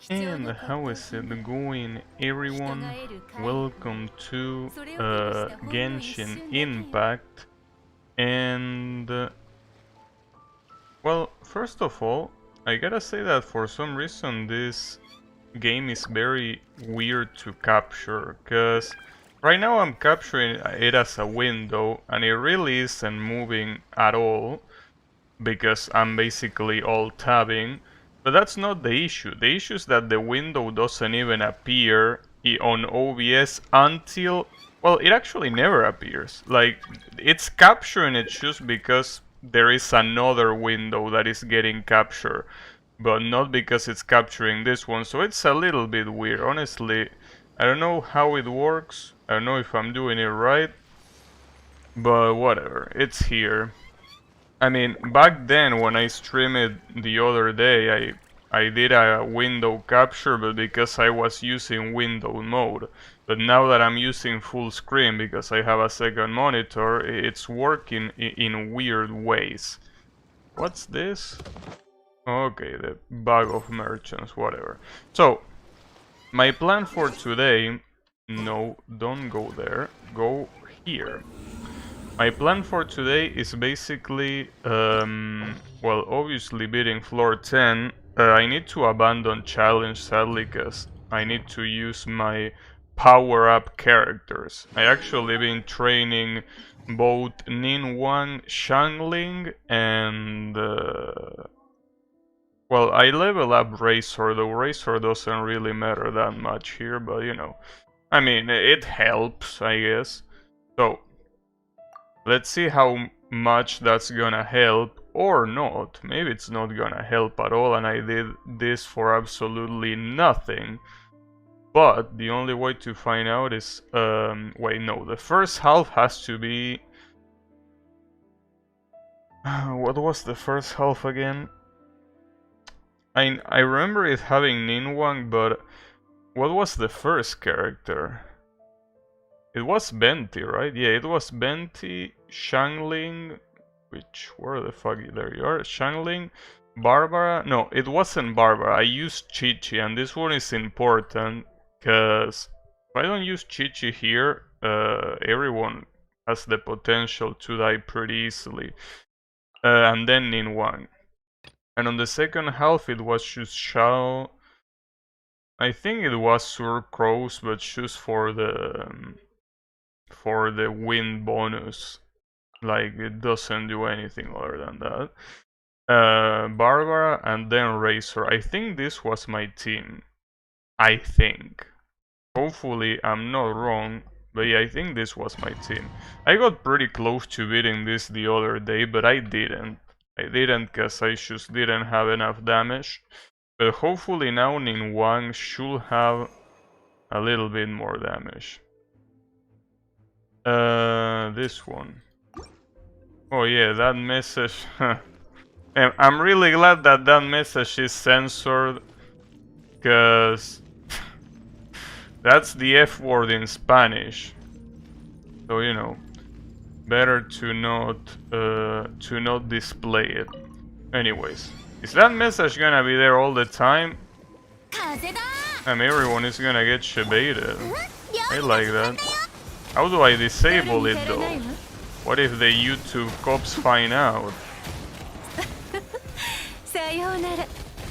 And how is it going, everyone? Welcome to Genshin Impact. And well, first of all, I gotta say that for some reason this game is very weird to capture, because right now I'm capturing it as a window and it really isn't moving at all because I'm basically all tabbing. But that's not the issue. The issue is that the window doesn't even appear on OBS until, well, it actually never appears. Like, it's capturing it just because there is another window that is getting captured, but not because it's capturing this one. So it's a little bit weird. Honestly, I don't know how it works. I don't know if I'm doing it right, but whatever. It's here. I mean, back then when I streamed the other day, I did a window capture, but because I was using window mode. But now that I'm using full screen because I have a second monitor, it's working in weird ways. What's this? Okay, the bag of merchants, whatever. So, my plan for today... No, don't go there. Go here. My plan for today is basically, well, obviously beating floor 10. I need to abandon challenge, sadly, because I need to use my power-up characters. I actually been training both Ninhuang, Xiangling, and... well, I level up Razor, though Razor doesn't really matter that much here, but you know. I mean, it helps, I guess. So... let's see how much that's gonna help, or not. Maybe it's not gonna help at all and I did this for absolutely nothing. But the only way to find out is... wait, no, the first half has to be... what was the first half again? I remember it having Ninhuang, but what was the first character? It was Benti, right? Yeah, it was Benti, Xiangling, which, where the fuck, there you are, Xiangling, Barbara, no, it wasn't Barbara, I used Chi-Chi, and this one is important, because if I don't use Chi-Chi here, everyone has the potential to die pretty easily, and then Ninhuang. And on the second half it was just Shao, I think it was Sur Crows, but just for the win bonus. Like, it doesn't do anything other than that. Barbara and then Razor. I think this was my team. I think. Hopefully I'm not wrong. But yeah, I think this was my team. I got pretty close to beating this the other day, but I didn't. I didn't because I just didn't have enough damage. But hopefully now Ninhuang should have a little bit more damage. This one. Oh yeah, that message. And I'm really glad that that message is censored, because that's the F word in Spanish. So you know, better to not display it. Anyways, is that message gonna be there all the time? I mean, everyone is gonna get shebated. I like that. How do I disable it though? What if the YouTube cops find out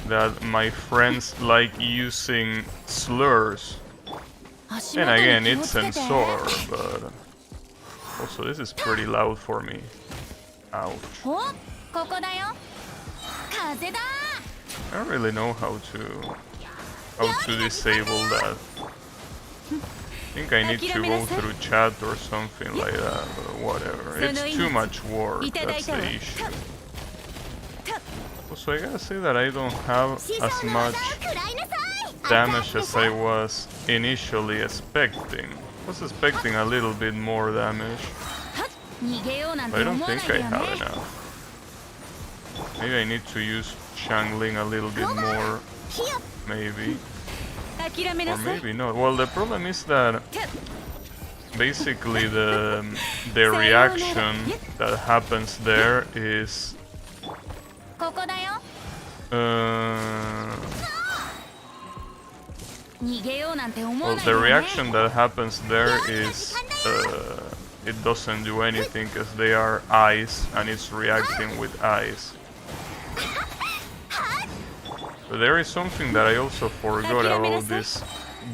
that my friends like using slurs? And again, it's censored, but also this is pretty loud for me. Ouch. I don't really know how to disable that. I think I need to go through chat or something like that, but whatever. It's too much work, that's the issue. Also, I gotta say that I don't have as much damage as I was initially expecting. I was expecting a little bit more damage, but I don't think I have enough. Maybe I need to use Xiangling a little bit more, maybe. Or maybe not. Well, the problem is that basically the reaction that happens there is Well, the reaction that happens there is it doesn't do anything because they are ice and it's reacting with ice. But there is something that I also forgot about this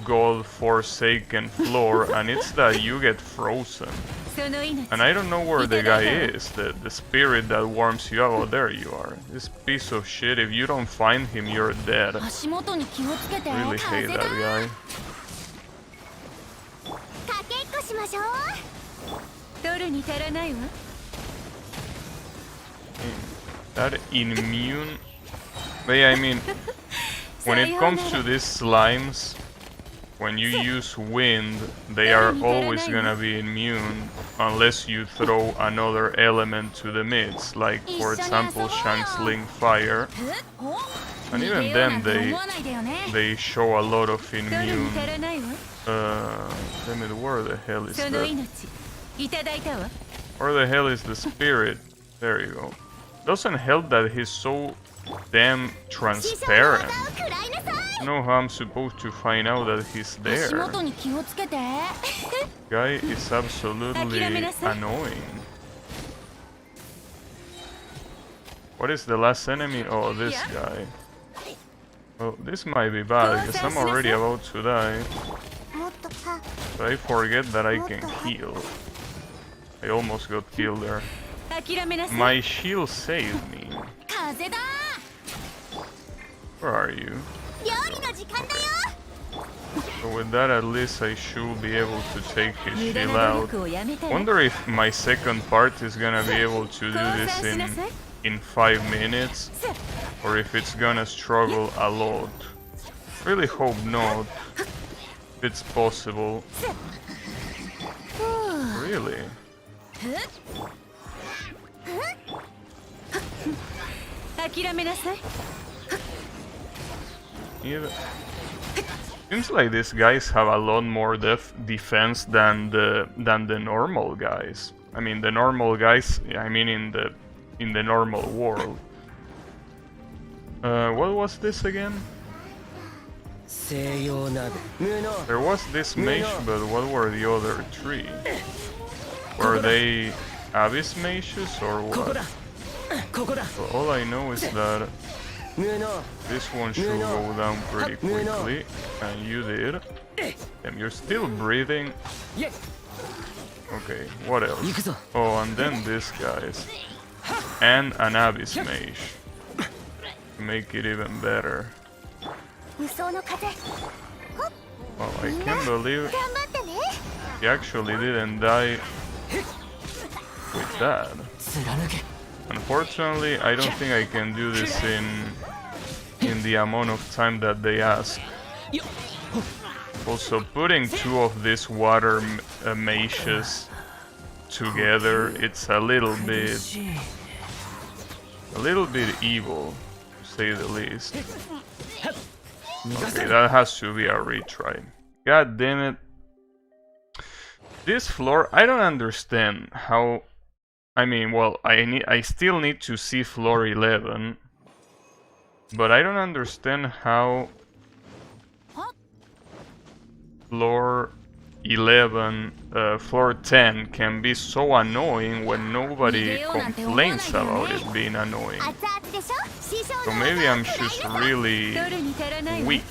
gold forsaken floor, and it's that you get frozen. And I don't know where the guy is, the spirit that warms you up. Oh, there you are. This piece of shit, if you don't find him, you're dead. Really hate that guy. That immune... But yeah, I mean, when it comes to these slimes, when you use wind, they are always gonna be immune unless you throw another element to the mix, like for example Shangsling fire. And even then they show a lot of immune. Damn it, where the hell is that? Where the hell is the spirit? There you go. Doesn't help that he's so damn transparent. I don't know how I'm supposed to find out that he's there. Guy is absolutely annoying. What is the last enemy? Oh, this guy. Well, this might be bad because I'm already about to die. But I forget that I can heal. I almost got killed there. My shield saved me. Where are you? Okay. So with that, at least I should be able to take his shield out. Wonder if my second part is gonna be able to do this in 5 minutes, or if it's gonna struggle a lot. Really hope not. If it's possible. Really? Even... Seems like these guys have a lot more defense than the normal guys. I mean, the normal guys. I mean, in the normal world. What was this again? There was this mage, but what were the other 3? Were they abyss mages or what? Well, all I know is that this one should go down pretty quickly, and you did. And you're still breathing. Okay, what else? Oh, and then this guys. And an abyss mage. To make it even better. Oh, I can't believe he actually didn't die with that. Unfortunately, I don't think I can do this in the amount of time that they ask. Also, putting 2 of these water mages together, it's a little bit evil, to say the least. Okay, that has to be a retry. God damn it. This floor, I don't understand how... I mean, well, I still need to see floor 11, but I don't understand how floor 11, floor 10 can be so annoying when nobody complains about it being annoying. So maybe I'm just really weak.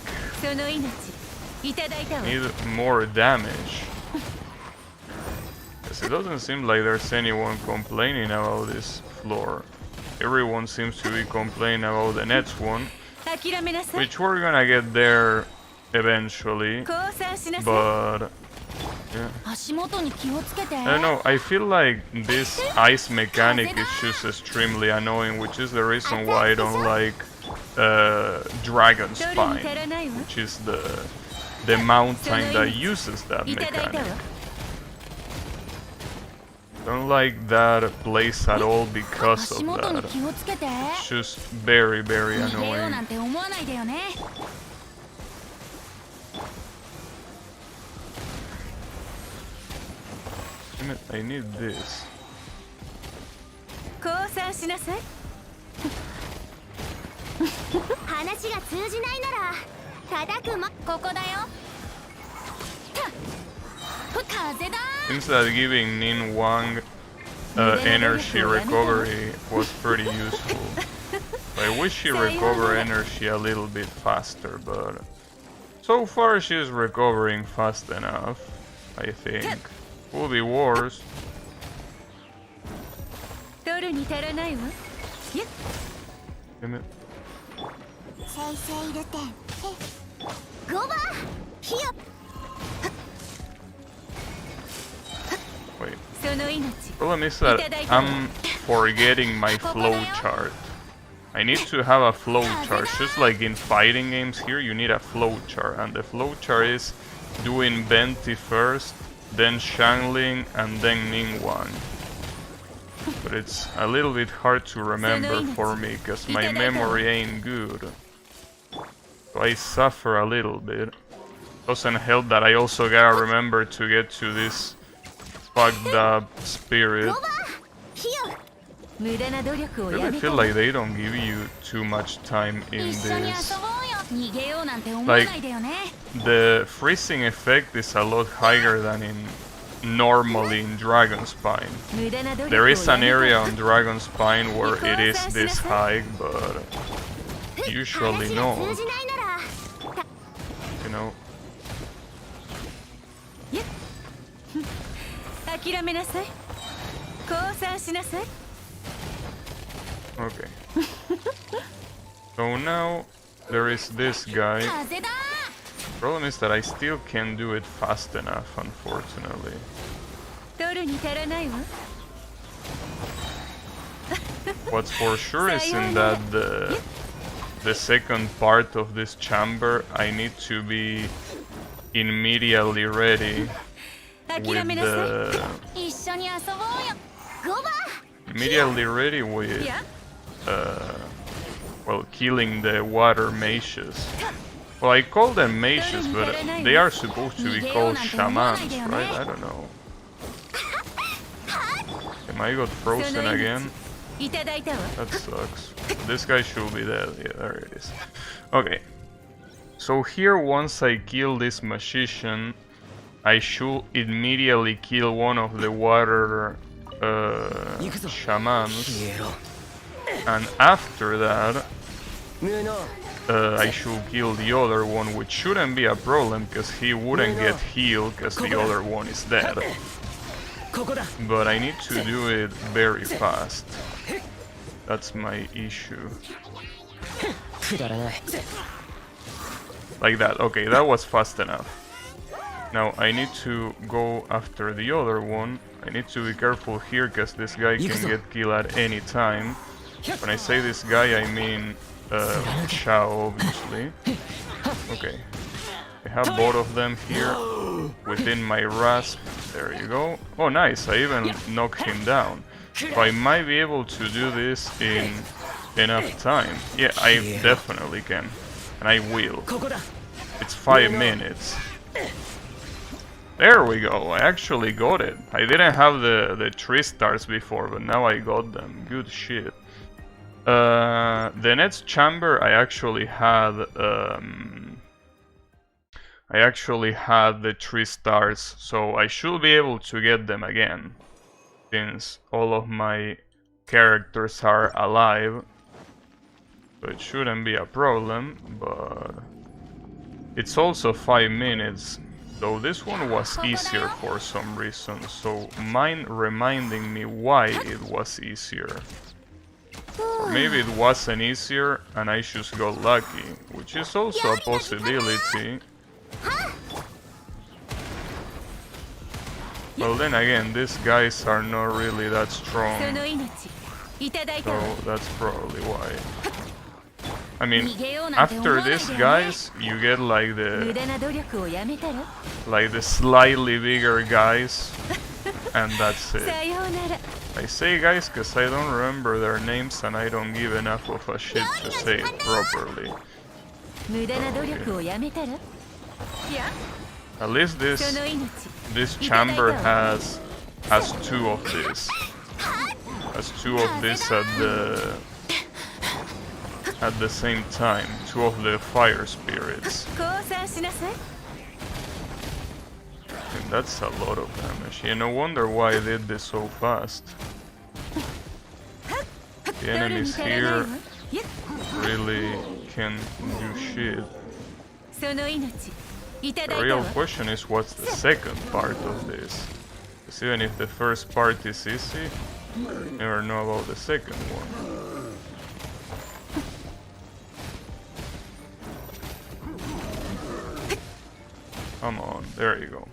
Need more damage. It doesn't seem like there's anyone complaining about this floor. Everyone seems to be complaining about the next one, which we're gonna get there eventually, but yeah. I don't know, I feel like this ice mechanic is just extremely annoying, which is the reason why I don't like Dragon Spine, which is the mountain that uses that mechanic. Don't like that place at all because of that. It's just very, very annoying. Damn it, I need this. Seems that giving Nin Wang energy recovery was pretty useful. I wish she recovered energy a little bit faster, but so far she's recovering fast enough, I think. Could be worse. Damn it. Wait. Problem is that I'm forgetting my flow chart. I need to have a flow chart, just like in fighting games here you need a flow chart, and the flow chart is doing Venti first, then Shangling, and then Ningguang. But it's a little bit hard to remember for me, because my memory ain't good. So I suffer a little bit. Doesn't help that I also gotta remember to get to this fucked up spirit. I really feel like they don't give you too much time in this. Like, the freezing effect is a lot higher than normally in Dragonspine. There is an area on Dragonspine where it is this high, but usually no. You know. Okay. So now there is this guy. Problem is that I still can't do it fast enough, unfortunately. What's for sure is in that the second part of this chamber I need to be immediately ready with well, killing the water mages. Well, I call them mages, but they are supposed to be called shamans, right? I don't know. Am I got frozen again? That sucks. This guy should be dead. Yeah, there it is. Okay. So here, once I kill this magician, I should immediately kill one of the water shamans. And after that, I should kill the other one, which shouldn't be a problem, because he wouldn't get healed, because the other one is dead. But I need to do it very fast. That's my issue. Like that. Okay, that was fast enough. Now I need to go after the other one. I need to be careful here, because this guy can get killed at any time. When I say this guy, I mean Shao, obviously. Okay. I have both of them here within my rasp. There you go. Oh, nice. I even knocked him down. So I might be able to do this in enough time. Yeah, I definitely can. And I will. It's 5 minutes. There we go. I actually got it. I didn't have the 3 stars before, but now I got them. Good shit. The next chamber I actually had the 3 stars, so I should be able to get them again, since all of my characters are alive. So it shouldn't be a problem, but it's also 5 minutes, though this one was easier for some reason, so mind reminding me why it was easier. Or maybe it wasn't easier and I just got lucky, which is also a possibility. Well, then again, these guys are not really that strong, so that's probably why. I mean, after these guys, you get like the slightly bigger guys, and that's it. I say guys because I don't remember their names and I don't give enough of a shit to say it properly. So, yeah. At least this chamber has 2 of this. Has 2 of this at at the same time, two of the fire spirits. And that's a lot of damage. Yeah, no wonder why I did this so fast. The enemies here really can do shit. The real question is what's the second part of this? Because even if the first part is easy, you never know about the second one. Come on, there you go.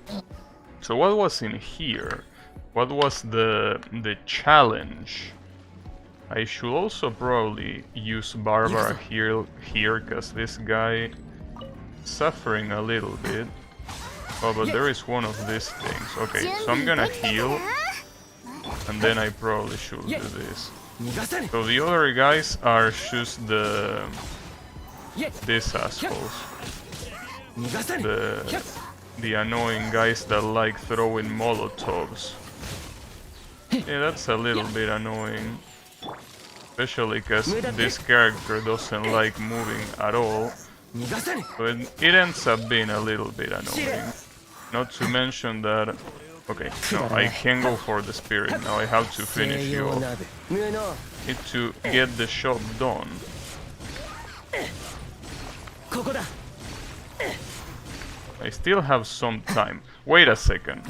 So what was in here? What was the challenge? I should also probably use Barbara here because this guy is suffering a little bit. Oh, but there is one of these things. Okay, so I'm gonna heal, and then I probably should do this. So the other guys are just these assholes. The annoying guys that like throwing Molotovs. Yeah, that's a little bit annoying. Especially because this character doesn't like moving at all. So it ends up being a little bit annoying. Not to mention that... Okay, no, I can go for the spirit now, I have to finish you off. Need to get the job done. I still have some time. Wait a second.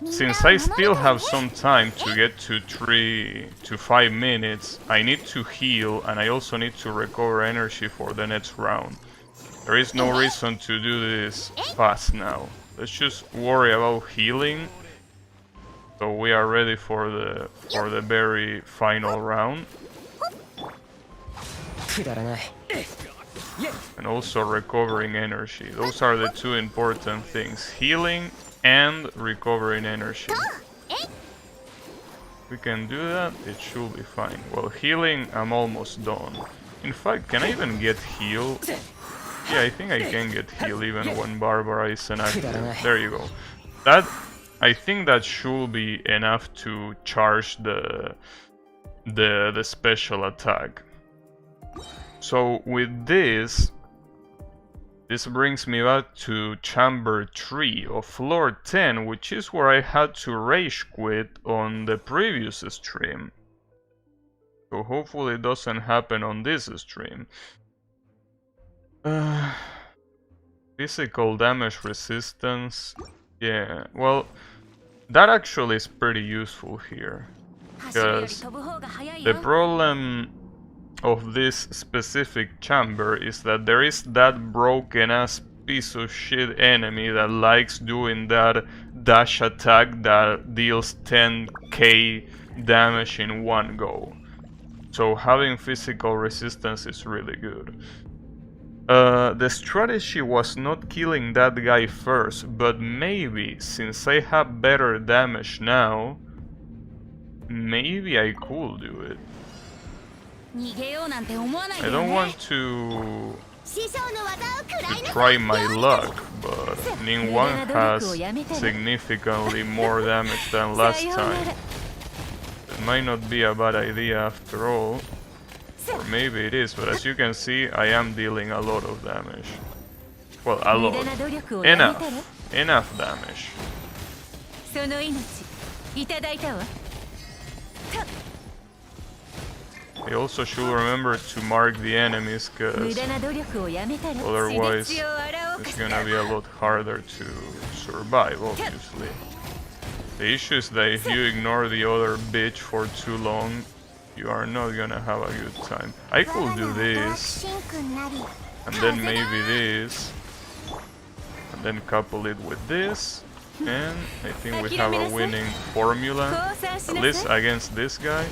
Since I still have some time to get to 3 to 5 minutes, I need to heal and I also need to recover energy for the next round. There is no reason to do this fast now. Let's just worry about healing. So we are ready for the very final round. And also recovering energy. Those are the two important things. Healing and recovering energy. We can do that, it should be fine. Well, healing, I'm almost done. In fact, can I even get heal? Yeah, I think I can get heal even when Barbara is inactive. There you go. That, I think that should be enough to charge the special attack. So with this brings me back to chamber 3 of floor 10, which is where I had to rage quit on the previous stream. So hopefully it doesn't happen on this stream. Physical damage resistance. Yeah, well, that actually is pretty useful here. Because the problem of this specific chamber is that there is that broken ass piece of shit enemy that likes doing that dash attack that deals 10k damage in one go. So having physical resistance is really good. The strategy was not killing that guy first, but maybe since I have better damage now, maybe I could do it. I don't want to try my luck, but Ning 1 has significantly more damage than last time. It might not be a bad idea after all, or maybe it is, but as you can see, I am dealing a lot of damage. Well, a lot. Enough damage. I also should remember to mark the enemies, because otherwise it's gonna be a lot harder to survive, obviously. The issue is that if you ignore the other bitch for too long, you are not gonna have a good time. I could do this, and then maybe this, and then couple it with this, and I think we have a winning formula, at least against this guy.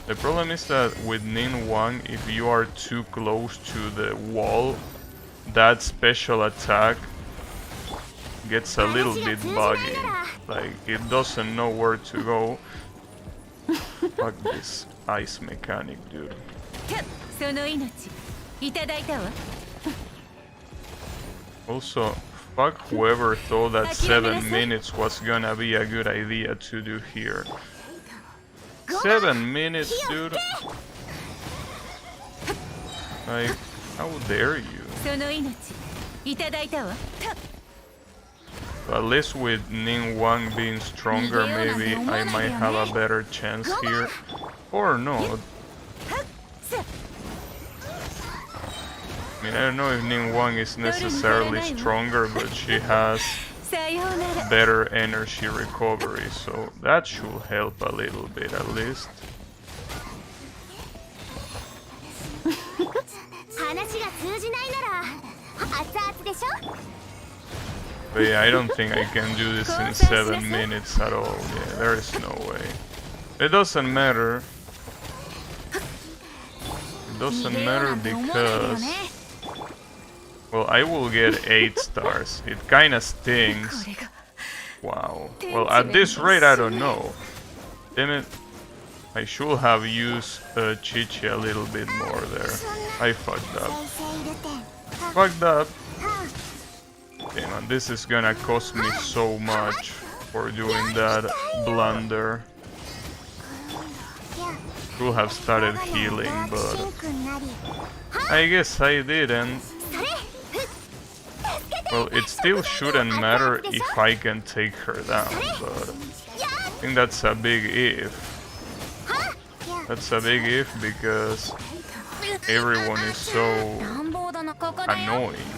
The problem is that with Nin 1, if you are too close to the wall, that special attack gets a little bit buggy. Like, it doesn't know where to go. Fuck this ice mechanic, dude. Also, fuck whoever thought that 7 minutes was gonna be a good idea to do here. 7 minutes, dude. Like, how dare you? But at least with Ning Wang being stronger, maybe I might have a better chance here. Or not. I mean, I don't know if Ning Wang is necessarily stronger, but she has better energy recovery, so that should help a little bit at least. But yeah, I don't think I can do this in 7 minutes at all. Yeah, there is no way. It doesn't matter. It doesn't matter because... well, I will get 8 stars. It kinda stings. Wow. Well, at this rate, I don't know. Damn it. I should have used Chichi a little bit more there. I fucked up. Fucked up. Okay, man, this is gonna cost me so much for doing that blunder. Should have started healing, but I guess I didn't. Well, it still shouldn't matter if I can take her down, but I think that's a big if. That's a big if because everyone is so annoying.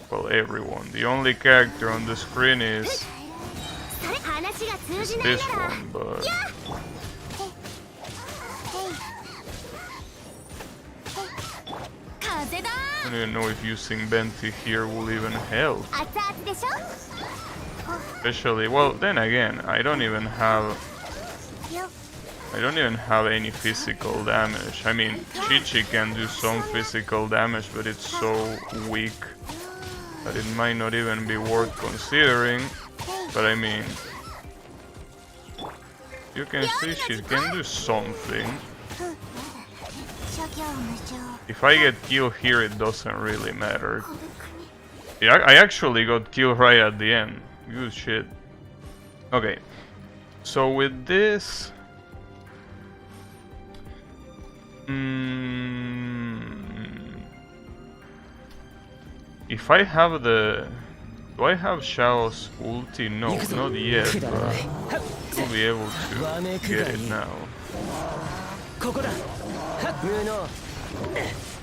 Well, everyone. The only character on the screen is this one, but... I don't even know if using Benti here will even help. Especially, well, then again, I don't even have any physical damage. I mean, Chichi can do some physical damage, but it's so weak that it might not even be worth considering. But I mean, you can see she can do something. If I get killed here, it doesn't really matter. Yeah, I actually got killed right at the end. Good shit. Okay, so with this... if I have the... do I have Xiao's ulti? No, not yet, but I'll be able to get it now.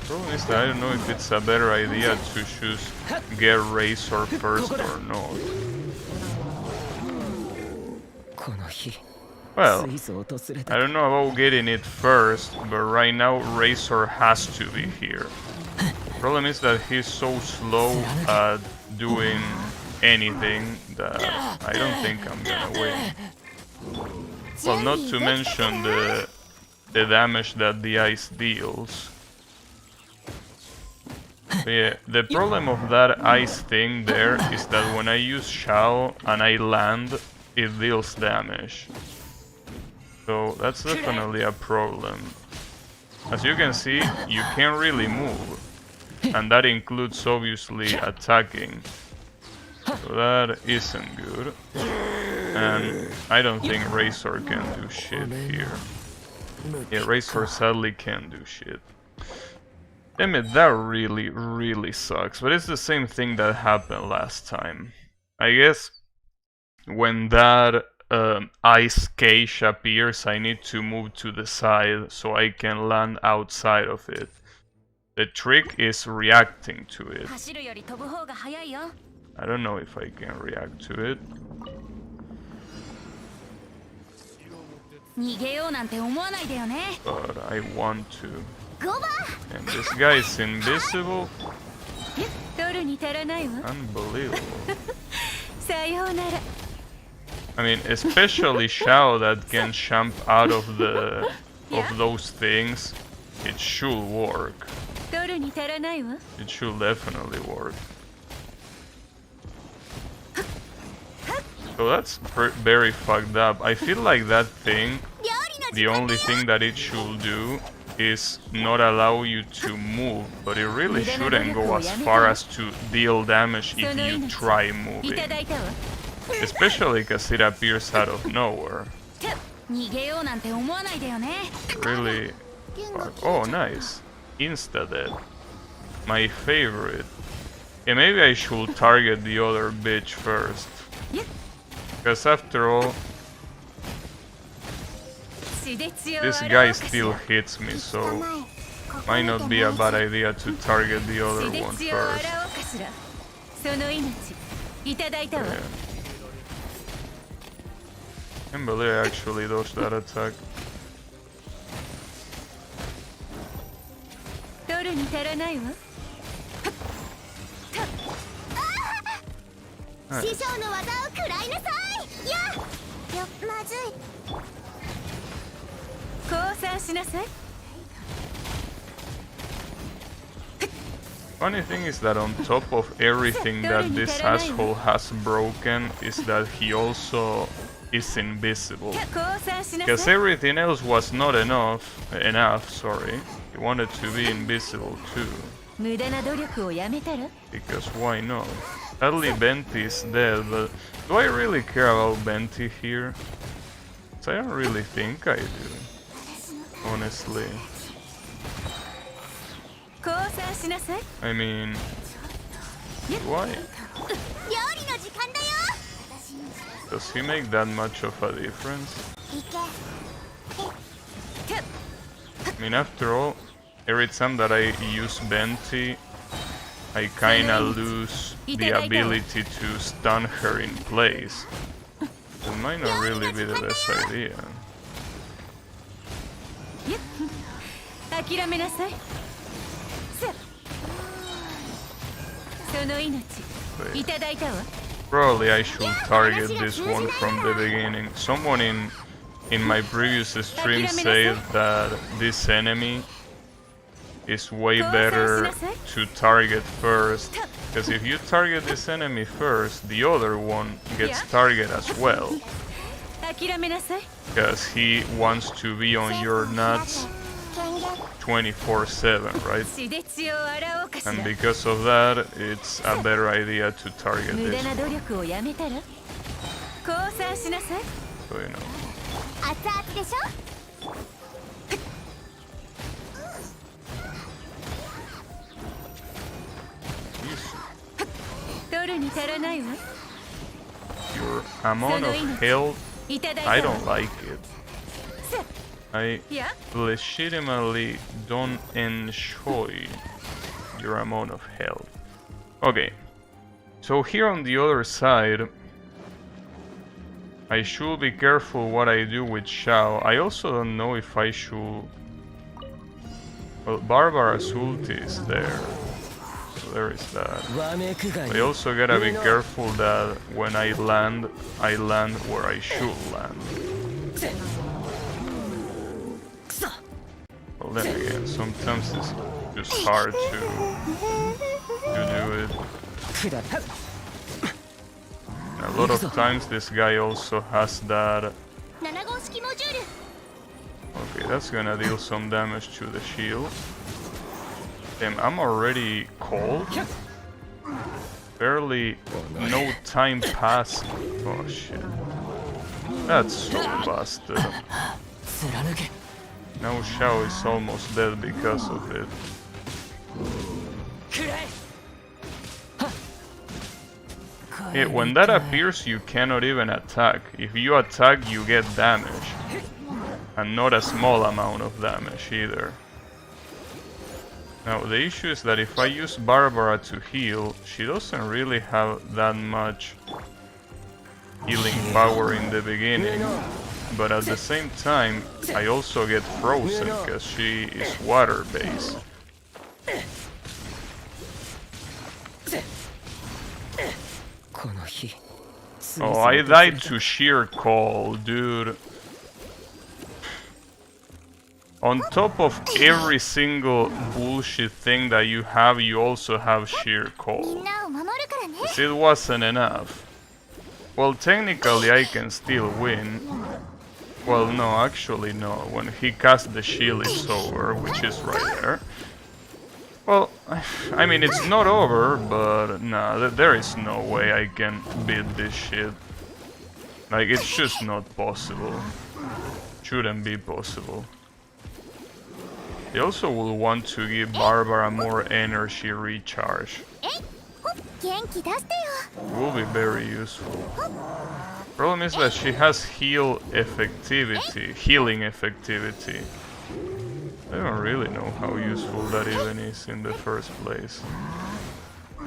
Problem is that I don't know if it's a better idea to choose get Razor first or not. Well, I don't know about getting it first, but right now Razor has to be here. Problem is that he's so slow at doing anything that I don't think I'm gonna win. Well, not to mention the damage that the ice deals. But yeah, the problem of that ice thing there is that when I use Xiao and I land, it deals damage. So that's definitely a problem. As you can see, you can't really move. And that includes obviously attacking. So that isn't good. And I don't think Razor can do shit here. Yeah, Razor sadly can't do shit. Damn it, that really, really sucks. But it's the same thing that happened last time. I guess when that ice cage appears, I need to move to the side so I can land outside of it. The trick is reacting to it. I don't know if I can react to it. But I want to. And this guy is invisible? Unbelievable. I mean, especially Xiao that can jump out of those things. It should work. It should definitely work. So that's very fucked up. I feel like that thing, the only thing that it should do is not allow you to move, but it really shouldn't go as far as to deal damage if you try moving. Especially because it appears out of nowhere. Really, Fuck. Oh, nice. Insta-dead. My favorite. Yeah, maybe I should target the other bitch first. Because after all, this guy still hits me, so might not be a bad idea to target the other one first. Yeah. Can't believe I actually dodged that attack. Nice. Funny thing is that on top of everything that this asshole has broken is that he also is invisible. Because everything else was not enough, sorry. He wanted to be invisible too. Because why not? Sadly Benti is dead, but do I really care about Benti here? I don't really think I do. Honestly. I mean, do I? Does he make that much of a difference? I mean, after all, every time that I use Benti, I kinda lose the ability to stun her in place. It might not really be the best idea. Wait. Probably I should target this one from the beginning. Someone in my previous stream said that this enemy is way better to target first, because if you target this enemy first, the other one gets targeted as well, because he wants to be on your nuts 24/7, right? And because of that, it's a better idea to target this one. So, you know. Your amount of health, I don't like it. I legitimately don't enjoy your amount of health. Okay, so here on the other side, I should be careful what I do with Xiao. I also don't know if I should... Well, Barbara's ulti is there. So there is that. I also gotta be careful that when I land where I should land. Well, then again, sometimes it's just hard to do it. A lot of times this guy also has that... Okay, that's gonna deal some damage to the shield. Damn, I'm already cold? Barely no time passed. Oh shit. That's so busted. Now Xiao is almost dead because of it. Yeah, when that appears, you cannot even attack. If you attack, you get damage. And not a small amount of damage either. Now, the issue is that if I use Barbara to heal, she doesn't really have that much healing power in the beginning. But at the same time, I also get frozen because she is water-based. Oh, I died to sheer call, dude. On top of every single bullshit thing that you have, you also have sheer call. Because it wasn't enough. Well, technically I can still win. Well, no, actually no. When he casts the shield, it's over, which is right there. Well, I mean, it's not over, but nah, there is no way I can beat this shit. Like, it's just not possible. Shouldn't be possible. They also will want to give Barbara more energy recharge. Will be very useful. Problem is that she has healing effectivity. I don't really know how useful that even is in the first place.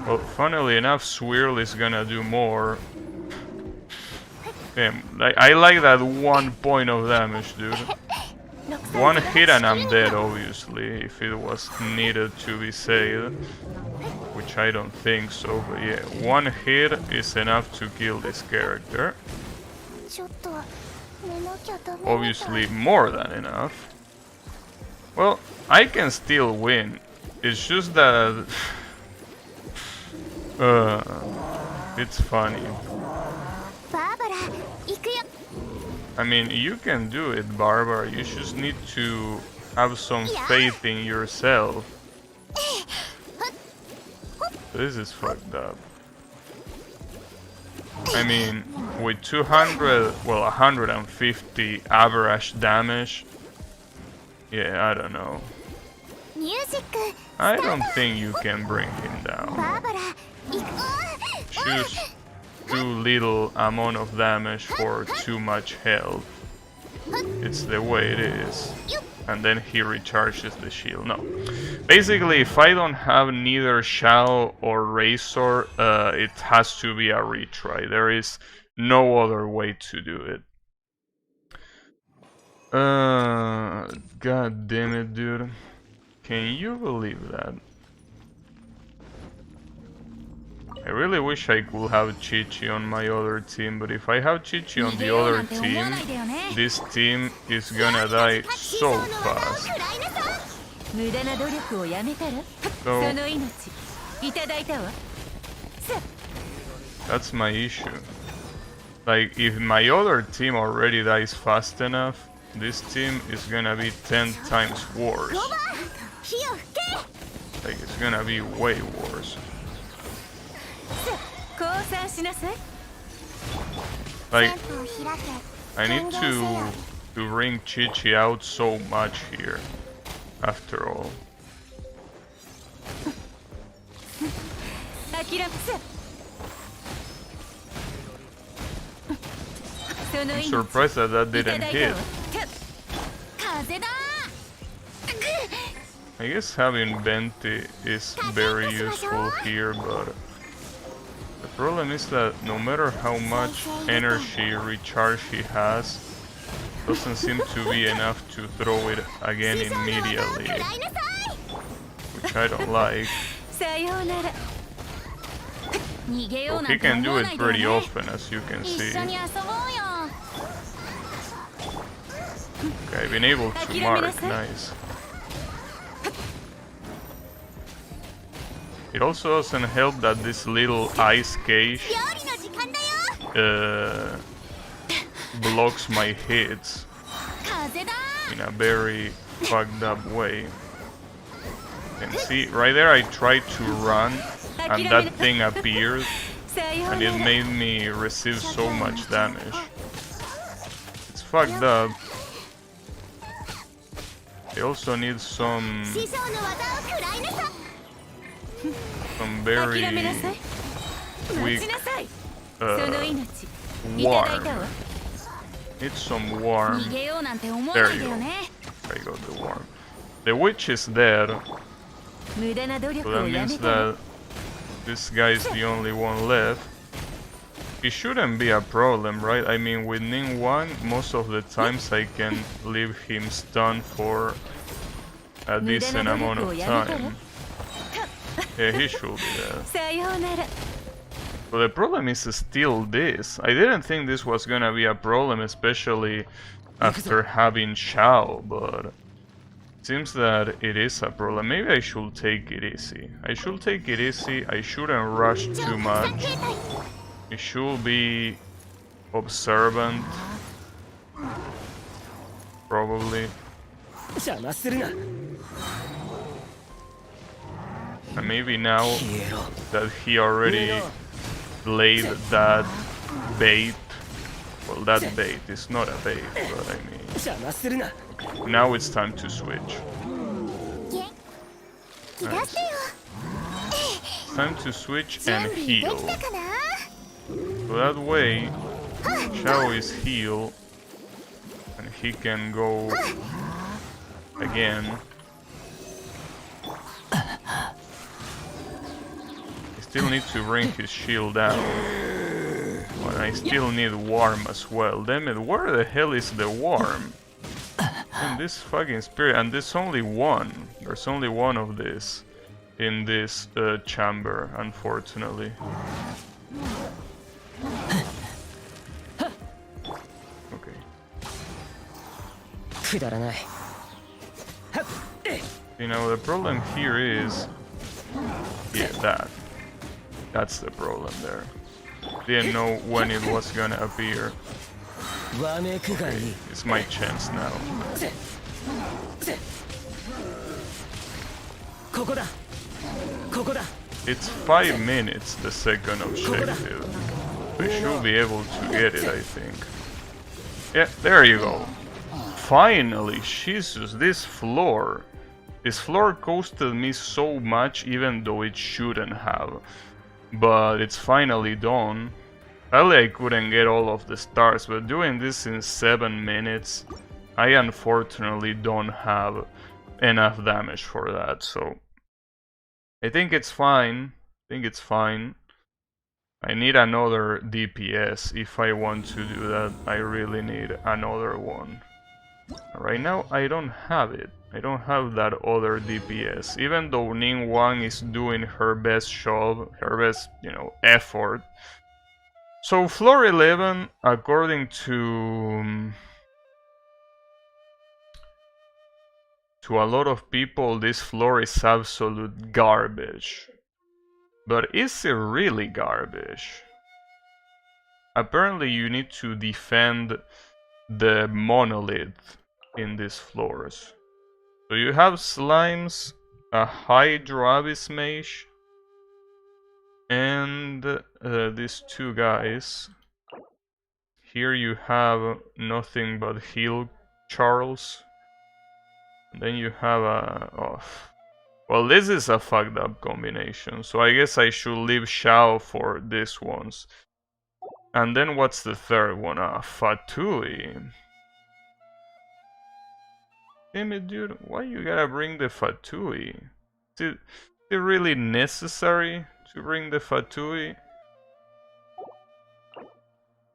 Well, funnily enough, Swirl is gonna do more. Damn, I like that 1 point of damage, dude. 1 hit and I'm dead, obviously, if it was needed to be saved. Which I don't think so, but yeah, 1 hit is enough to kill this character. Obviously more than enough. Well, I can still win. It's just that... it's funny. I mean, you can do it, Barbara. You just need to have some faith in yourself. This is fucked up. I mean, with 200, well, 150 average damage, yeah, I don't know. I don't think you can bring him down. Choose too little amount of damage for too much health. It's the way it is. And then he recharges the shield. No. Basically, if I don't have neither Shao or Razor, it has to be a retry. There is no other way to do it. God damn it, dude. Can you believe that? I really wish I could have Chi-Chi on my other team, but if I have Chi-Chi on the other team, this team is gonna die so fast. So, that's my issue. Like, if my other team already dies fast enough, this team is gonna be 10 times worse. Like, it's gonna be way worse. Like, I need to bring Chi-Chi out so much here, after all. I'm surprised that that didn't hit. I guess having Venti is very useful here, but the problem is that no matter how much energy recharge he has, doesn't seem to be enough to throw it again immediately, which I don't like. Well, he can do it pretty often, as you can see. Okay, I've been able to mark, nice. It also doesn't help that this little ice cage blocks my hits in a very fucked up way. You can see, right there I tried to run and that thing appeared and it made me receive so much damage. It's fucked up. I also need some very weak warm. Need some warm. There you go. I got the warm. The witch is dead. So that means that this guy is the only one left. It shouldn't be a problem, right? I mean, with Ning 1, most of the times I can leave him stunned for a decent amount of time. Yeah, he should be dead. But the problem is still this. I didn't think this was gonna be a problem, especially after having Shao, but it seems that it is a problem. Maybe I should take it easy. I should take it easy. I shouldn't rush too much. I should be observant. Probably. And maybe now that he already laid that bait, well, that bait is not a bait, but I mean, now it's time to switch. Nice. It's time to switch and heal. So that way, Xiao is healed, and he can go again. I still need to bring his shield down. But I still need Warm as well. Damn it, where the hell is the Warm? And this fucking spirit, and there's only one. There's only one of this in this chamber, unfortunately. Okay. You know, the problem here is... yeah, that's the problem there. Didn't know when it was gonna appear. Okay, it's my chance now. It's 5 minutes, the second objective. We should be able to get it, I think. Yeah, there you go. Finally, Jesus, this floor. This floor costed me so much, even though it shouldn't have. But it's finally done. Probably I couldn't get all of the stars, but doing this in 7 minutes, I unfortunately don't have enough damage for that, so I think it's fine. I need another DPS. If I want to do that, I really need another one. Right now, I don't have it. I don't have that other DPS. Even though Ning Wang is doing her best job, her best, you know, effort. So floor 11, according to a lot of people, this floor is absolute garbage. But is it really garbage? Apparently you need to defend the monolith in these floors. So you have slimes, a Hydro Abyss Mage, and these two guys. Here you have nothing but Heal Charles. And then you have a... oh. Well, this is a fucked up combination, so I guess I should leave Xiao for these ones. And then what's the third one? Fatui. Damn it, dude, why you gotta bring the Fatui? Is it really necessary to bring the Fatui?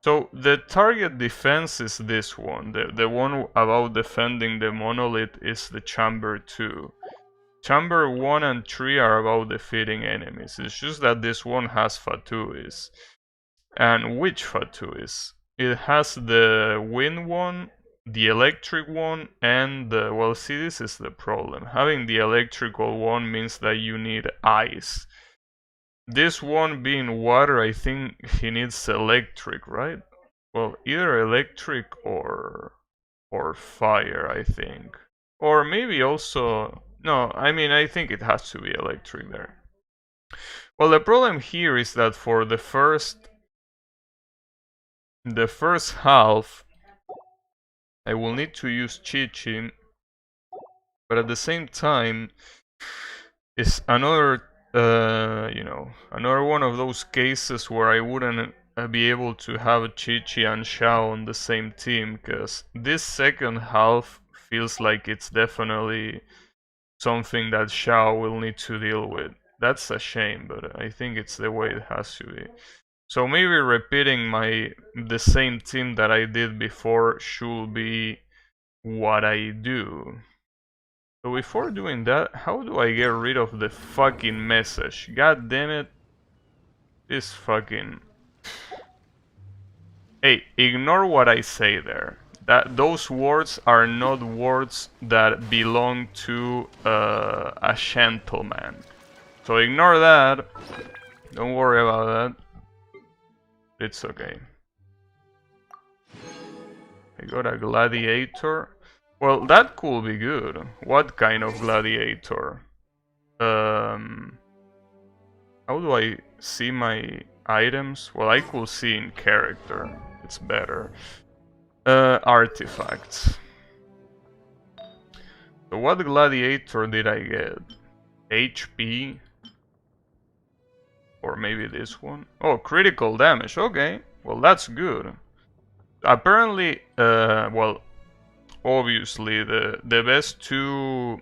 So the target defense is this one. The one about defending the monolith is the chamber 2. Chamber 1 and 3 are about defeating enemies. It's just that this one has Fatuis. And which Fatuis? It has the wind one, the electric one, and the... well, see, this is the problem. Having the electrical one means that you need ice. This one being water, I think he needs electric, right? Well, either electric or fire, I think. Or maybe also... no, I mean, I think it has to be electric there. Well, the problem here is that for the first half, I will need to use Chi-Chi, but at the same time, it's another, you know, another one of those cases where I wouldn't be able to have Chi-Chi and Xiao on the same team, because this second half feels like it's definitely something that Xiao will need to deal with. That's a shame, but I think it's the way it has to be. So maybe repeating the same team that I did before should be what I do. So before doing that, how do I get rid of the fucking message? God damn it. This fucking... hey, ignore what I say there. Those words are not words that belong to a gentleman. So ignore that. Don't worry about that. It's okay. I got a gladiator. Well, that could be good. What kind of gladiator? How do I see my items? Well, I could see in character. It's better. Artifacts. So what gladiator did I get? HP. Or maybe this one. Oh, critical damage. Okay. Well, that's good. Apparently, well, obviously the best two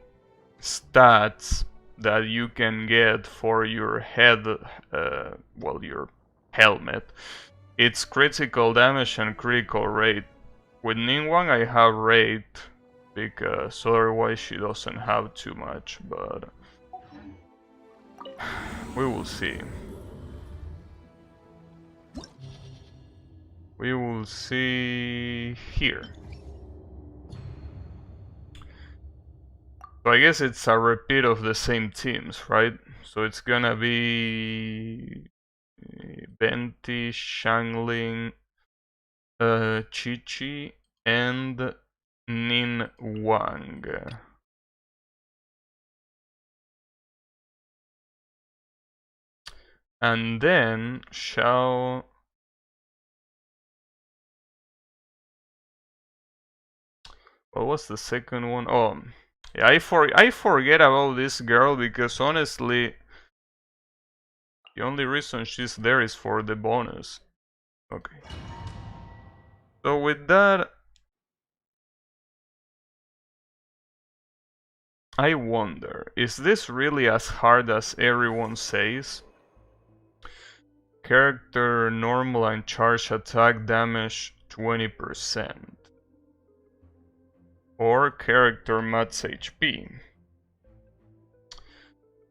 stats that you can get for your head, well, your helmet, it's critical damage and critical rate. With Ningguang I have rate because otherwise she doesn't have too much, but we will see. We will see here. So I guess it's a repeat of the same teams, right? So it's gonna be Benti, Shangling, Chi-Chi, and Nin Wang. And then Shao... What was the second one? Oh, yeah, I forget about this girl because honestly, the only reason she's there is for the bonus. Okay. So with that, I wonder, is this really as hard as everyone says? Character normal and charge attack damage 20%. Or character max HP.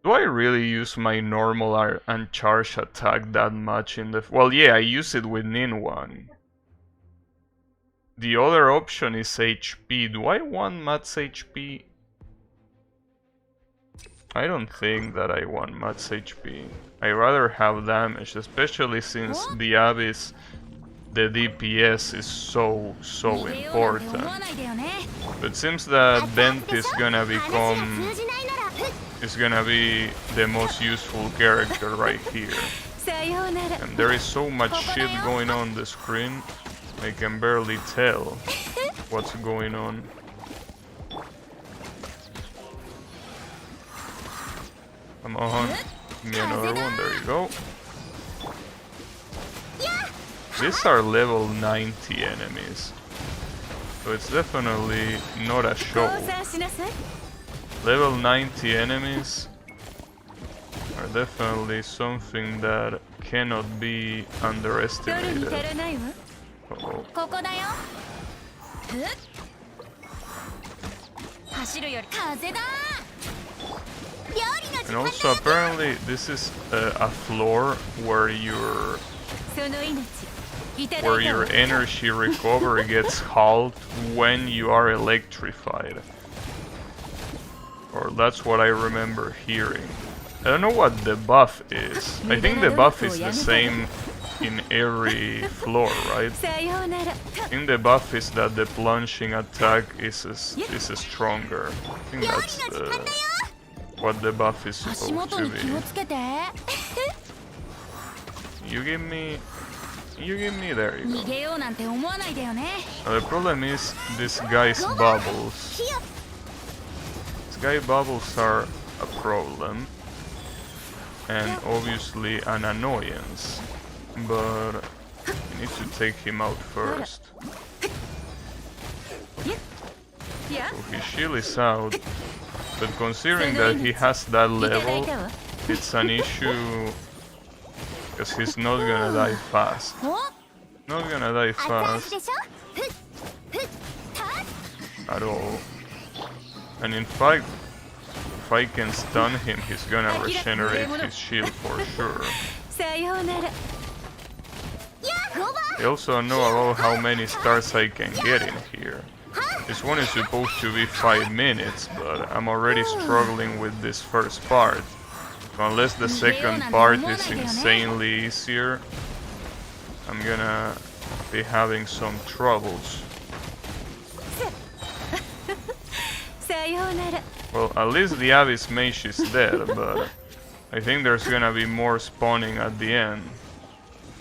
Do I really use my normal and charge attack that much in the... Well, yeah, I use it with Ningguang. The other option is HP. Do I want max HP? I don't think that I want max HP. I rather have damage, especially since the Abyss, the DPS is so important. But it seems that Bent is gonna be the most useful character right here. And there is so much shit going on the screen, I can barely tell what's going on. Come on, give me another one, there you go. These are level 90 enemies, so it's definitely not a show. Level 90 enemies are definitely something that cannot be underestimated. Uh-oh. And also apparently this is a floor where your energy recovery gets halved when you are electrified. Or that's what I remember hearing. I don't know what the buff is. I think the buff is the same in every floor, right? I think the buff is that the plunging attack is stronger. I think that's what the buff is supposed to be. You give me, there you go. Now the problem is this guy's bubbles. This guy bubbles are a problem. And obviously an annoyance. But you need to take him out first. So his shield is out. But considering that he has that level, it's an issue. Because he's not gonna die fast. Not gonna die fast at all. And in fact, if I can stun him, he's gonna regenerate his shield for sure. I also know about how many stars I can get in here. This one is supposed to be 5 minutes, but I'm already struggling with this first part. So unless the second part is insanely easier, I'm gonna be having some troubles. Well, at least the Abyss Mage is dead, but I think there's gonna be more spawning at the end.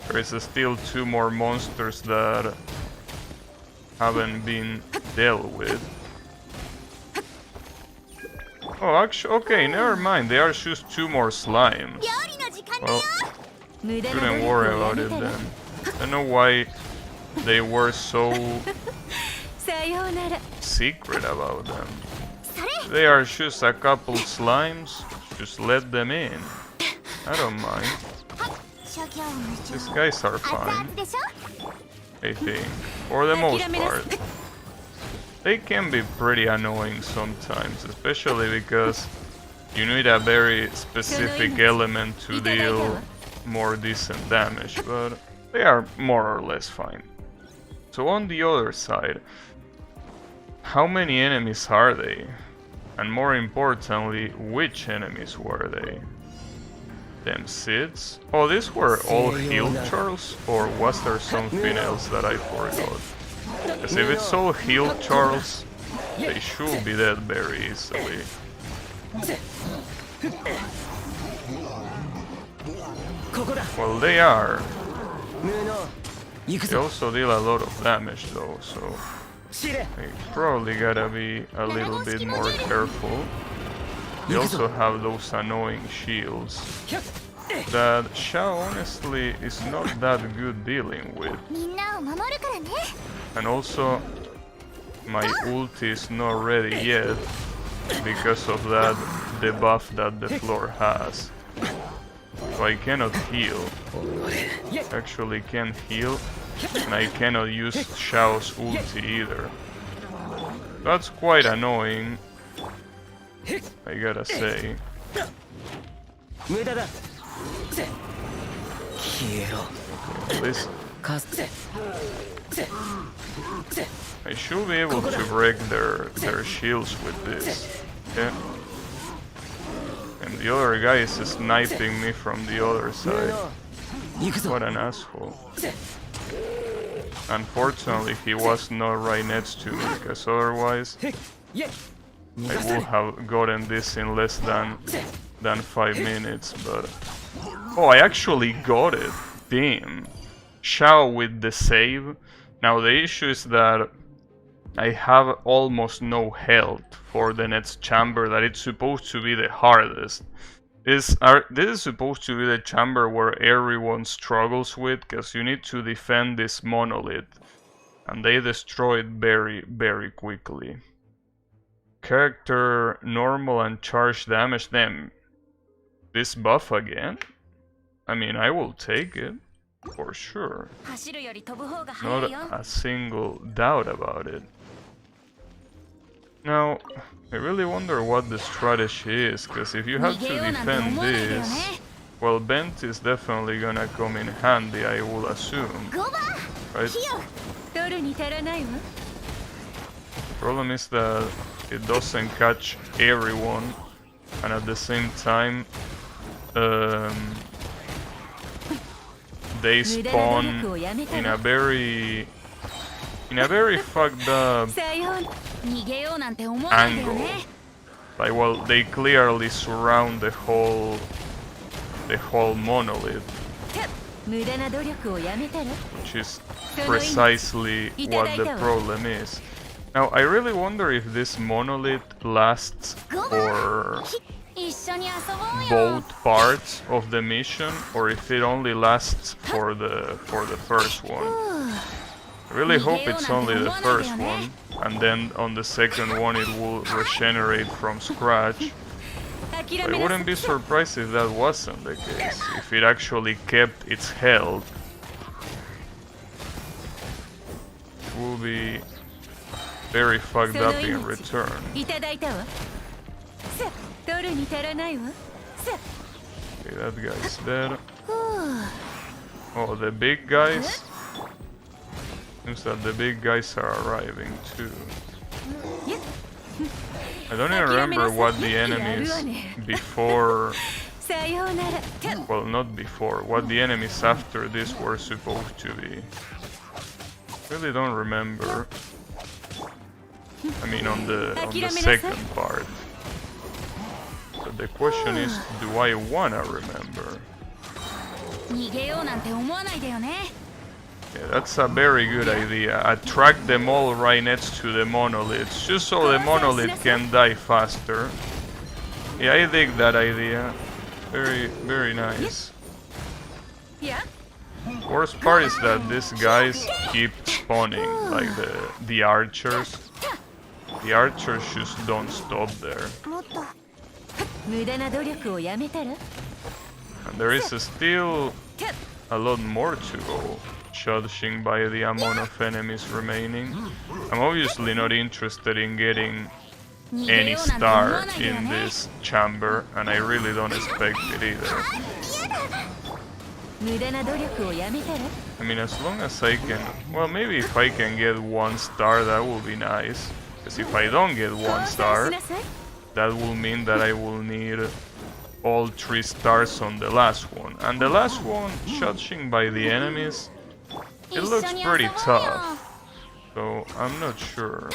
There is still 2 more monsters that haven't been dealt with. Oh, actually, okay, never mind. There are just 2 more slimes. Well, shouldn't worry about it then. I don't know why they were so secret about them. They are just a couple slimes. Just let them in. I don't mind. These guys are fine, I think, for the most part. They can be pretty annoying sometimes, especially because you need a very specific element to deal more decent damage, but they are more or less fine. So on the other side, how many enemies are they? And more importantly, which enemies were they? Them Sids? Oh, these were all heal Charles? Or was there something else that I forgot? Because if it's all heal Charles, they should be dead very easily. Well, they are. They also deal a lot of damage though, so they probably gotta be a little bit more careful. They also have those annoying shields that Xiao honestly is not that good dealing with. And also, my ulti is not ready yet because of that debuff that the floor has. So I cannot heal. Actually can't heal, and I cannot use Xiao's ulti either. That's quite annoying, I gotta say. Listen. I should be able to break their shields with this. Yeah. And the other guy is sniping me from the other side. What an asshole. Unfortunately, he was not right next to me, because otherwise I would have gotten this in less than 5 minutes, but... Oh, I actually got it! Damn. Xiao with the save. Now the issue is that I have almost no health for the next chamber, that it's supposed to be the hardest. This is supposed to be the chamber where everyone struggles with, because you need to defend this monolith. And they destroy it very, very quickly. Character, normal and charged damage. Damn. This buff again? I mean, I will take it. For sure. Not a single doubt about it. Now, I really wonder what the strategy is, because if you have to defend this, well, Bent is definitely gonna come in handy, I will assume. Right? Problem is that it doesn't catch everyone, and at the same time, they spawn in a very fucked up angle. Like, well, they clearly surround the whole monolith, which is precisely what the problem is. Now, I really wonder if this monolith lasts for both parts of the mission, or if it only lasts for the first one. I really hope it's only the first one, and then on the second one it will regenerate from scratch. But I wouldn't be surprised if that wasn't the case, if it actually kept its health. It will be very fucked up in return. Okay, that guy's dead. Oh, the big guys? Seems that the big guys are arriving too. I don't even remember what the enemies before... Well, not before. What the enemies after this were supposed to be. Really don't remember. I mean, on the second part. But the question is, do I wanna remember? Yeah, that's a very good idea. Attract them all right next to the monoliths, just so the monolith can die faster. Yeah, I dig that idea. Very, very nice. Yeah. Worst part is that these guys keep spawning, like the archers. The archers just don't stop there. And there is still a lot more to go, judging by the amount of enemies remaining. I'm obviously not interested in getting any star in this chamber, and I really don't expect it either. I mean, as long as I can... Well, maybe if I can get 1 star, that will be nice. Because if I don't get 1 star, that will mean that I will need all 3 stars on the last one. And the last one, judging by the enemies, it looks pretty tough. So, I'm not sure.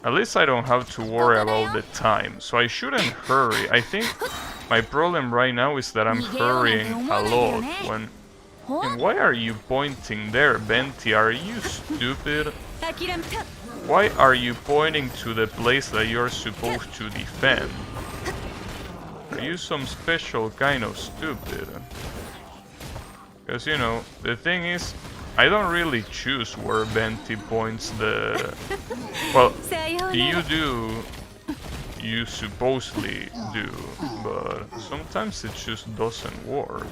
At least I don't have to worry about the time, so I shouldn't hurry. I think my problem right now is that I'm hurrying a lot when... And why are you pointing there, Venti? Are you stupid? Why are you pointing to the place that you're supposed to defend? Are you some special kind of stupid? Because, you know, the thing is, I don't really choose where Venti points the... Well, you do. You supposedly do, but sometimes it just doesn't work.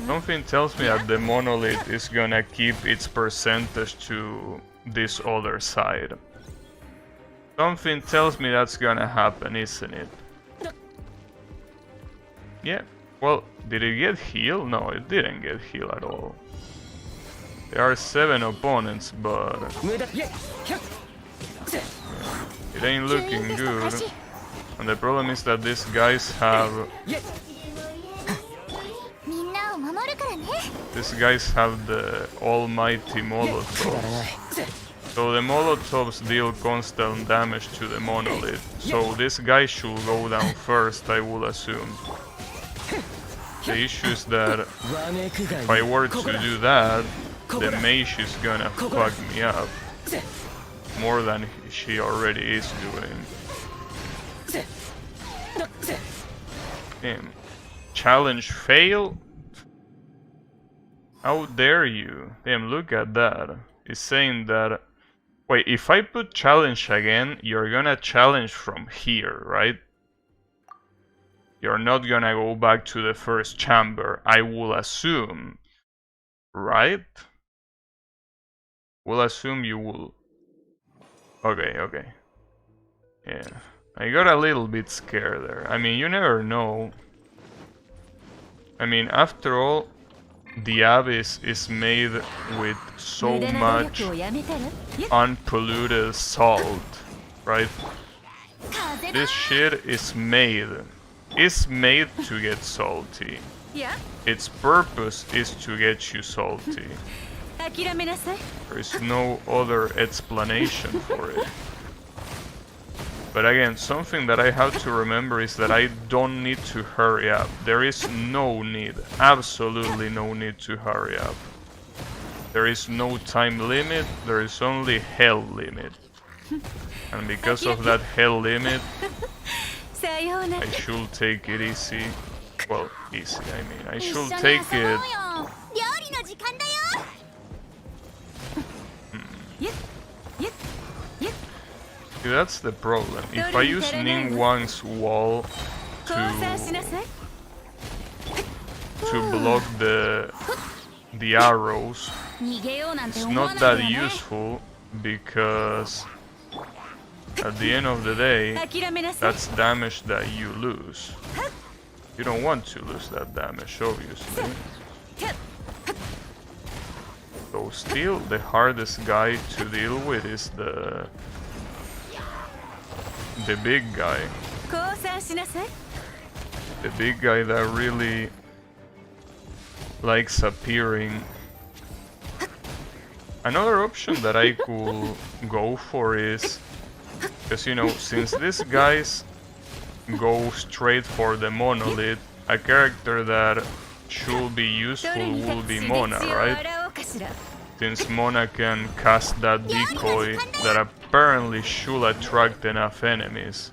Something tells me that the monolith is gonna keep its percentage to this other side. Something tells me that's gonna happen, isn't it? Yeah. Well, did it get healed? No, it didn't get healed at all. There are 7 opponents, but... It ain't looking good. And the problem is that these guys have... These guys have the almighty Molotovs. So the Molotovs deal constant damage to the monolith. So this guy should go down first, I would assume. The issue is that if I were to do that, the mage is gonna fuck me up. More than she already is doing. Damn. Challenge fail? How dare you? Damn, look at that. It's saying that... Wait, if I put challenge again, you're gonna challenge from here, right? You're not gonna go back to the first chamber, I will assume. Right? We'll assume you will. Okay, okay. Yeah. I got a little bit scared there. I mean, you never know. I mean, after all, the Abyss is made with so much unpolluted salt, right? This shit is made. It's made to get salty. Its purpose is to get you salty. There is no other explanation for it. But again, something that I have to remember is that I don't need to hurry up. There is no need, absolutely no need to hurry up. There is no time limit, there is only hell limit. And because of that hell limit, I should take it easy. Well, easy, I mean, I should take it... See, that's the problem. If I use Ning Wang's wall to block the arrows, it's not that useful because at the end of the day, that's damage that you lose. You don't want to lose that damage, obviously. So still, the hardest guy to deal with is the big guy. The big guy that really likes appearing. Another option that I could go for is, because you know, since these guys go straight for the monolith, a character that should be useful will be Mona, right? since Mona can cast that decoy that apparently should attract enough enemies.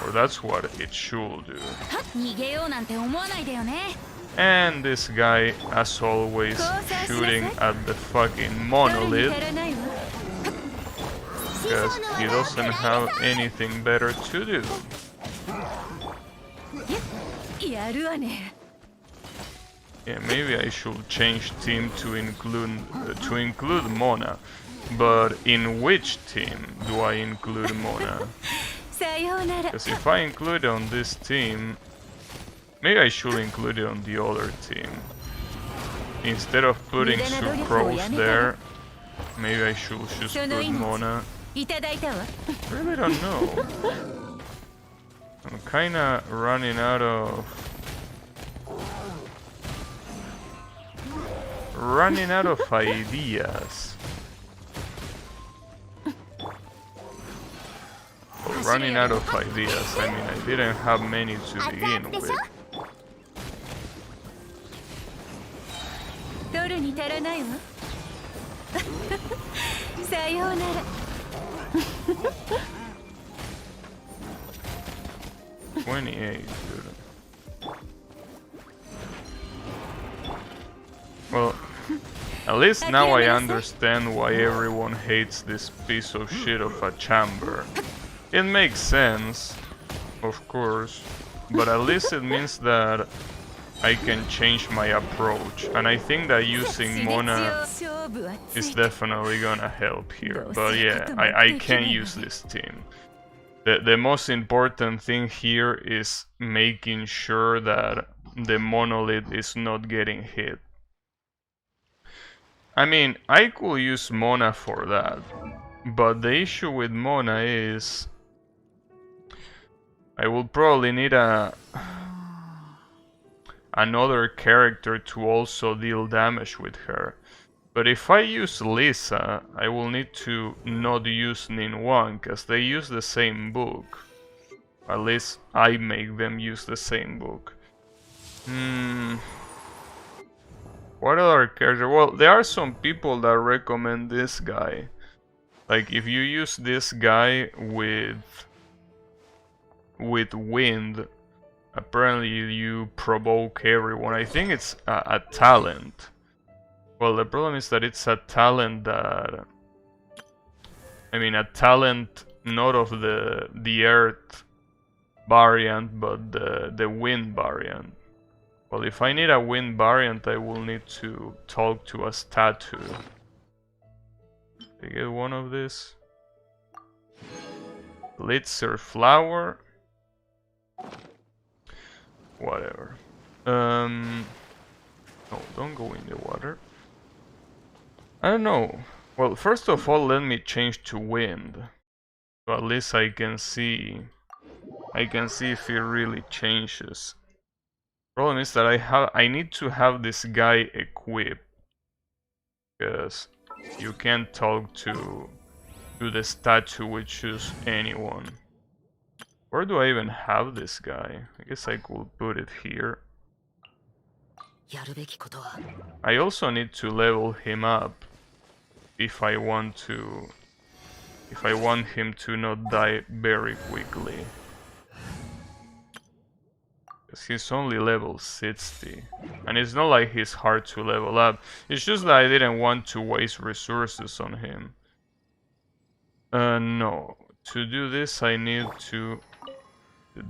Or that's what it should do. 逃げようなんて思わないでよね。 And this guy, as always, shooting at the fucking monolith 足らないわ。 because he doesn't have anything better to do. やるわね。 Yeah, maybe I should change team to include Mona. But in which team do I include Mona? さようなら。 Because if I include it on this team, maybe I should include it on the other team. Instead of putting Sucrose there, maybe I should just put Mona. いただいたわ。 Really don't know. I'm kinda running out of ideas. Well, running out of ideas. I mean, I didn't have many to begin with. 取るに足らないわ。さようなら。 28, dude. Well, at least now I understand why everyone hates this piece of shit of a chamber. It makes sense, of course, but at least it means that I can change my approach, and I think that using Mona is definitely gonna help here. But yeah, I can use this team. The most important thing here is making sure that the monolith is not getting hit. I mean, I could use Mona for that, but the issue with Mona is I will probably need another character to also deal damage with her. But if I use Lisa, I will need to not use Nin1, because they use the same book. At least I make them use the same book. What other character? Well, there are some people that recommend this guy. Like, if you use this guy with wind, apparently you provoke everyone. I think it's a talent. Well, the problem is that it's a talent that... I mean, a talent not of the earth variant, but the wind variant. Well, if I need a wind variant, I will need to talk to a statue. I get one of these. Blitzer flower. Whatever. No, don't go in the water. I don't know. Well, first of all, let me change to wind. So at least I can see if it really changes. Problem is that I need to have this guy equipped, because you can't talk to the statue with just anyone. Where do I even have this guy? I guess I could put it here. I also need to level him up if I want him to not die very quickly. Because he's only level 60. And it's not like he's hard to level up. It's just that I didn't want to waste resources on him. No. To do this I need to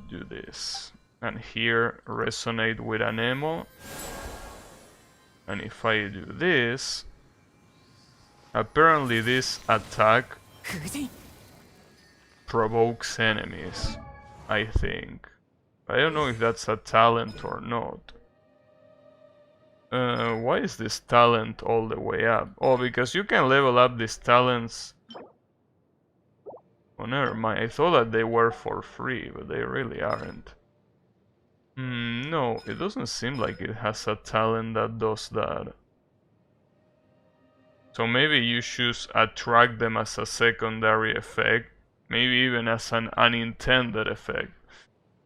do this. And here resonate with an ammo. And if I do this, apparently this attack provokes enemies, I think. I don't know if that's a talent or not. Why is this talent all the way up? Oh, because you can level up these talents. Oh, never mind. I thought that they were for free, but they really aren't. No, it doesn't seem like it has a talent that does that. So maybe you should attract them as a secondary effect. Maybe even as an unintended effect.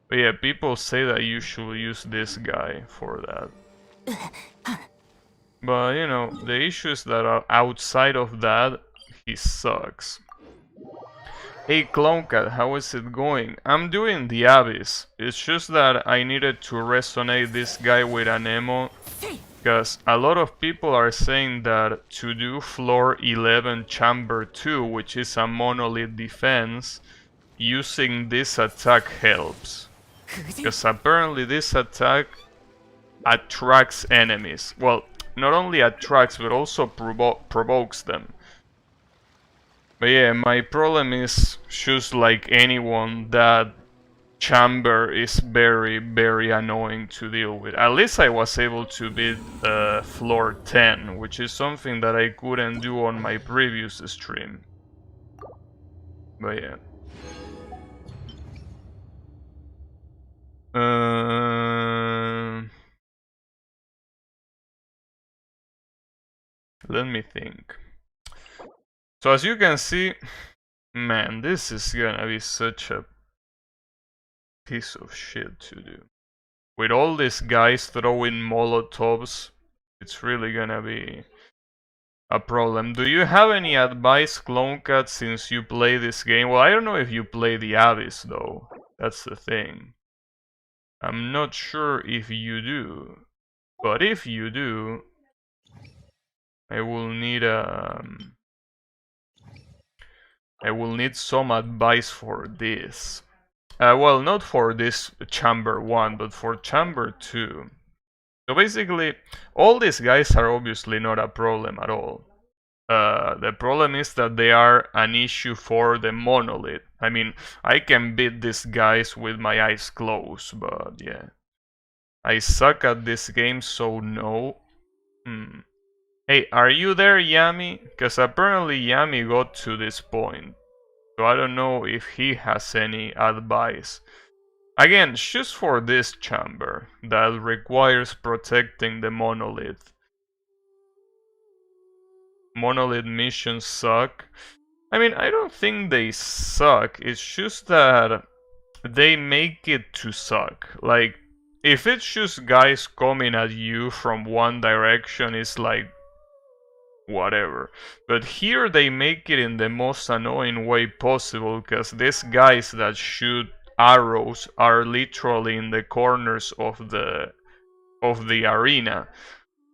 But yeah, people say that you should use this guy for that. But, you know, the issue is that outside of that, he sucks. Hey Clowncat, how is it going? I'm doing the Abyss. It's just that I needed to resonate this guy with an emo, because a lot of people are saying that to do floor 11 chamber 2, which is a monolith defense, using this attack helps. Because apparently this attack attracts enemies. Well, not only attracts, but also provokes them. But yeah, my problem is just like anyone, that chamber is very, very annoying to deal with. At least I was able to beat floor 10, which is something that I couldn't do on my previous stream. But yeah. Let me think. So as you can see, man, this is gonna be such a piece of shit to do. With all these guys throwing molotovs, it's really gonna be a problem. Do you have any advice, Clowncat, since you play this game? Well, I don't know if you play the Abyss, though. That's the thing. I'm not sure if you do. But if you do, I will need some advice for this. Well, not for this chamber 1, but for chamber 2. So basically, all these guys are obviously not a problem at all. The problem is that they are an issue for the monolith. I mean, I can beat these guys with my eyes closed, but yeah. I suck at this game, so no. Hey, are you there, Yami? Because apparently Yami got to this point. So I don't know if he has any advice. Again, just for this chamber that requires protecting the monolith. Monolith missions suck. I mean, I don't think they suck. It's just that they make it to suck. Like, if it's just guys coming at you from one direction, it's like, whatever. But here they make it in the most annoying way possible, because these guys that shoot arrows are literally in the corners of the arena,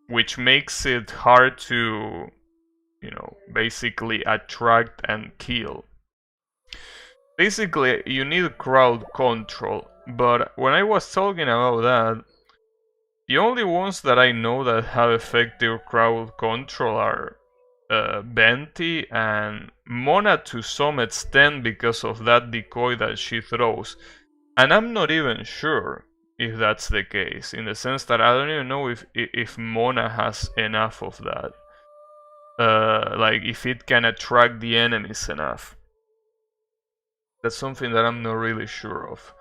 which makes it hard to, you know, basically attract and kill. Basically, you need crowd control, but when I was talking about that, the only ones that I know that have effective crowd control are Venti and Mona to some extent because of that decoy that she throws. And I'm not even sure if that's the case, in the sense that I don't even know if Mona has enough of that. Like if it can attract the enemies enough. That's something that I'm not really sure of.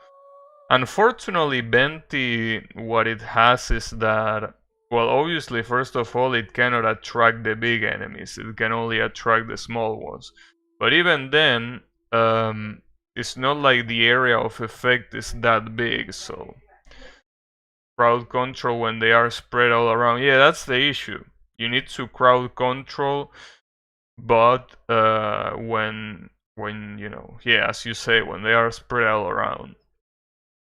Unfortunately, Venti, what it has is that, well, obviously, first of all, it cannot attract the big enemies. It can only attract the small ones. But even then, it's not like the area of effect is that big, so crowd control when they are spread all around. Yeah, that's the issue. You need to crowd control, but when you know, yeah, as you say, when they are spread all around.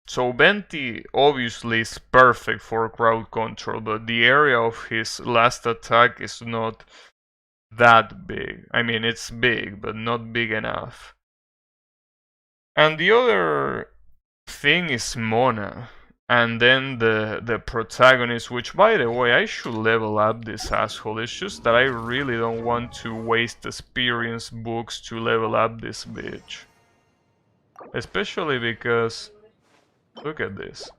So Venti obviously is perfect for crowd control, but the area of his last attack is not that big. I mean, it's big, but not big enough. And the other thing is Mona. And then the protagonist, which by the way, I should level up this asshole. It's just that I really don't want to waste experience books to level up this bitch. Especially because, look at this.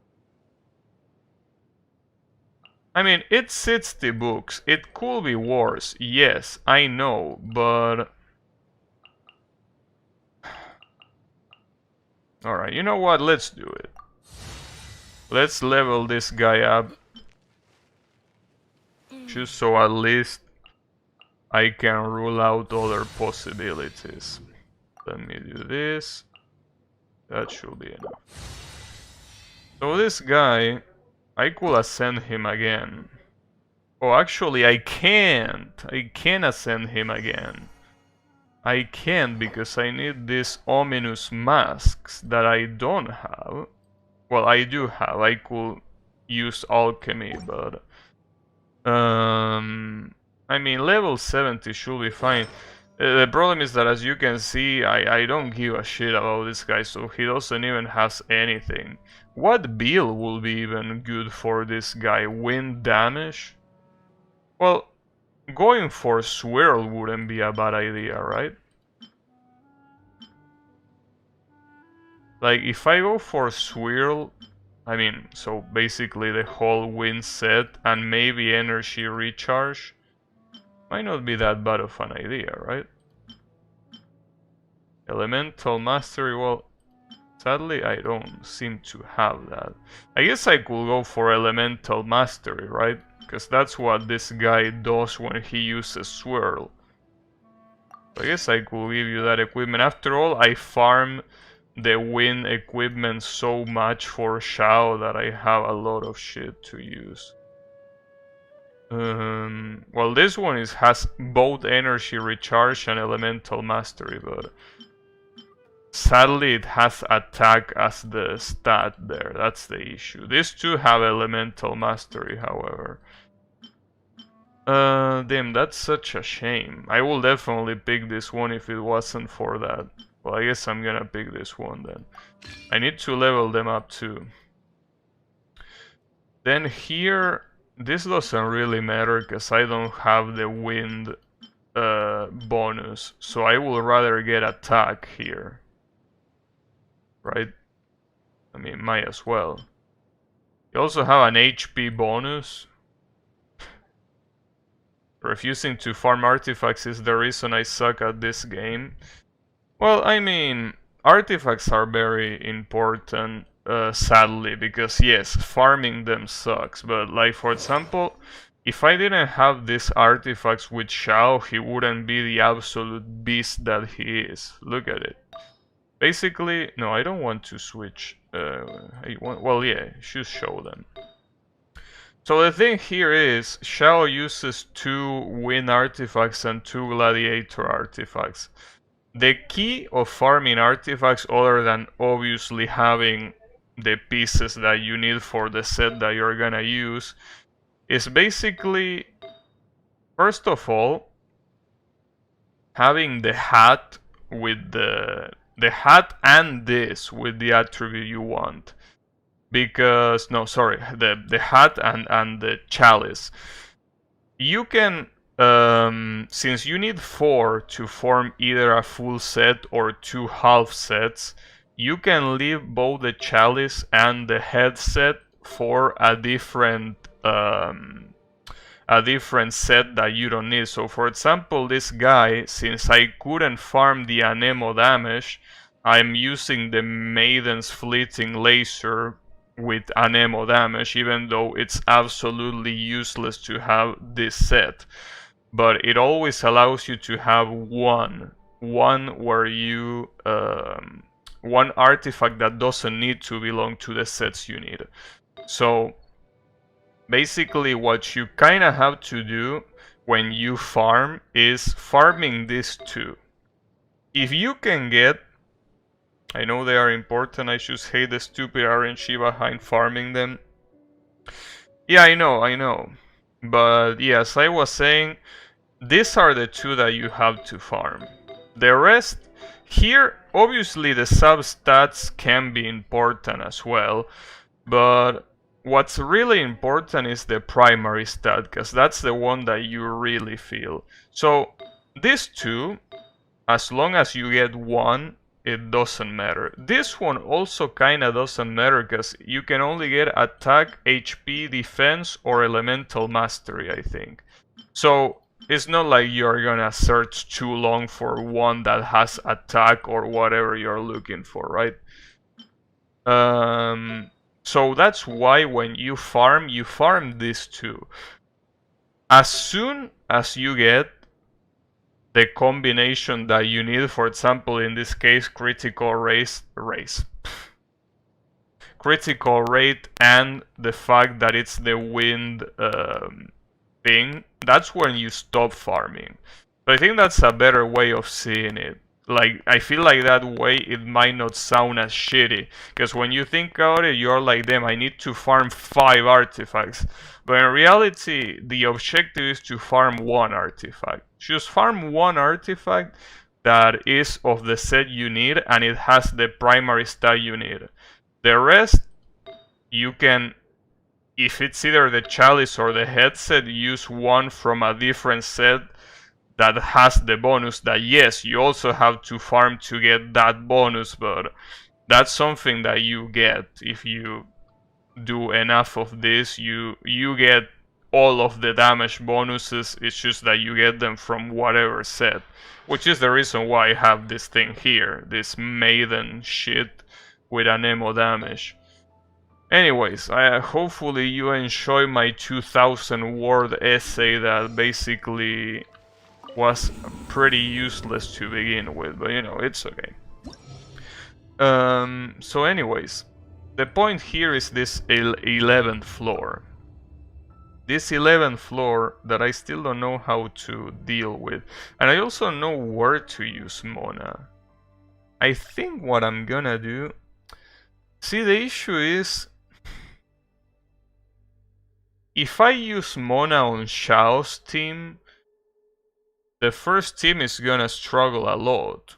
I mean, it's 60 books. It could be worse, yes, I know, but... Alright, you know what? Let's do it. Let's level this guy up. Just so at least I can rule out other possibilities. Let me do this. That should be enough. So this guy, I could ascend him again. Oh, actually, I can't. I can't ascend him again. I can't because I need these ominous masks that I don't have. Well, I do have. I could use alchemy, but I mean, level 70 should be fine. The problem is that, as you can see, I don't give a shit about this guy, so he doesn't even has anything. What build will be even good for this guy? Wind damage? Well, going for swirl wouldn't be a bad idea, right? Like, if I go for swirl, I mean, so basically the whole wind set and maybe energy recharge, might not be that bad of an idea, right? Elemental mastery, well, sadly I don't seem to have that. I guess I could go for elemental mastery, right? Because that's what this guy does when he uses swirl. I guess I could give you that equipment. After all, I farm the wind equipment so much for Shao that I have a lot of shit to use. Well, this one has both energy recharge and elemental mastery, but sadly it has attack as the stat there. That's the issue. These two have elemental mastery, however. Damn, that's such a shame. I will definitely pick this one if it wasn't for that. Well, I guess I'm gonna pick this one then. I need to level them up too. Then here, this doesn't really matter because I don't have the wind bonus, so I will rather get attack here. Right? I mean, might as well. You also have an HP bonus. Refusing to farm artifacts is the reason I suck at this game. Well, I mean, artifacts are very important, sadly, because yes, farming them sucks, but like, for example, if I didn't have these artifacts with Shao, he wouldn't be the absolute beast that he is. Look at it. Basically, no, I don't want to switch. Well, yeah, should show them. So the thing here is, Shao uses 2 wind artifacts and 2 gladiator artifacts. The key of farming artifacts, other than obviously having the pieces that you need for the set that you're gonna use, is basically, first of all, having the hat with the hat and this with the attribute you want. Because, no, sorry, the hat and the chalice. You can, since you need 4 to form either a full set or 2 half sets, you can leave both the chalice and the head set for a different set that you don't need. So for example, this guy, since I couldn't farm the anemo damage, I'm using the Maiden's Fleeting Laser with anemo damage, even though it's absolutely useless to have this set. But it always allows you to have one where you one artifact that doesn't need to belong to the sets you need. So basically what you kind of have to do when you farm is farming these two. If you can get, I know they are important, I just hate the stupid RNG behind farming them. Yeah, I know. But yes, I was saying, these are the 2 that you have to farm. The rest, here, obviously the substats can be important as well, but what's really important is the primary stat, because that's the one that you really feel. So, these 2, as long as you get 1, it doesn't matter. This one also kinda doesn't matter because you can only get attack, HP, defense, or elemental mastery, I think. So it's not like you're gonna search too long for one that has attack or whatever you're looking for, right? So that's why when you farm these 2. As soon as you get the combination that you need, for example, in this case, critical critical rate and the fact that it's the wind thing, that's when you stop farming. So I think that's a better way of seeing it. Like, I feel like that way it might not sound as shitty. Because when you think about it, you're like, damn, I need to farm 5 artifacts. But in reality, the objective is to farm 1 artifact. Just farm 1 artifact that is of the set you need and it has the primary stat you need. The rest, you can, if it's either the chalice or the headset, use one from a different set that has the bonus that, yes, you also have to farm to get that bonus, but that's something that you get if you do enough of this. You get all of the damage bonuses. It's just that you get them from whatever set, which is the reason why I have this thing here, this maiden shit with an emo damage. Anyways, hopefully you enjoy my 2000 word essay that basically was pretty useless to begin with, but you know, it's okay. So anyways, the point here is this 11th floor. This 11th floor that I still don't know how to deal with. And I also know where to use Mona. I think what I'm gonna do... See, the issue is... if I use Mona on Xiao's team, the first team is gonna struggle a lot.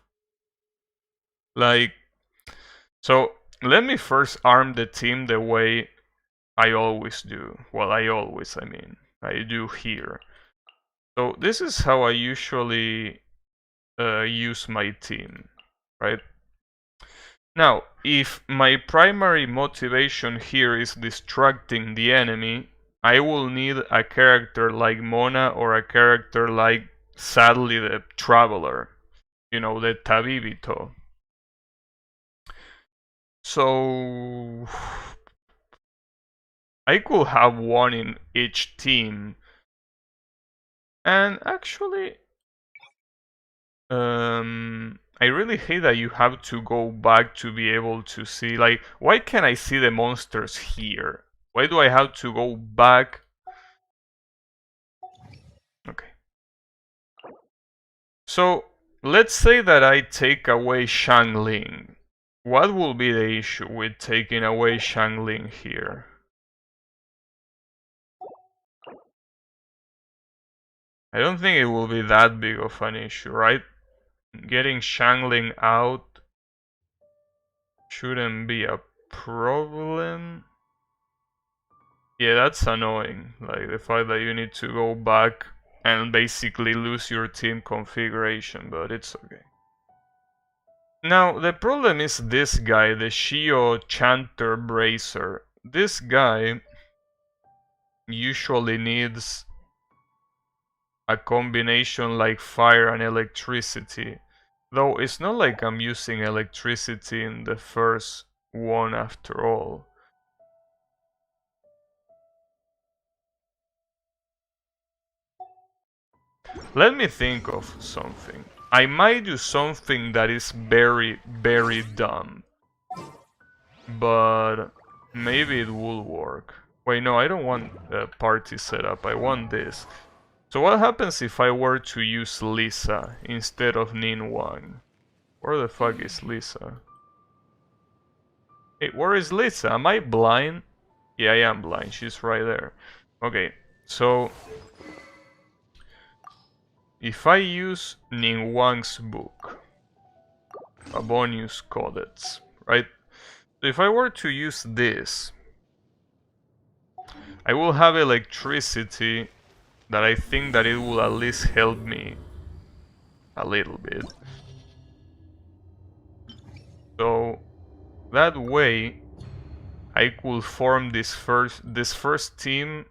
Like... So, let me first arm the team the way I always do. Well, I do here. So this is how I usually use my team, right? Now, if my primary motivation here is distracting the enemy, I will need a character like Mona or a character like, sadly, the Traveler. You know, the Tabibito. So... I could have one in each team. And actually... I really hate that you have to go back to be able to see, like, why can't I see the monsters here? Why do I have to go back? Okay. So, let's say that I take away Shangling. What will be the issue with taking away Shangling here? I don't think it will be that big of an issue, right? Getting Shangling out shouldn't be a problem. Yeah, that's annoying. Like the fact that you need to go back and basically lose your team configuration, but it's okay. Now, the problem is this guy, the Shio Chanter Bracer. This guy usually needs a combination like fire and electricity. Though it's not like I'm using electricity in the first one after all. Let me think of something. I might do something that is very, very dumb. But maybe it will work. Wait, no, I don't want a party setup. I want this. So what happens if I were to use Lisa instead of Nin Wang? Where the fuck is Lisa? Hey, where is Lisa? Am I blind? Yeah, I am blind. She's right there. Okay, so... if I use Nin Wang's book, Abonius Codex, right? So if I were to use this, I will have electricity that I think that it will at least help me a little bit. So that way I could form this first team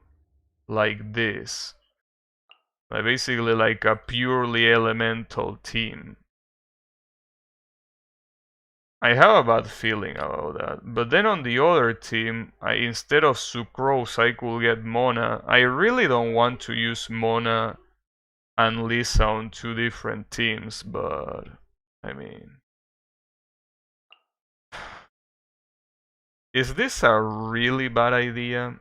like this. Like basically like a purely elemental team. I have a bad feeling about that. But then on the other team, instead of Sucrose, I could get Mona. I really don't want to use Mona and Lisa on two different teams, but I mean... is this a really bad idea?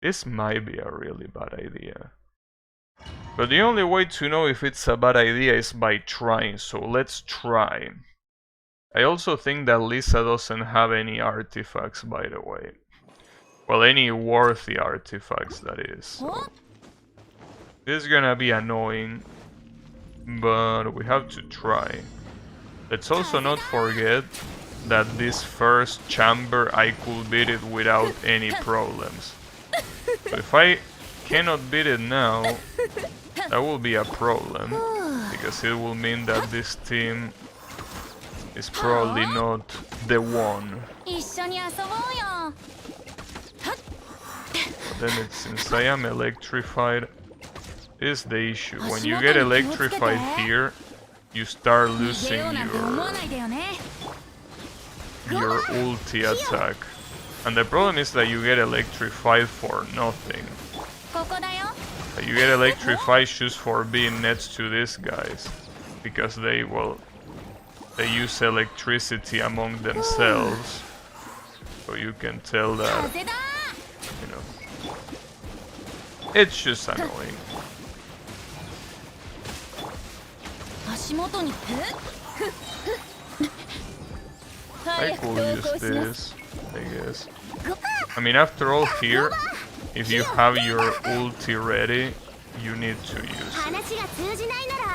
This might be a really bad idea. But the only way to know if it's a bad idea is by trying, so let's try. I also think that Lisa doesn't have any artifacts, by the way. Well, any worthy artifacts, that is. So. This is gonna be annoying, but we have to try. Let's also not forget that this first chamber I could beat it without any problems. But if I cannot beat it now, that will be a problem, because it will mean that this team is probably not the one. But then since I am electrified, is the issue. When you get electrified here, you start losing your ulti attack. And the problem is that you get electrified for nothing. You get electrified just for being next to these guys. Because they use electricity among themselves. So you can tell that, you know, it's just annoying. I could use this, I guess. I mean, after all here, if you have your ulti ready, you need to use it.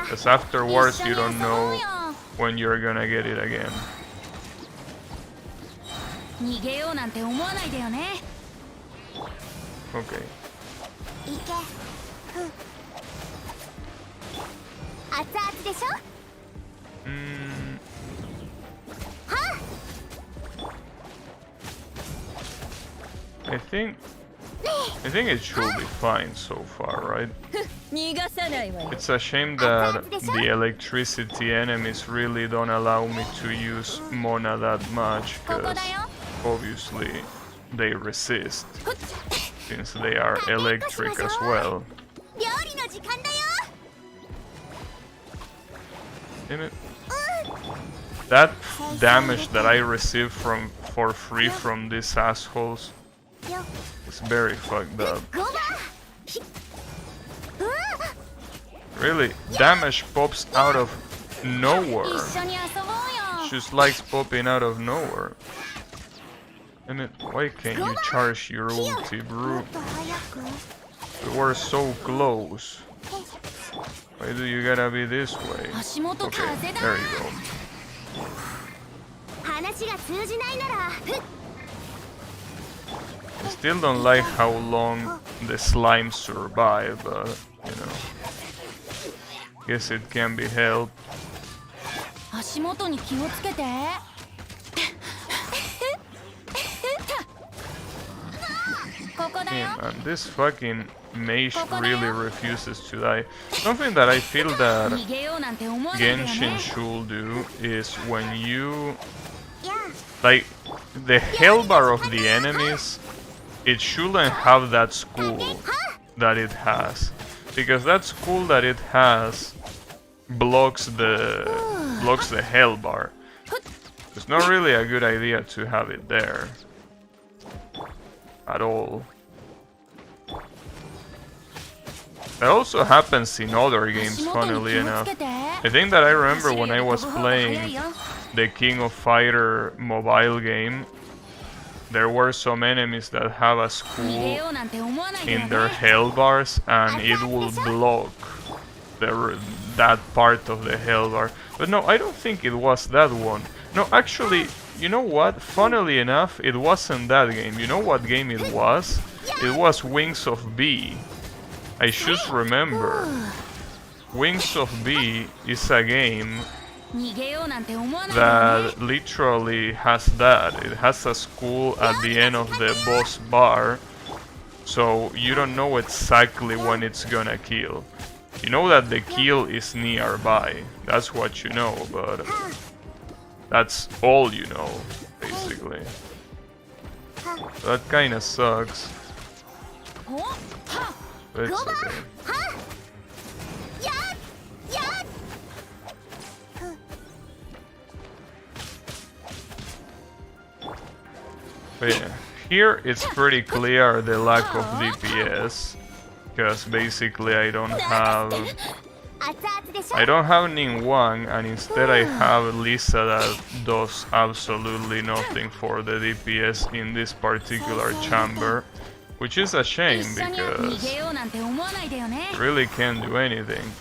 Because afterwards you don't know when you're gonna get it again. Okay. I think it should be fine so far, right? It's a shame that the electricity enemies really don't allow me to use Mona that much, because obviously they resist, since they are electric as well. Damn it. That damage that I received for free from these assholes is very fucked up. Really, damage pops out of nowhere. Just likes popping out of nowhere. Damn it, why can't you charge your ulti, bro? We were so close. Why do you gotta be this way? Okay, there you go. I still don't like how long the slimes survive, but, you know, guess it can be helped. Man, this fucking mage really refuses to die. Something that I feel that Genshin should do is when you... like, the health bar of the enemies, it shouldn't have that school that it has. Because that school that it has blocks the health bar. It's not really a good idea to have it there. At all. That also happens in other games, funnily enough. I think that I remember when I was playing the King of Fighter mobile game, there were some enemies that have a school in their health bars, and it will block that part of the health bar. But no, I don't think it was that one. No, actually, you know what? Funnily enough, it wasn't that game. You know what game it was? It was Wings of B. I just remember. Wings of B is a game that literally has that. It has a school at the end of the boss bar, so you don't know exactly when it's gonna kill. You know that the kill is nearby. That's what you know, but that's all you know, basically. So that kinda sucks. But it's okay. But yeah, Here it's pretty clear the lack of DPS, because basically I don't have Ningguang, and instead I have Lisa that does absolutely nothing for the DPS in this particular chamber, which is a shame because you really can't do anything.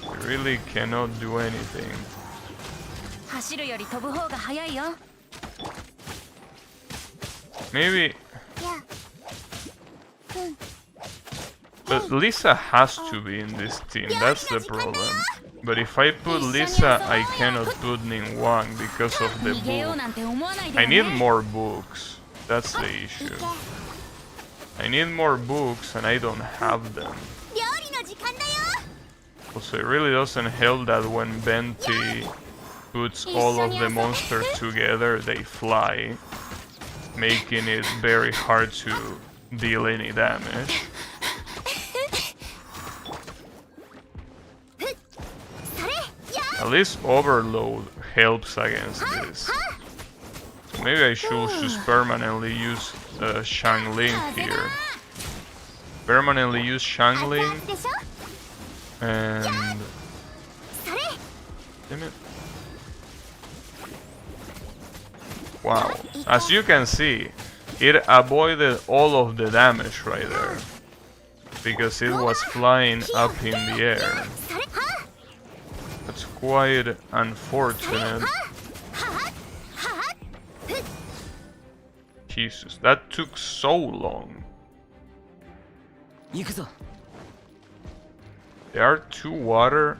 You really cannot do anything. Maybe. But Lisa has to be in this team, that's the problem. But if I put Lisa, I cannot put Ningguang because of the book. I need more books, that's the issue. I need more books and I don't have them. Also, it really doesn't help that when Benti puts all of the monsters together, they fly, making it very hard to deal any damage. At least Overload helps against this. So maybe I should just permanently use Shangling here. Permanently use Shangling and... Damn it. Wow. As you can see, it avoided all of the damage right there. Because it was flying up in the air. That's quite unfortunate. Jesus, that took so long. There are 2 water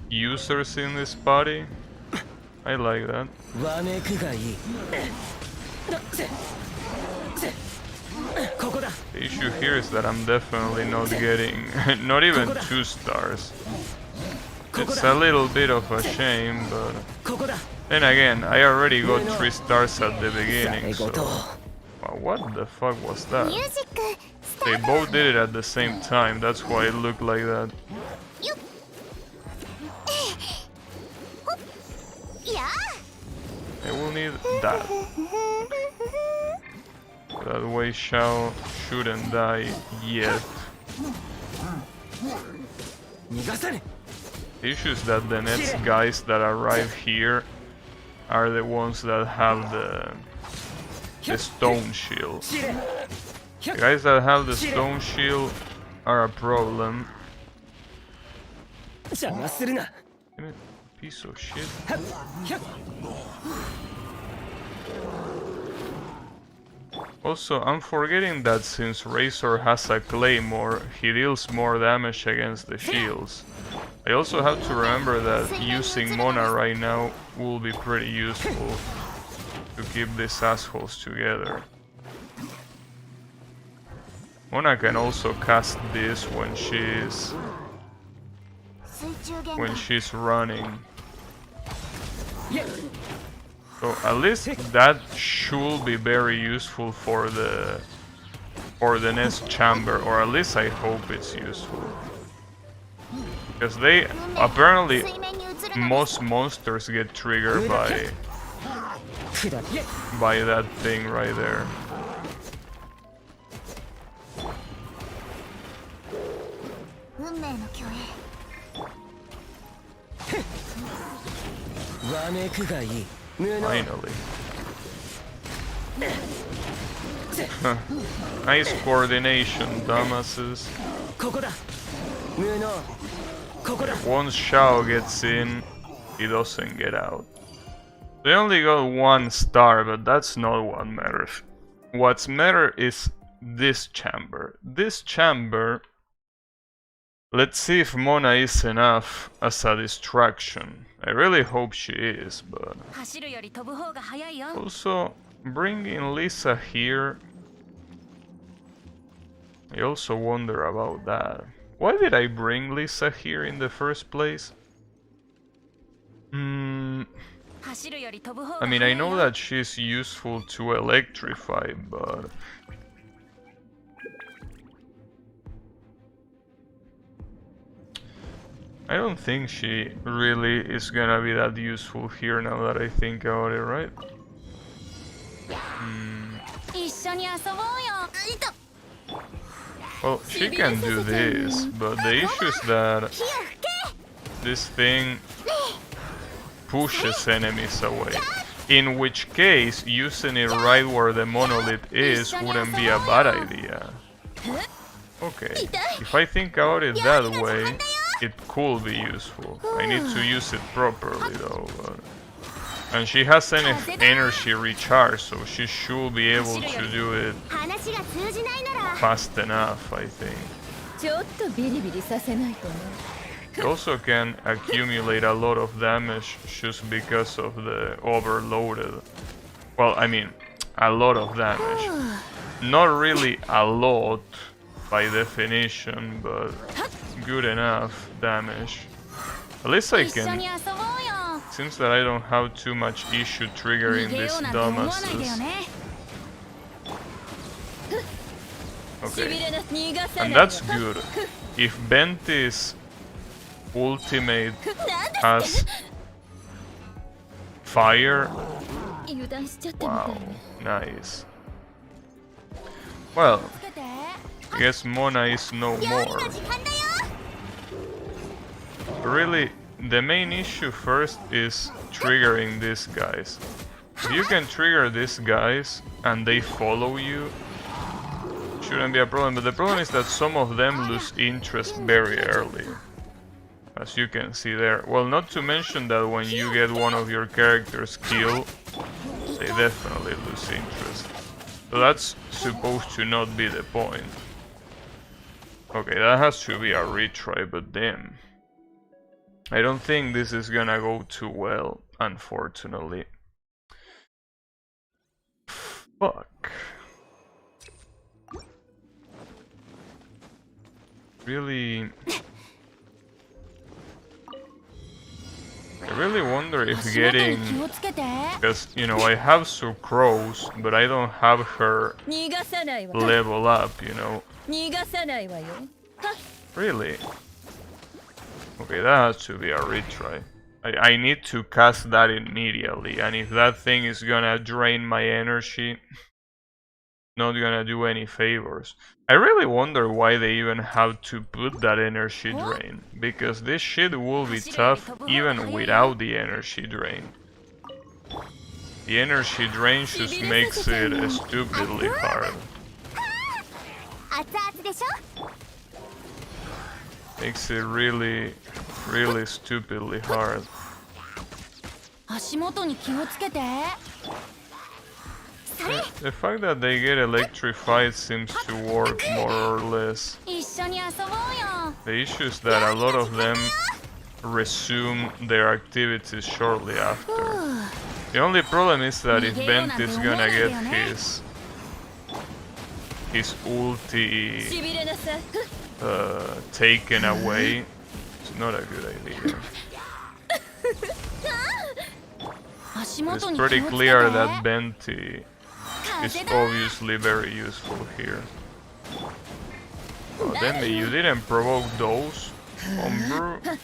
users in this party. I like that. The issue here is that I'm definitely not getting not even 2 stars. It's a little bit of a shame, but then again, I already got 3 stars at the beginning, so... Wow, what the fuck was that? They both did it at the same time, that's why it looked like that. I will need that. That way Xiao shouldn't die yet. The issue is that the next guys that arrive here are the ones that have the stone shield. The guys that have the stone shield are a problem. Damn it, piece of shit. Also, I'm forgetting that since Razor has a claymore, he deals more damage against the shields. I also have to remember that using Mona right now will be pretty useful to keep these assholes together. Mona can also cast this when she's running. So at least that should be very useful for the next chamber, or at least I hope it's useful. Because they apparently most monsters get triggered by that thing right there. Finally. Nice coordination, dumbasses. Once Xiao gets in, he doesn't get out. They only got 1 star, but that's not what matters. What's matter is this chamber. This chamber, let's see if Mona is enough as a distraction. I really hope she is, but... Also, bringing Lisa here... I also wonder about that. Why did I bring Lisa here in the first place? I mean, I know that she's useful to electrify, but... I don't think she really is gonna be that useful here now that I think about it, right? Well, she can do this, but the issue is that this thing pushes enemies away. In which case, using it right where the monolith is wouldn't be a bad idea. Okay, if I think about it that way, it could be useful. I need to use it properly though. And she has energy recharge, so she should be able to do it fast enough, I think. She also can accumulate a lot of damage just because of the overloaded. Well, I mean, a lot of damage. Not really a lot by definition, but good enough damage. At least I can. Seems that I don't have too much issue triggering these dumbasses. Okay, and that's good. If Benty's ultimate has fire, wow, nice. Well, I guess Mona is no more. Really, the main issue first is triggering these guys. If you can trigger these guys and they follow you, shouldn't be a problem, but the problem is that some of them lose interest very early. As you can see there. Well, not to mention that when you get one of your characters killed, they definitely lose interest. So that's supposed to not be the point. Okay, that has to be a retry, but damn. I don't think this is gonna go too well, unfortunately. Fuck. Really... I really wonder if getting... Because, you know, I have Sucrose, but I don't have her level up, you know. Really? Okay, that has to be a retry. I need to cast that immediately, and if that thing is gonna drain my energy, not gonna do any favors. I really wonder why they even have to put that energy drain, because this shit will be tough even without the energy drain. The energy drain just makes it stupidly hard. Makes it really, really stupidly hard. The fact that they get electrified seems to work more or less. The issue is that a lot of them resume their activities shortly after. The only problem is that if Bent is gonna get his ulti taken away, it's not a good idea. It's pretty clear that Benty is obviously very useful here. Oh, Demi, you didn't provoke those? Homebrew?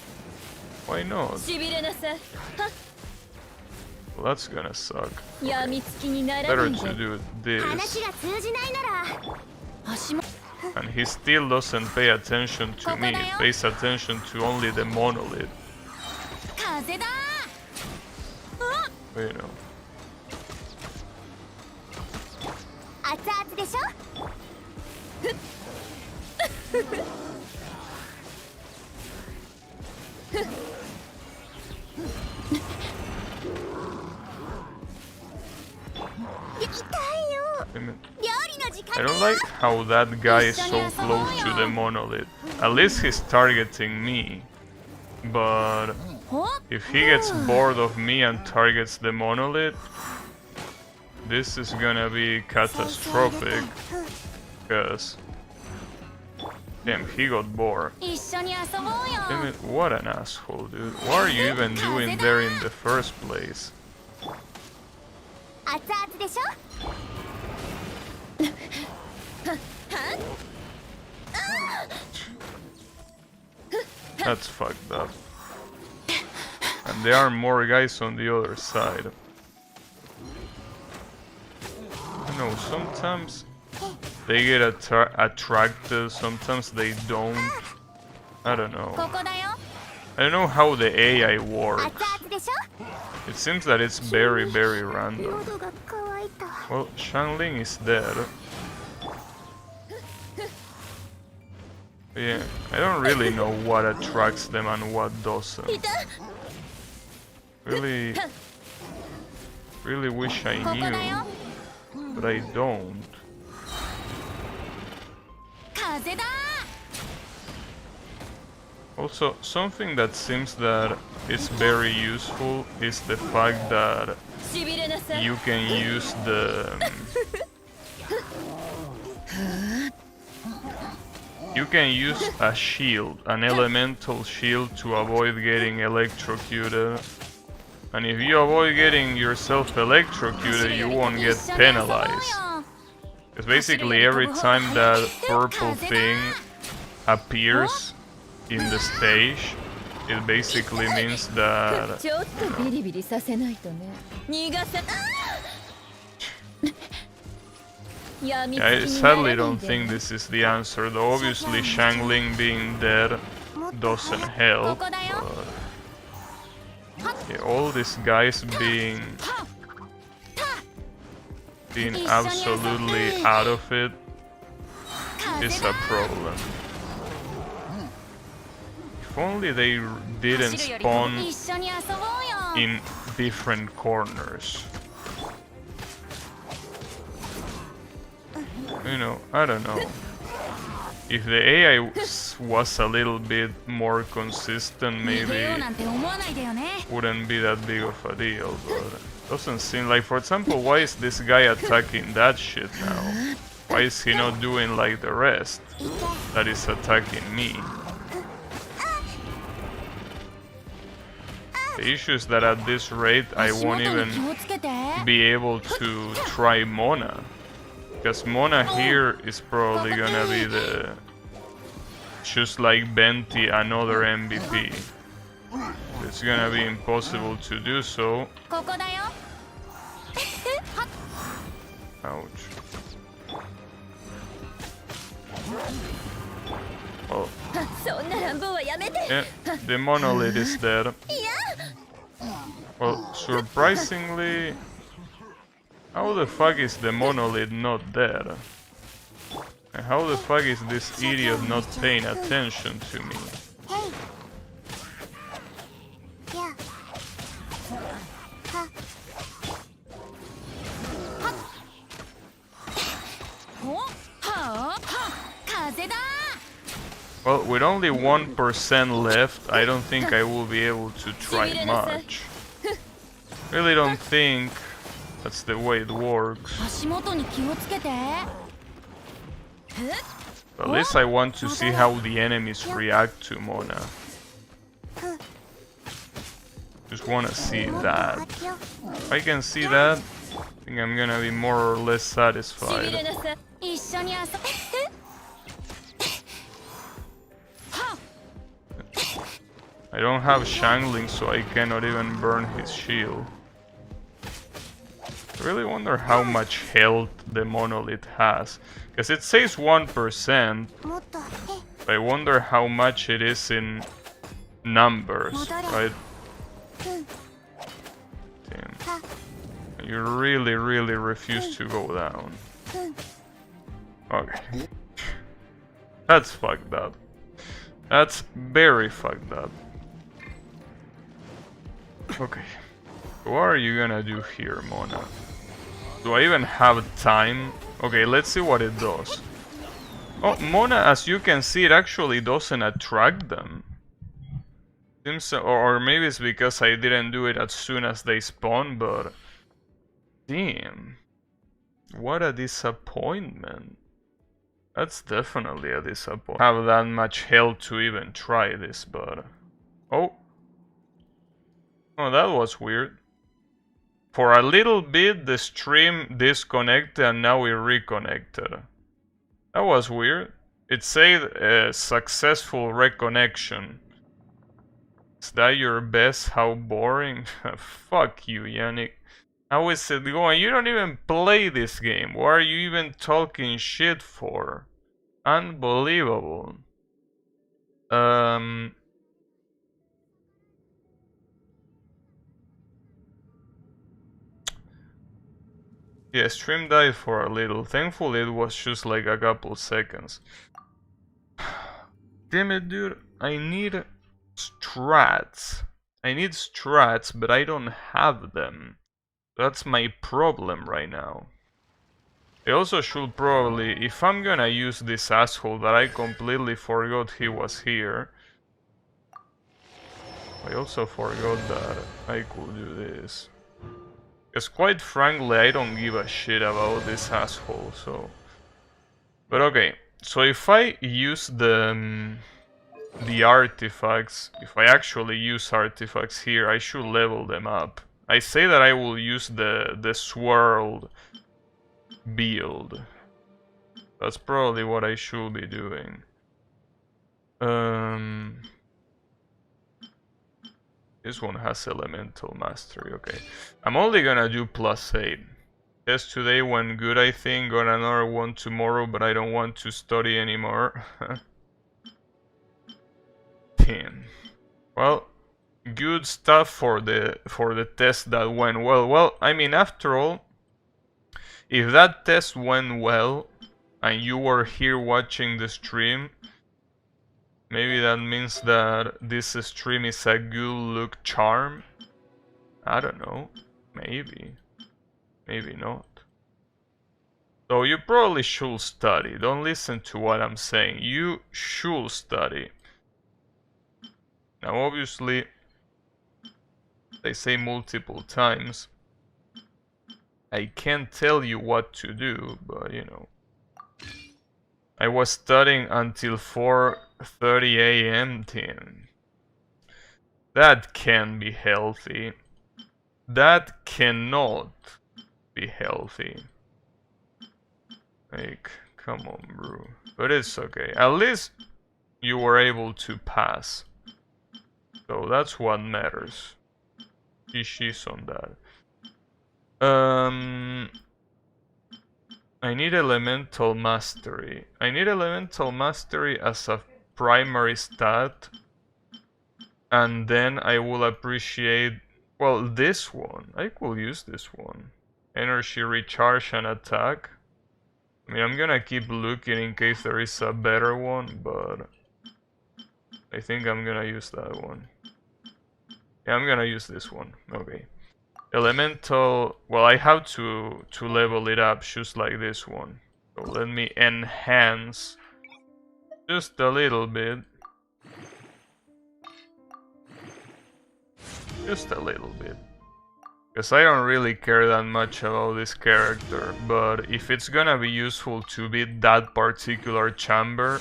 Why not? Well, that's gonna suck. Okay. Better to do this. And he still doesn't pay attention to me, he pays attention to only the monolith. You know. I don't like how that guy is so close to the monolith. At least he's targeting me. But if he gets bored of me and targets the monolith, this is gonna be catastrophic. Because damn, he got bored. Damn it, what an asshole, dude. What are you even doing there in the first place? That's fucked up. And there are more guys on the other side. don't know, sometimes they get attracted, sometimes they don't. I don't know. I don't know how the AI works. It seems that it's very, very random. Well, Xiangling is dead. Yeah, I don't really know what attracts them and what doesn't. Really wish I knew, but I don't. Also, something that seems that is very useful is the fact that you can use the... You can use a shield, an elemental shield, to avoid getting electrocuted. And if you avoid getting yourself electrocuted, you won't get penalized. Because basically every time that purple thing appears in the stage, it basically means that... I sadly don't think this is the answer, though obviously Xiangling being dead doesn't help, but... Yeah, all these guys being absolutely out of it is a problem. If only they didn't spawn in different corners. You know, I don't know. If the AI was a little bit more consistent, maybe wouldn't be that big of a deal, but doesn't seem like, for example, why is this guy attacking that shit now? Why is he not doing like the rest that is attacking me? The issue is that at this rate I won't even be able to try Mona. Because Mona here is probably gonna be the... just like Venti, another MVP. It's gonna be impossible to do so. Ouch. Well, yeah, the monolith is dead. Well, surprisingly... How the fuck is the monolith not dead? And how the fuck is this idiot not paying attention to me? Well, with only 1% left, I don't think I will be able to try much. Really don't think that's the way it works. At least I want to see how the enemies react to Mona. Just want to see that. If I can see that, I think I'm gonna be more or less satisfied. I don't have Xiangling, so I cannot even burn his shield. I really wonder how much health the monolith has. Because it says 1%. I wonder how much it is in numbers, right? Damn. You really, really refuse to go down. Okay. That's fucked up. That's very fucked up. Okay. What are you gonna do here, Mona? Do I even have time? Okay, let's see what it does. Oh, Mona, as you can see, it actually doesn't attract them. Seems, or maybe it's because I didn't do it as soon as they spawn, but... Damn. What a disappointment. That's definitely a disappointment. Have that much health to even try this, but... Oh. Oh, that was weird. For a little bit, the stream disconnected and now we reconnected. That was weird. It said successful reconnection. Is that your best? How boring? Fuck you, Yannick. How is it going? You don't even play this game. What are you even talking shit for? Unbelievable. Um... Yeah, stream died for a little. Thankfully it was just like a couple seconds. Damn it, dude. I need strats. I need strats, but I don't have them. That's my problem right now. I also should probably, if I'm gonna use this asshole that I completely forgot he was here. I also forgot that I could do this. Because quite frankly, I don't give a shit about this asshole, so... But okay, so if I use the artifacts, if I actually use artifacts here, I should level them up. I say that I will use the swirled build. That's probably what I should be doing. This one has elemental mastery, okay. I'm only gonna do +8. Test today went good, I think. Got another one tomorrow, but I don't want to study anymore. 10. Well, good stuff for the test that went well. Well, I mean, after all, if that test went well and you were here watching the stream, maybe that means that this stream is a good luck charm. I don't know. Maybe. Maybe not. So you probably should study. Don't listen to what I'm saying. You should study. Now obviously, they say multiple times, I can't tell you what to do, but you know. I was studying until 4:30 a.m. Tim. That can't be healthy. That cannot be healthy. Like, come on, bro. But it's okay. At least you were able to pass. So that's what matters. She's on that. I need elemental mastery. I need elemental mastery as a primary stat. And then I will appreciate, well, this one. I could use this one. Energy recharge and attack. I mean, I'm gonna keep looking in case there is a better one, but I think I'm gonna use that one. Yeah, I'm gonna use this one. Okay. Elemental, well, I have to level it up just like this one. So let me enhance just a little bit. Just a little bit. Because I don't really care that much about this character, but if it's gonna be useful to beat that particular chamber,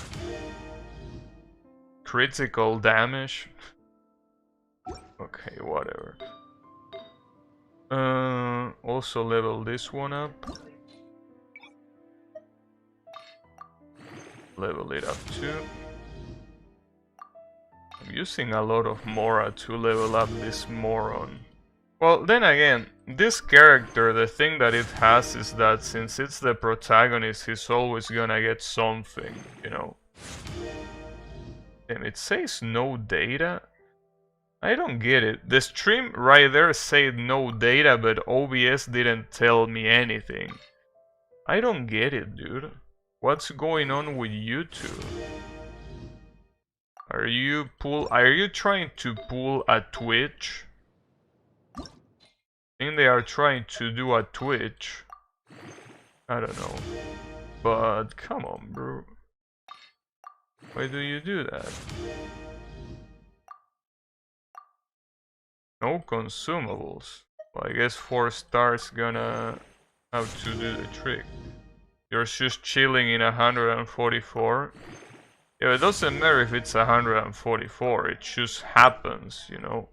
critical damage. Okay, whatever. Also level this one up. Level it up too. I'm using a lot of Mora to level up this moron. Well, then again, this character, the thing that it has is that since it's the protagonist, he's always gonna get something, you know. And it says no data? I don't get it. The stream right there said no data, but OBS didn't tell me anything. I don't get it, dude. What's going on with YouTube? Are you trying to pull a Twitch? I think they are trying to do a Twitch. I don't know. But come on, bro. Why do you do that? No consumables. Well, I guess 4 stars gonna have to do the trick. You're just chilling in 144. Yeah, it doesn't matter if it's 144, it just happens, you know.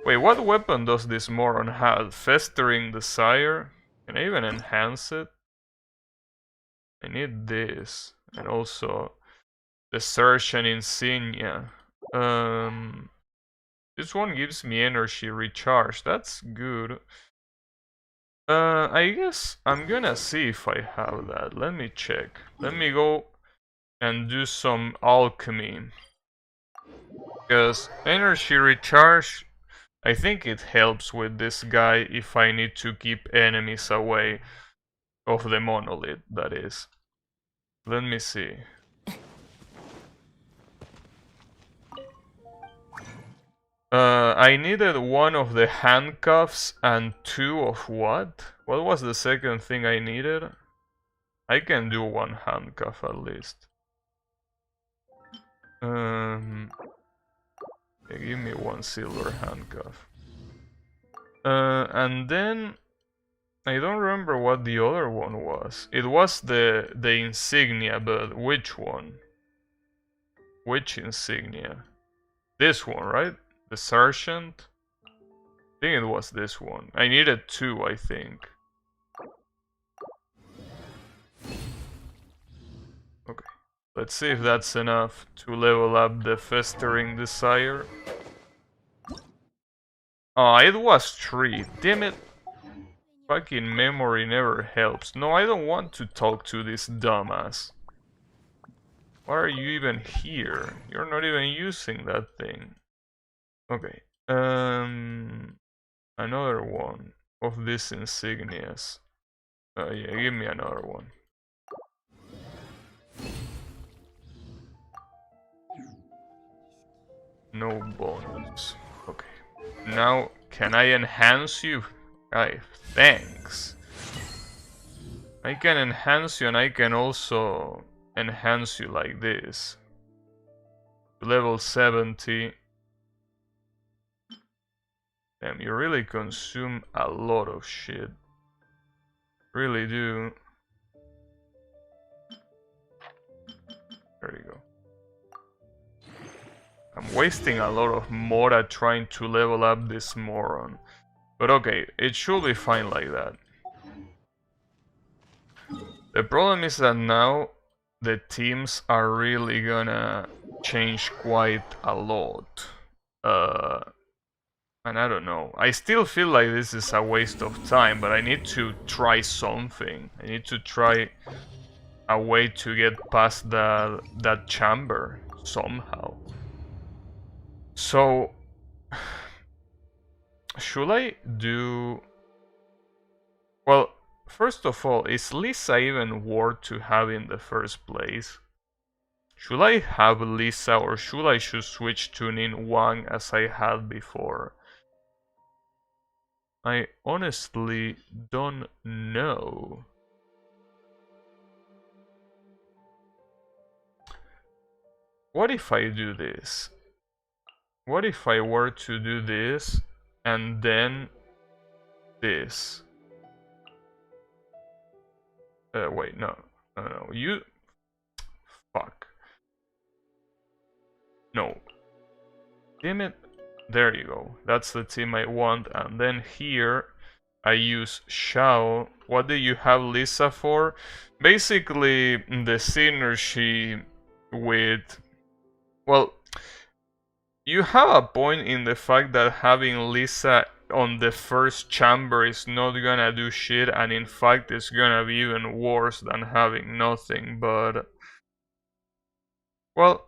Wait, what weapon does this moron have? Festering Desire? Can I even enhance it? I need this. And also the Desertion Insignia. This one gives me energy recharge. That's good. I guess I'm gonna see if I have that. Let me check. Let me go and do some alchemy. Because energy recharge, I think it helps with this guy if I need to keep enemies away of the monolith, that is. Let me see. I needed one of the handcuffs and two of what? What was the second thing I needed? I can do one handcuff at least. Give me one silver handcuff. And then I don't remember what the other one was. It was the insignia, but which one? Which insignia? This one, right? The sergeant? I think it was this one. I needed two, I think. Okay. Let's see if that's enough to level up the festering desire. Oh, it was 3. Damn it. Fucking memory never helps. No, I don't want to talk to this dumbass. Why are you even here? You're not even using that thing. Okay. Another one of these insignias. Yeah, give me another one. No bonus. Okay. Now, can I enhance you? Thanks. I can enhance you and I can also enhance you like this. Level 70. Damn, you really consume a lot of shit. Really do. There you go. I'm wasting a lot of Mora trying to level up this moron. But okay, it should be fine like that. The problem is that now the teams are really gonna change quite a lot. And I don't know. I still feel like this is a waste of time, but I need to try something. I need to try a way to get past that chamber somehow. So, should I do... Well, first of all, is Lisa even worth to have in the first place? Should I have Lisa or should I just switch to Nin Wang as I had before? I honestly don't know. What if I do this? What if I were to do this and then this? Wait, no, you... Fuck. No. Damn it. There you go. That's the team I want. And then here I use Shao. What do you have Lisa for? Basically the synergy with... Well, you have a point in the fact that having Lisa on the first chamber is not gonna do shit, and in fact it's gonna be even worse than having nothing, but... Well,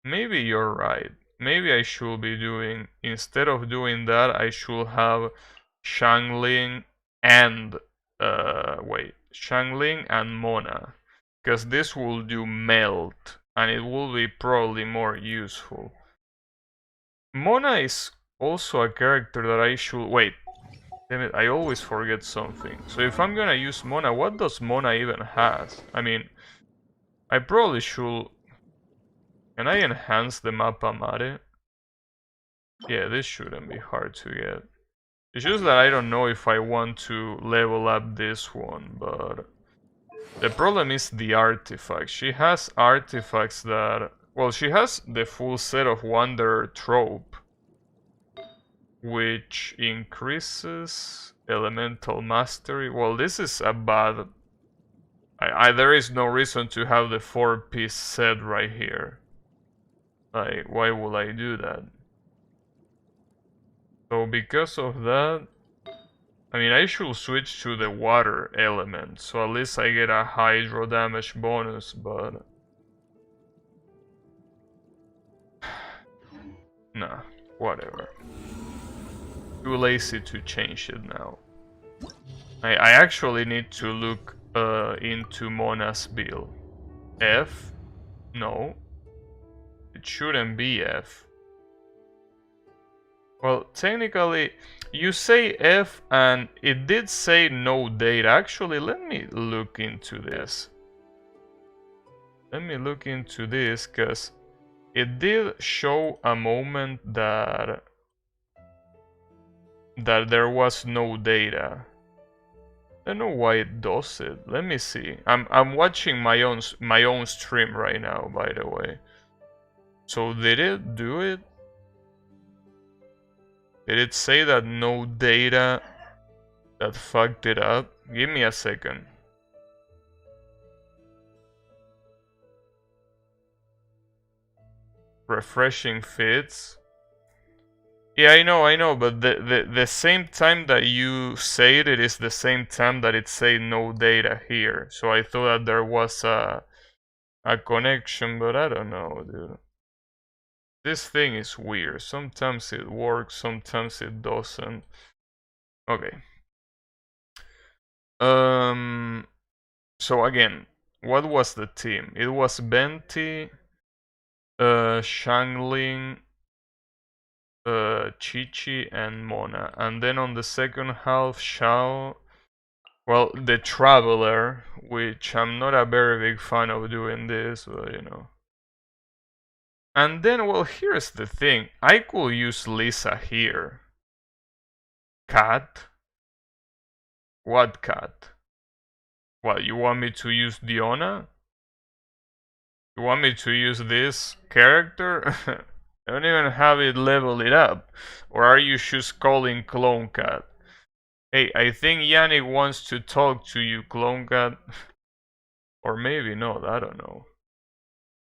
maybe you're right. Maybe I should be doing... Instead of doing that, I should have Xiangling and... wait. Xiangling and Mona. Because this will do melt, and it will be probably more useful. Mona is also a character that I should... Wait. Damn it, I always forget something. So if I'm gonna use Mona, what does Mona even have? I mean, I probably should... Can I enhance the Mappa Mare? Yeah, this shouldn't be hard to get. It's just that I don't know if I want to level up this one, but... The problem is the artifacts. She has artifacts that... Well, she has the full set of Wanderer Trope, which increases elemental mastery. Well, this is a bad... there is no reason to have the 4-piece set right here. Like, why would I do that? So because of that, I mean, I should switch to the water element, so at least I get a hydro damage bonus, but... Nah, whatever. Too lazy to change it now. I actually need to look into Mona's build. F? No. It shouldn't be F. Well, technically, you say F and it did say no data. Actually, let me look into this. Let me look into this, because it did show a moment that there was no data. I don't know why it does it. Let me see. I'm watching my own stream right now, by the way. So did it do it? Did it say that no data that fucked it up? Give me a second. Refreshing fits. Yeah, I know, but the same time that you say it is the same time that it say no data here. So I thought that there was a connection, but I don't know, dude. This thing is weird. Sometimes it works, sometimes it doesn't. Okay. So again, what was the team? It was Benti, Shangling, Chi-Chi, and Mona. And then on the second half, Xiao, well, the Traveler, which I'm not a very big fan of doing this, but you know. And then, well, here's the thing. I could use Lisa here. Cat? What cat? What, you want me to use Diona? You want me to use this character? I don't even have it leveled it up. Or are you just calling Clone Cat? Hey, I think Yannick wants to talk to you, Clone Cat. Or maybe not, I don't know.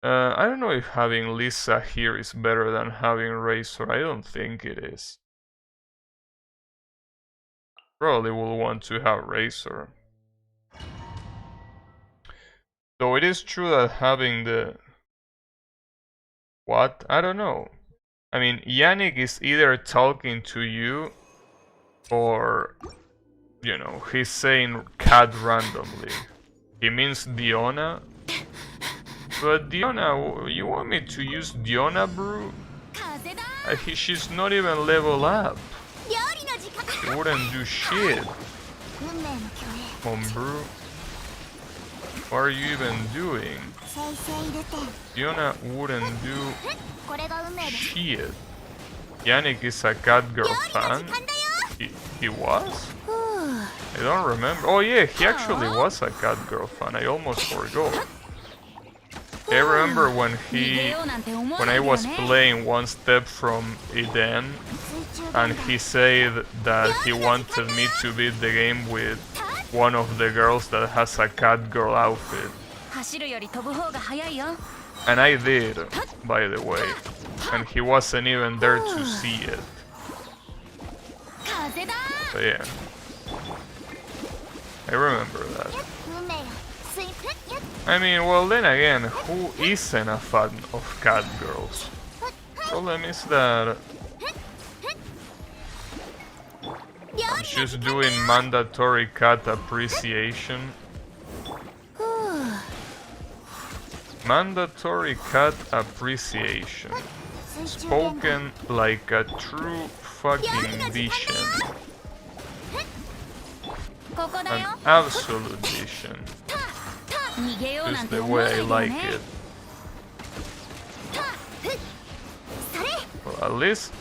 I don't know if having Lisa here is better than having Razor. I don't think it is. Probably will want to have Razor. Though it is true that having the... What? I don't know. I mean, Yannick is either talking to you or, you know, he's saying cat randomly. He means Diona. But Diona, you want me to use Diona, bro? She's not even level up. She wouldn't do shit. Come on, bro. What are you even doing? Diona wouldn't do shit. Yannick is a cat girl fan? He was? I don't remember. Oh yeah, he actually was a cat girl fan. I almost forgot. I remember when I was playing One Step from Eden, and he said that he wanted me to beat the game with one of the girls that has a cat girl outfit. And I did, by the way, and he wasn't even there to see it. So yeah, I remember that. I mean, well then again, who isn't a fan of cat girls? Problem is that I'm just doing mandatory cat appreciation. Mandatory cat appreciation. Spoken like a true fucking vision. An absolute vision. Just the way I like it. Well, at least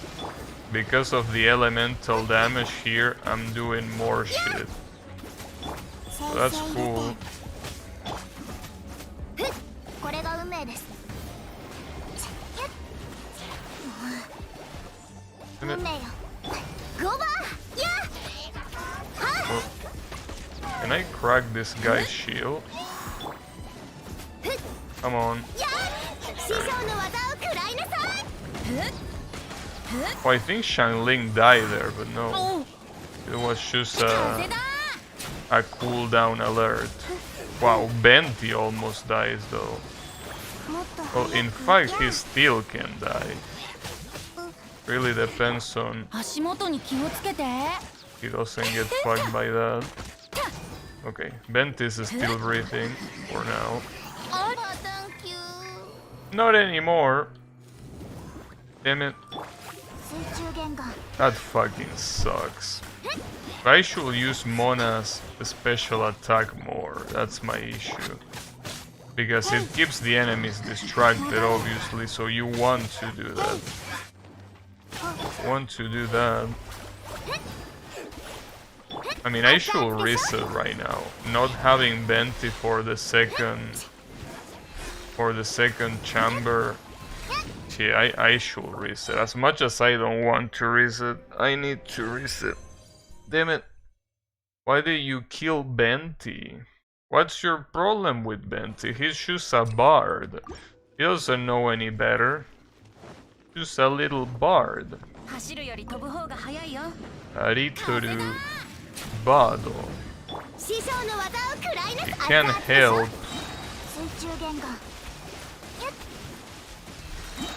because of the elemental damage here, I'm doing more shit. So that's cool. Well, can I crack this guy's shield? Come on. Oh, I think Shangling died there, but no. It was just a cooldown alert. Wow, Benti almost dies though. Well, in fact, he still can die. Really depends on... He doesn't get fucked by that. Okay, Bentis is still breathing for now. Not anymore. Damn it. That fucking sucks. I should use Mona's special attack more. That's my issue. Because it keeps the enemies distracted, obviously, so you want to do that. I mean, I should reset right now. Not having Benti for the second chamber. Yeah, I should reset. As much as I don't want to reset, I need to reset. Damn it. Why did you kill Benti? What's your problem with Benti? He's just a bard. He doesn't know any better. Just a little bard. Aritoru Bado. He can't help.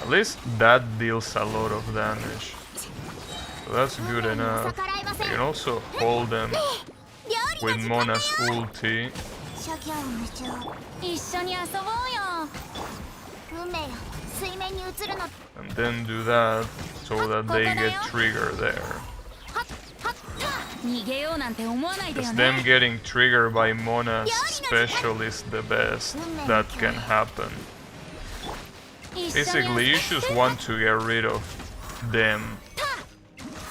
At least that deals a lot of damage. So that's good enough. I can also hold them with Mona's ulti. And then do that so that they get triggered there. Because them getting triggered by Mona's special is the best that can happen. Basically, you just want to get rid of them.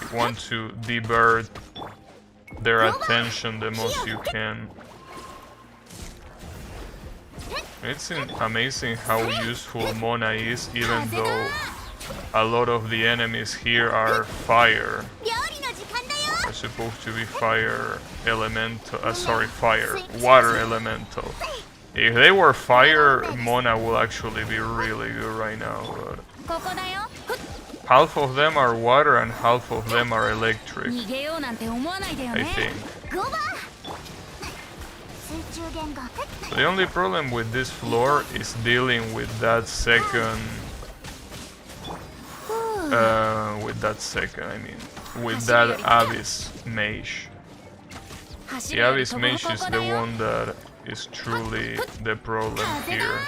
You want to divert their attention the most you can. It's amazing how useful Mona is, even though a lot of the enemies here are fire. Are supposed to be fire elemental, water elemental. If they were fire, Mona will actually be really good right now. But half of them are water and half of them are electric, I think. So the only problem with this floor is dealing with that second... with that Abyss Mage. The Abyss Mage is the one that is truly the problem here.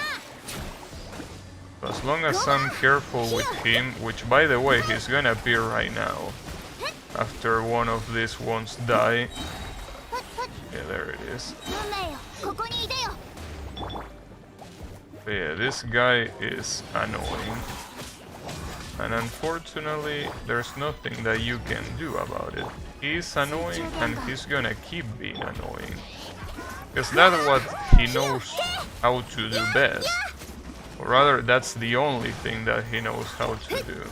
As long as I'm careful with him, which by the way he's gonna appear right now, after one of these ones die. Yeah, there it is. But yeah, this guy is annoying. And unfortunately, there's nothing that you can do about it. He's annoying and he's gonna keep being annoying. Because that's what he knows how to do best. Or rather, that's the only thing that he knows how to do.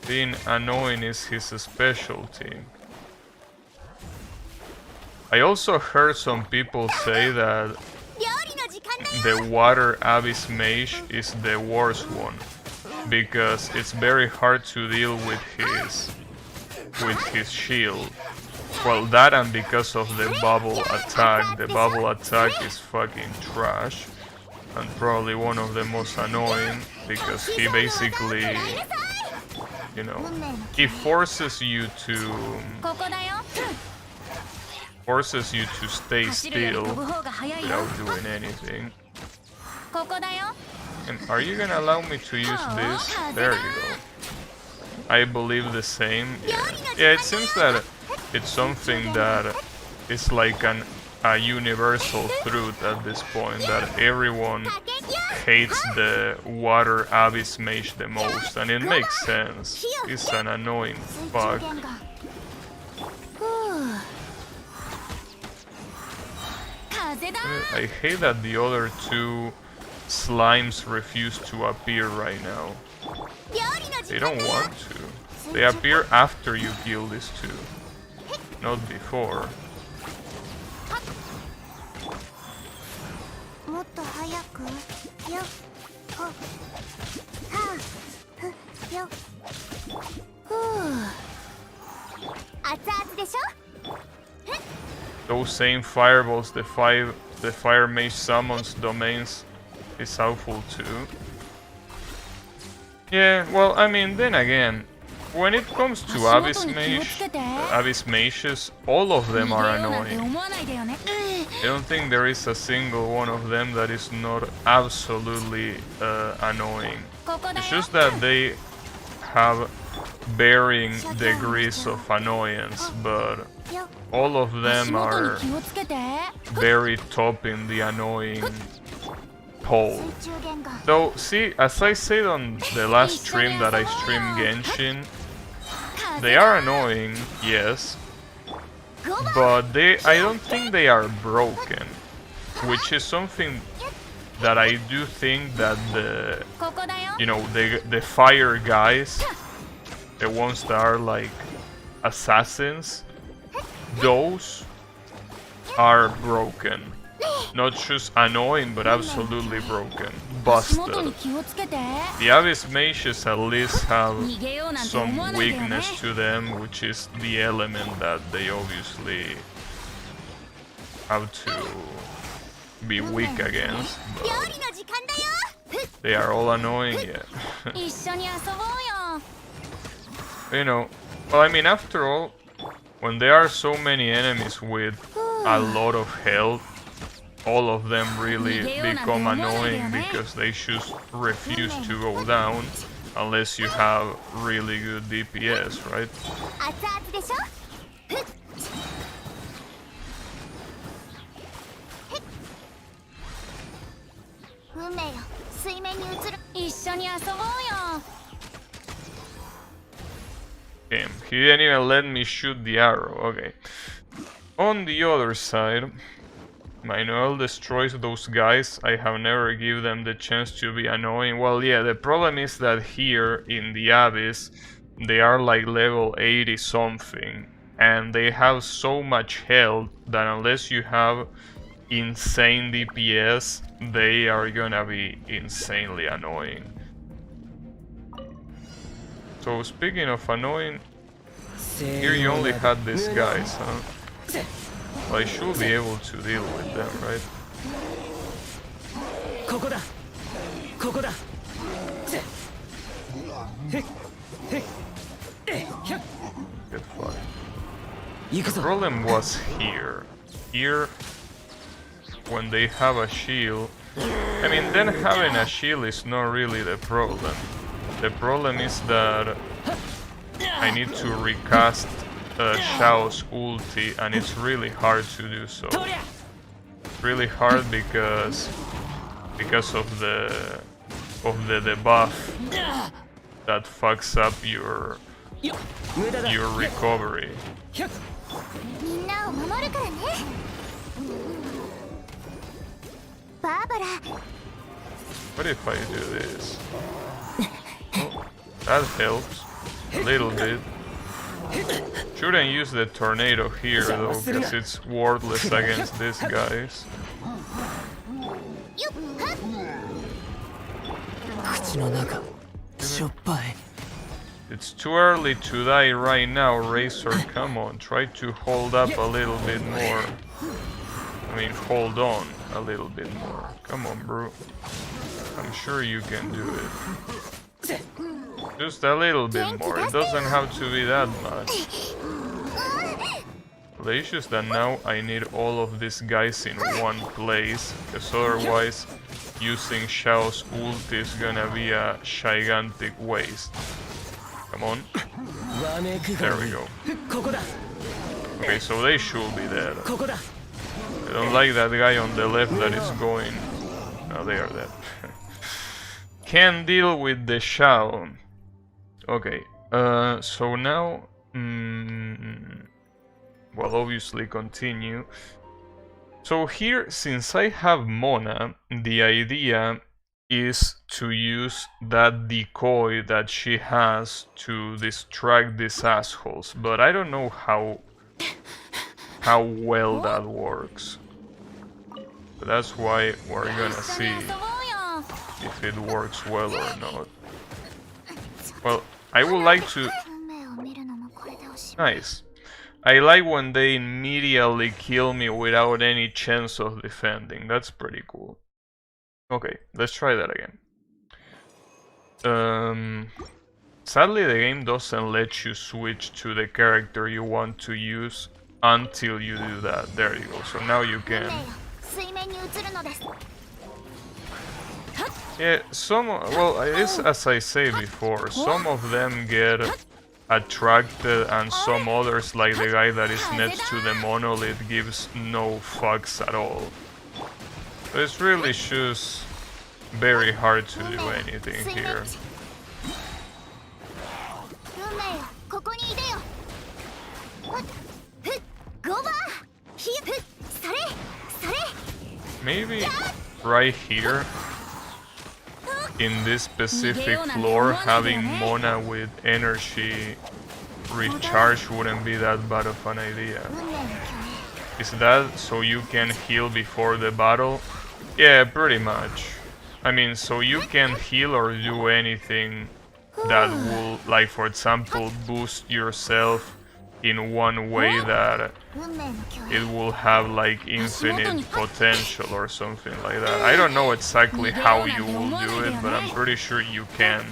Being annoying is his specialty. I also heard some people say that the Water Abyss Mage is the worst one. Because it's very hard to deal with his shield. Well, that and because of the bubble attack. The bubble attack is fucking trash. And probably one of the most annoying, because he basically, you know, he forces you to stay still without doing anything. And are you gonna allow me to use this? There you go. I believe the same. Yeah, it seems that it's something that is like a universal truth at this point, that everyone hates the Water Abyss Mage the most, and it makes sense. He's an annoying fuck. I hate that the other two slimes refuse to appear right now. They don't want to. They appear after you kill these two, not before. Those same fireballs, the fire mage summons domains is awful too. Yeah, well, I mean, then again, when it comes to Abyss Mages, all of them are annoying. I don't think there is a single one of them that is not absolutely annoying. It's just that they have varying degrees of annoyance, but all of them are very top in the annoying pole. Though, see, as I said on the last stream that I streamed Genshin, they are annoying, yes, but I don't think they are broken, which is something that I do think that the fire guys, the ones that are like assassins, those are broken. Not just annoying, but absolutely broken. Busted. The Abyss Mages at least have some weakness to them, which is the element that they obviously have to be weak against. But they are all annoying, yeah. You know, well, I mean, after all, when there are so many enemies with a lot of health, all of them really become annoying because they just refuse to go down unless you have really good DPS, right? Damn, he didn't even let me shoot the arrow, okay. On the other side, my Noel destroys those guys. I have never given them the chance to be annoying. Well, yeah, the problem is that here in the Abyss, they are like level 80 something, and they have so much health that unless you have insane DPS, they are gonna be insanely annoying. So speaking of annoying, here you only had these guys, huh? Well, I should be able to deal with them, right? Get fine. The problem was here. Here, when they have a shield, I mean, then having a shield is not really the problem. The problem is that I need to recast Shao's ulti, and it's really hard to do so. Really hard because of the debuff that fucks up your recovery. What if I do this? Oh, that helps a little bit. Shouldn't use the tornado here though, because it's worthless against these guys. It's too early to die right now, Razor. Come on, try to hold up a little bit more. I mean, hold on a little bit more. Come on, bro. I'm sure you can do it. Just a little bit more. It doesn't have to be that much. The issue is that now I need all of these guys in one place, because otherwise using Shao's ult is gonna be a gigantic waste. Come on. There we go. Okay, so they should be dead. I don't like that guy on the left that is going... No, they are dead. Can't deal with the Shao. Okay, so now... well, obviously continue. So here, since I have Mona, the idea is to use that decoy that she has to distract these assholes, but I don't know how well that works. But that's why we're gonna see if it works well or not. Well, I would like to... Nice. I like when they immediately kill me without any chance of defending. That's pretty cool. Okay, let's try that again. Sadly, the game doesn't let you switch to the character you want to use until you do that. There you go. So now you can. Yeah, well, it's as I say before, some of them get attracted and some others, like the guy that is next to the monolith, gives no fucks at all. So it's really just very hard to do anything here. Maybe right here in this specific floor, having Mona with energy recharge wouldn't be that bad of an idea. Is that so you can heal before the battle? Yeah, pretty much. I mean, so you can heal or do anything that will, like, for example, boost yourself in one way that it will have like infinite potential or something like that. I don't know exactly how you will do it, but I'm pretty sure you can.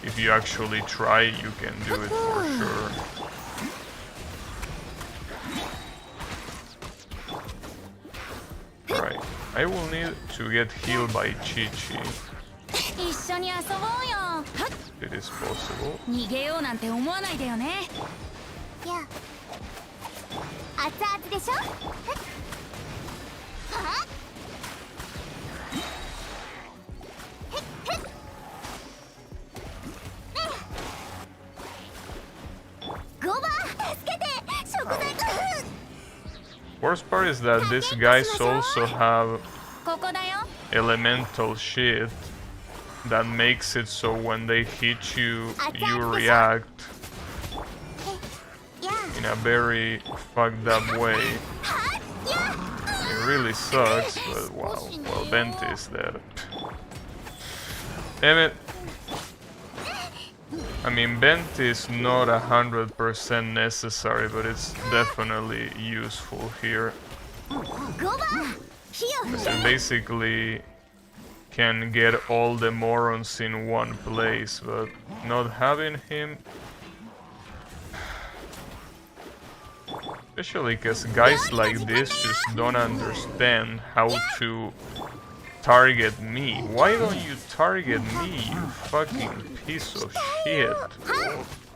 If you actually try, you can do it for sure. Right, I will need to get healed by Chi-Chi. It is possible. Worst part is that these guys also have elemental shit that makes it so when they hit you, you react in a very fucked up way. It really sucks, but wow, well, Bent is dead. Damn it. I mean, Bent is not 100% necessary, but it's definitely useful here. Because you basically can get all the morons in one place, but not having him... Especially because guys like this just don't understand how to target me. Why don't you target me, you fucking piece of shit?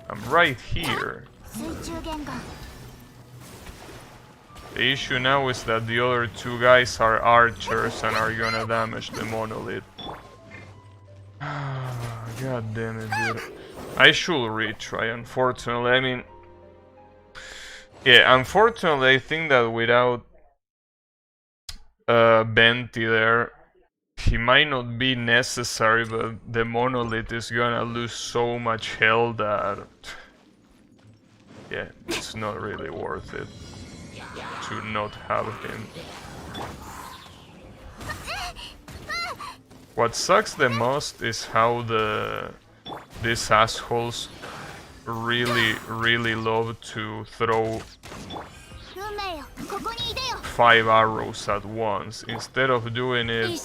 I'm right here. The issue now is that the other two guys are archers and are gonna damage the monolith. God damn it, dude. I should retry, unfortunately. I mean... Yeah, unfortunately, I think that without Benti there, he might not be necessary, but the monolith is gonna lose so much health that... Yeah, it's not really worth it to not have him. What sucks the most is how these assholes really love to throw 5 arrows at once. Instead of doing it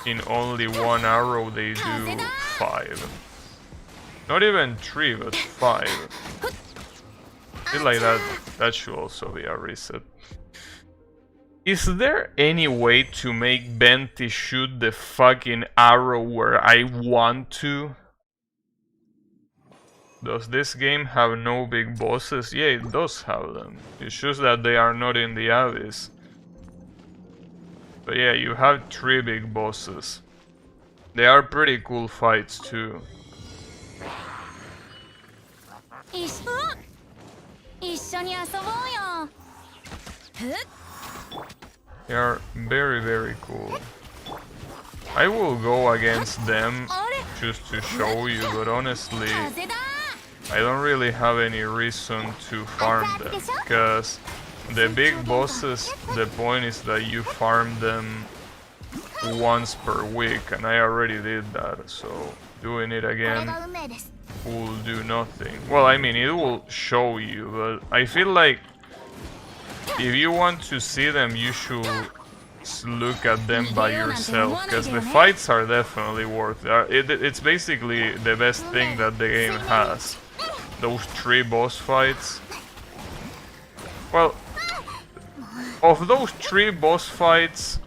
in only 1 arrow, they do 5. Not even 3, but 5. I feel like that should also be a reset. Is there any way to make Benti shoot the fucking arrow where I want to? Does this game have no big bosses? Yeah, it does have them. It's just that they are not in the Abyss. But yeah, you have 3 big bosses. They are pretty cool fights too. They are very cool. I will go against them just to show you, but honestly, I don't really have any reason to farm them, because the big bosses, the point is that you farm them once per week, and I already did that, so doing it again will do nothing. Well, I mean, it will show you, but I feel like if you want to see them, you should look at them by yourself, because the fights are definitely worth it. It's basically the best thing that the game has. Those 3 boss fights. Well, of those 3 boss fights,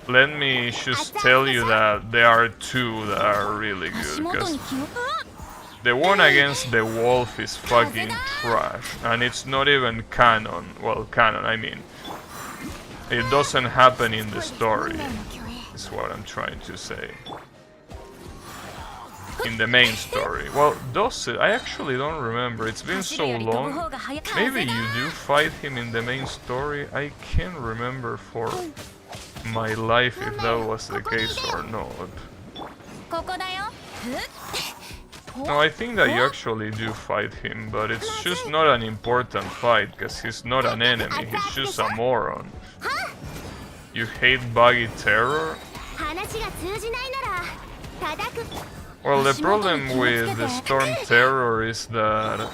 let me just tell you that there are 2 that are really good, because the one against the wolf is fucking trash, and it's not even canon. Well, canon, I mean. It doesn't happen in the story, is what I'm trying to say. In the main story. Well, does it? I actually don't remember. It's been so long. Maybe you do fight him in the main story. I can't remember for my life if that was the case or not. No, I think that you actually do fight him, but it's just not an important fight, because he's not an enemy, he's just a moron. You hate Buggy Terror? Well, the problem with the Storm Terror is that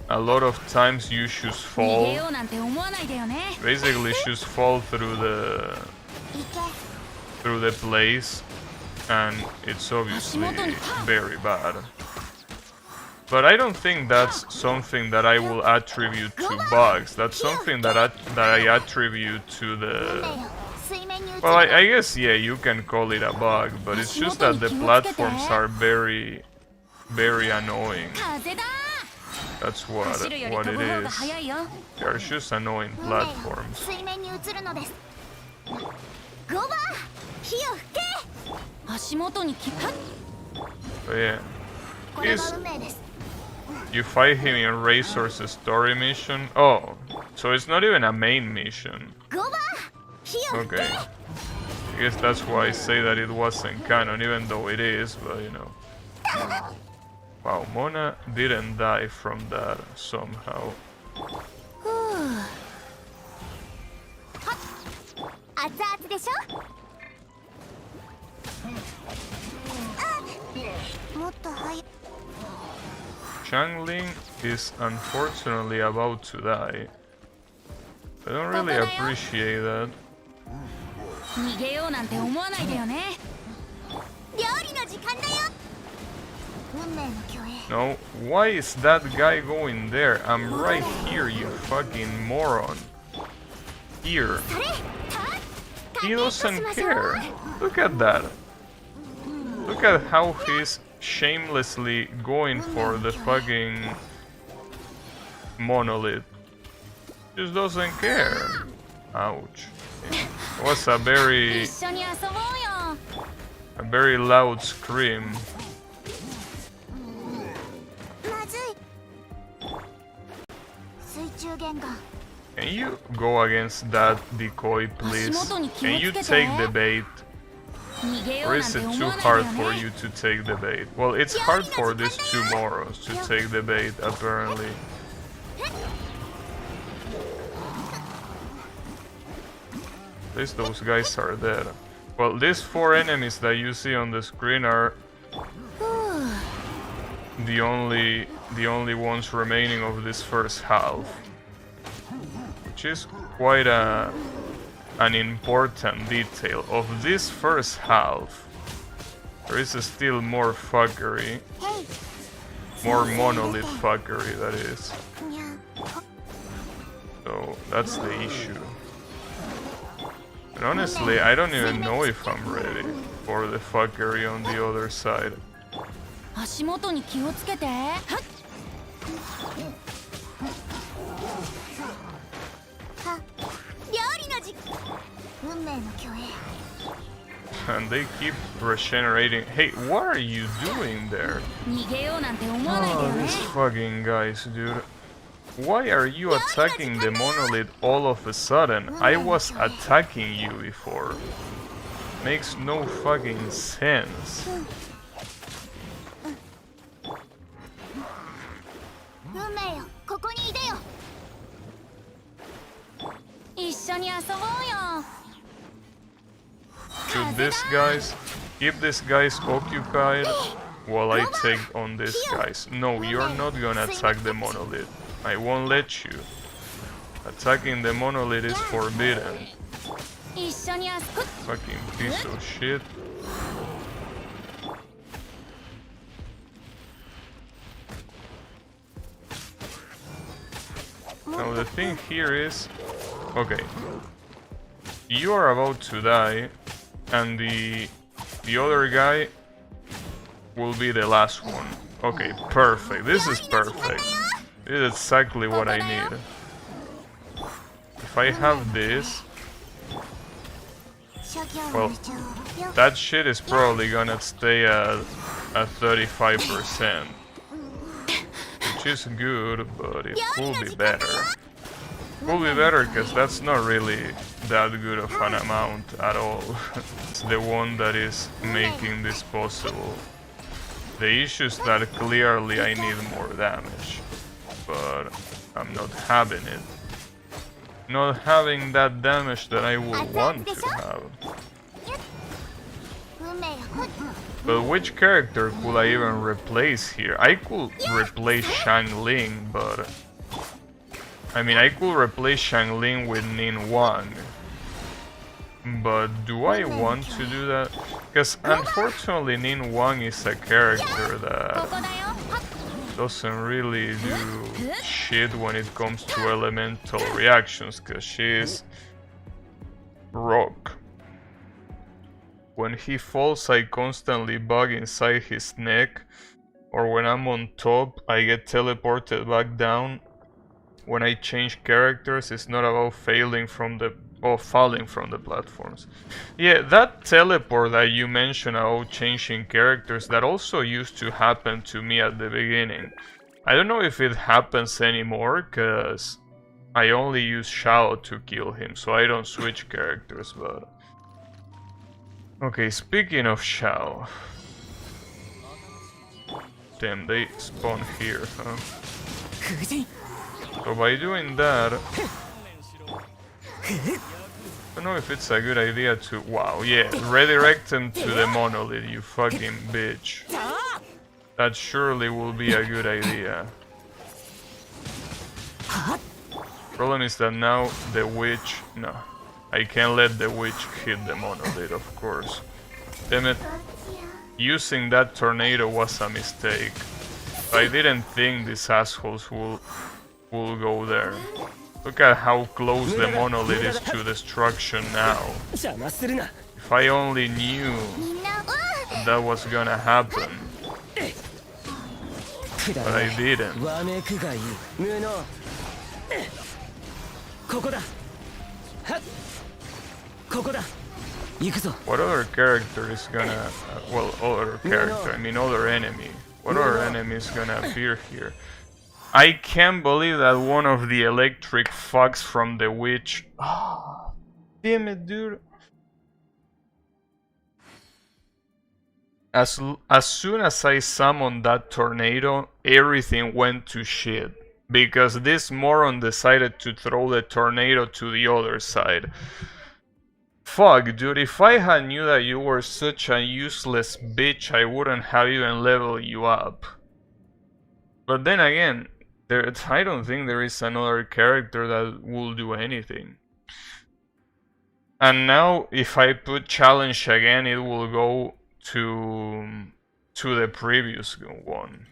a lot of times you just fall. Basically just fall through the place, and it's obviously very bad. But I don't think that's something that I will attribute to bugs. That's something that I attribute to the... Well, I guess, yeah, you can call it a bug, but it's just that the platforms are very, very annoying. That's what it is. They're just annoying platforms. But yeah, you fight him in Razor's story mission. Oh, so it's not even a main mission. Okay, I guess that's why I say that it wasn't canon, even though it is, but you know. Wow, Mona didn't die from that somehow. Changling is unfortunately about to die. I don't really appreciate that. No, why is that guy going there? I'm right here, you fucking moron. Here. He doesn't care. Look at that. Look at how he's shamelessly going for the fucking monolith. Just doesn't care. Ouch. It was a very loud scream. Can you go against that decoy, please? Can you take the bait? Or is it too hard for you to take the bait? Well, it's hard for these 2 morons to take the bait, apparently. At least those guys are dead. Well, these 4 enemies that you see on the screen are the only ones remaining of this first half, which is quite an important detail. Of this first half, there is still more fuckery, more monolith fuckery, that is. So that's the issue. And honestly, I don't even know if I'm ready for the fuckery on the other side. And they keep regenerating. Hey, what are you doing there? Oh, these fucking guys, dude. Why are you attacking the monolith all of a sudden? I was attacking you before. Makes no fucking sense. Should these guys keep these guys occupied while I take on these guys. No, you're not gonna attack the monolith. I won't let you. Attacking the monolith is forbidden. Fucking piece of shit. Now the thing here is, okay, you are about to die, and the other guy will be the last one. Okay, perfect. This is perfect. This is exactly what I need. If I have this, well, that shit is probably gonna stay at 35%. Which is good, but it could be better. Could be better because that's not really that good of an amount at all. It's the one that is making this possible. The issue is that clearly I need more damage, but I'm not having it. Not having that damage that I would want to have. But which character could I even replace here? I could replace Xiangling, but... I mean, I could replace Xiangling with Nin Wang. But do I want to do that? Because unfortunately Nin Wang is a character that doesn't really do shit when it comes to elemental reactions, because she's rock. When he falls, I constantly bug inside his neck, or when I'm on top, I get teleported back down. When I change characters, it's not about falling from the platforms. Yeah, that teleport that you mentioned about changing characters, that also used to happen to me at the beginning. I don't know if it happens anymore, cause I only use Shao to kill him, so I don't switch characters, but... Okay, speaking of Shao... Damn, they spawn here, huh? So by doing that... I don't know if it's a good idea to... Wow, yeah, redirect him to the monolith, you fucking bitch. That surely will be a good idea. Problem is that now the witch... No, I can't let the witch hit the monolith, of course. Damn it. Using that tornado was a mistake. I didn't think these assholes will go there. Look at how close the monolith is to destruction now. If I only knew that was gonna happen. But I didn't. What other character is gonna... well, other character, I mean other enemy. What other enemy is gonna appear here? I can't believe that one of the electric fucks from the witch... Oh, damn it, dude. As soon as I summoned that tornado, everything went to shit. Because this moron decided to throw the tornado to the other side. Fuck, dude, if I had knew that you were such a useless bitch, I wouldn't have even leveled you up. But then again, I don't think there is another character that will do anything. And now, if I put challenge again, it will go to the previous one.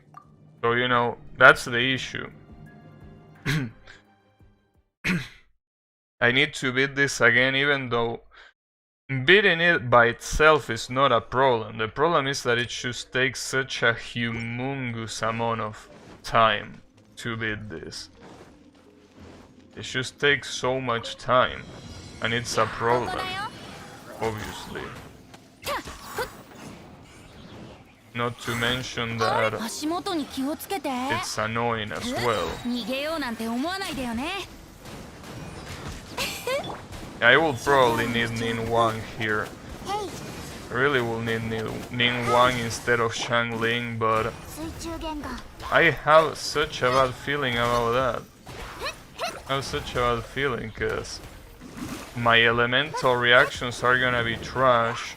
So, you know, that's the issue. I need to beat this again, even though beating it by itself is not a problem. The problem is that it should take such a humongous amount of time to beat this. It just takes so much time, and it's a problem, obviously. Not to mention that it's annoying as well. I will probably need Nin Wang here. I really will need Nin Wang instead of Xiangling, but I have such a bad feeling about that. I have such a bad feeling, because my elemental reactions are gonna be trash.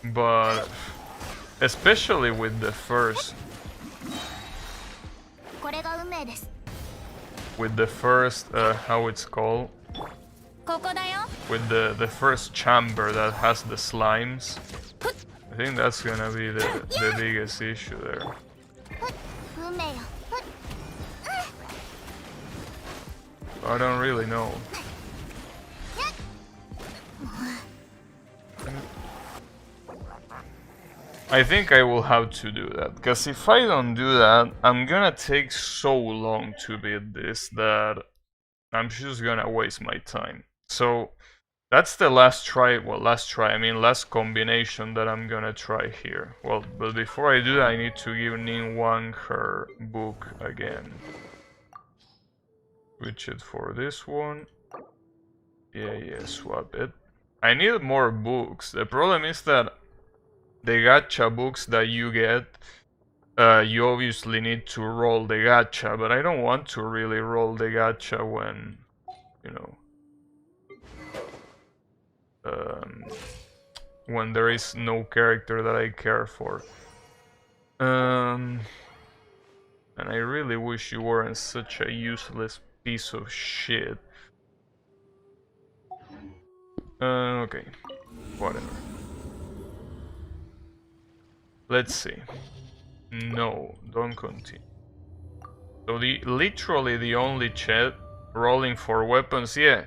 but especially with the first, how it's called, with the first chamber that has the slimes. I think that's gonna be the biggest issue there. I don't really know. I think I will have to do that, because if I don't do that, I'm gonna take so long to beat this that I'm just gonna waste my time. So that's the last try, I mean last combination that I'm gonna try here. Well, but before I do that, I need to give Ning Wang her book again. Switch it for this one. Yeah, swap it. I need more books. The problem is that the gacha books that you get, you obviously need to roll the gacha, but I don't want to really roll the gacha when, you know, when there is no character that I care for. And I really wish you weren't such a useless piece of shit. Okay, whatever. Let's see. No, don't continue. So literally the only chat rolling for weapons, yeah.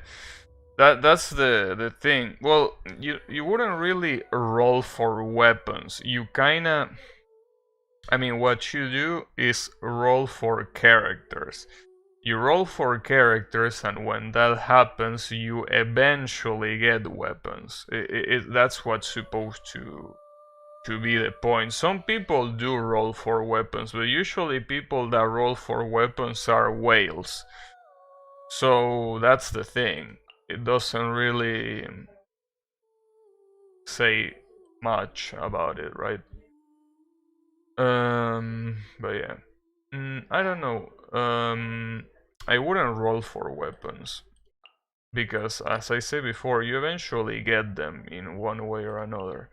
That's the thing. Well, you wouldn't really roll for weapons. You kinda, I mean, what you do is roll for characters. You roll for characters, and when that happens, you eventually get weapons. That's what's supposed to be the point. Some people do roll for weapons, but usually people that roll for weapons are whales. So that's the thing. It doesn't really say much about it, right? But yeah. I don't know. I wouldn't roll for weapons, because as I said before, you eventually get them in one way or another.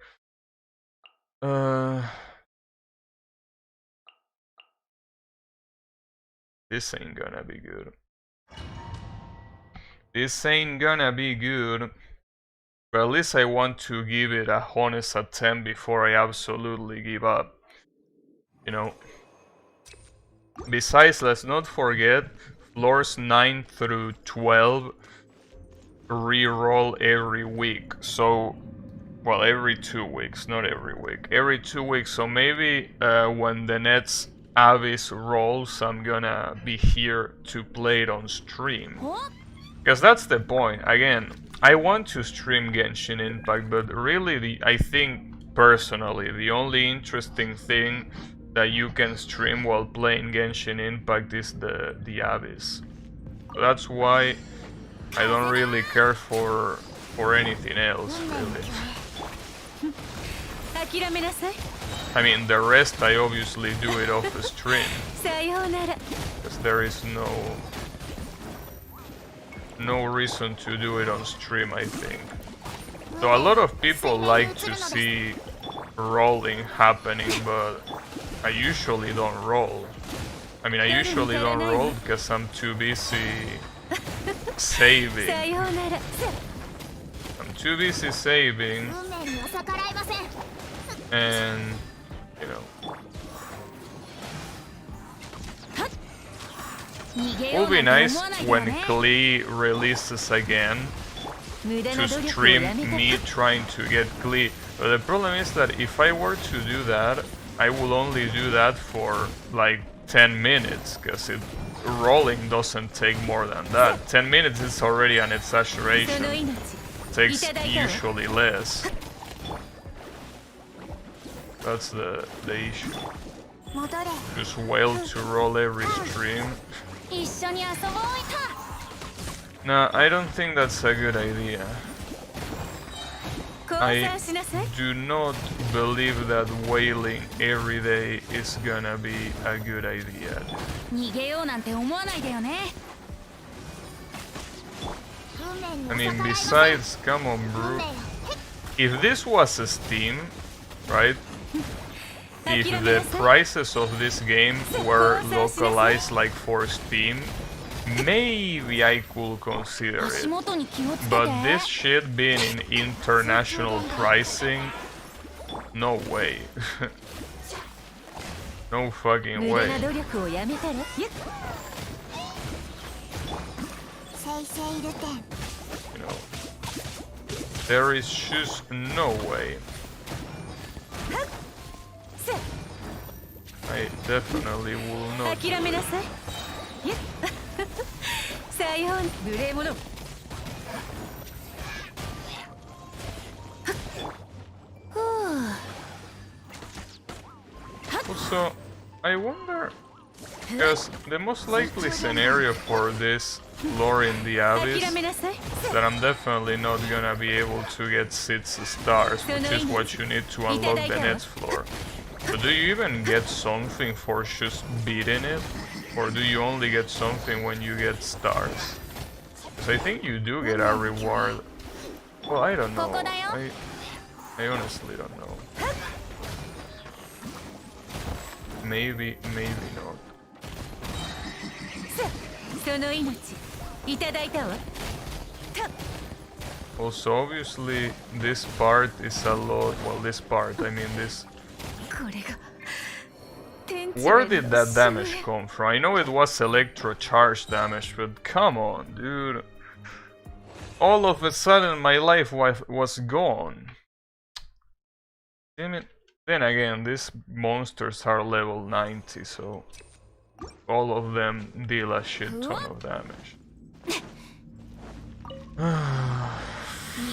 This ain't gonna be good. This ain't gonna be good. But at least I want to give it a honest attempt before I absolutely give up. You know. Besides, let's not forget, floors 9 through 12 re-roll every week. So, well, every 2 weeks, not every week. Every 2 weeks, so maybe when the next Abyss rolls, I'm gonna be here to play it on stream. Because that's the point. Again, I want to stream Genshin Impact, but really, I think, personally, the only interesting thing that you can stream while playing Genshin Impact is the Abyss. So that's why I don't really care for anything else, really. I mean, the rest I obviously do it off the stream, because there is no reason to do it on stream, I think. So a lot of people like to see rolling happening, but I usually don't roll. I mean, I usually don't roll because I'm too busy saving. I'm too busy saving, and you know. It will be nice when Klee releases again to stream me trying to get Klee. But the problem is that if I were to do that, I will only do that for like 10 minutes, because rolling doesn't take more than that. 10 minutes is already an exaggeration. It takes usually less. That's the issue. Just whale to roll every stream. Nah, I don't think that's a good idea. I do not believe that whaling every day is gonna be a good idea. I mean, besides, come on, bro. If this was a Steam, right? If the prices of this game were localized like for Steam, maybe I could consider it. But this shit being in international pricing, no way. No fucking way. You know, there is just no way. I definitely will not do it. Also, I wonder, because the most likely scenario for this lore in the Abyss that I'm definitely not gonna be able to get 6 stars, which is what you need to unlock the next floor. So do you even get something for just beating it? Or do you only get something when you get stars? Because I think you do get a reward. Well, I don't know. I honestly don't know. Maybe not. Also, obviously, this part is a lot. Well, this part, I mean, this. Where did that damage come from? I know it was electro charge damage, but come on, dude. All of a sudden, my life was gone. Damn it. Then again, these monsters are level 90, so all of them deal a shit ton of damage.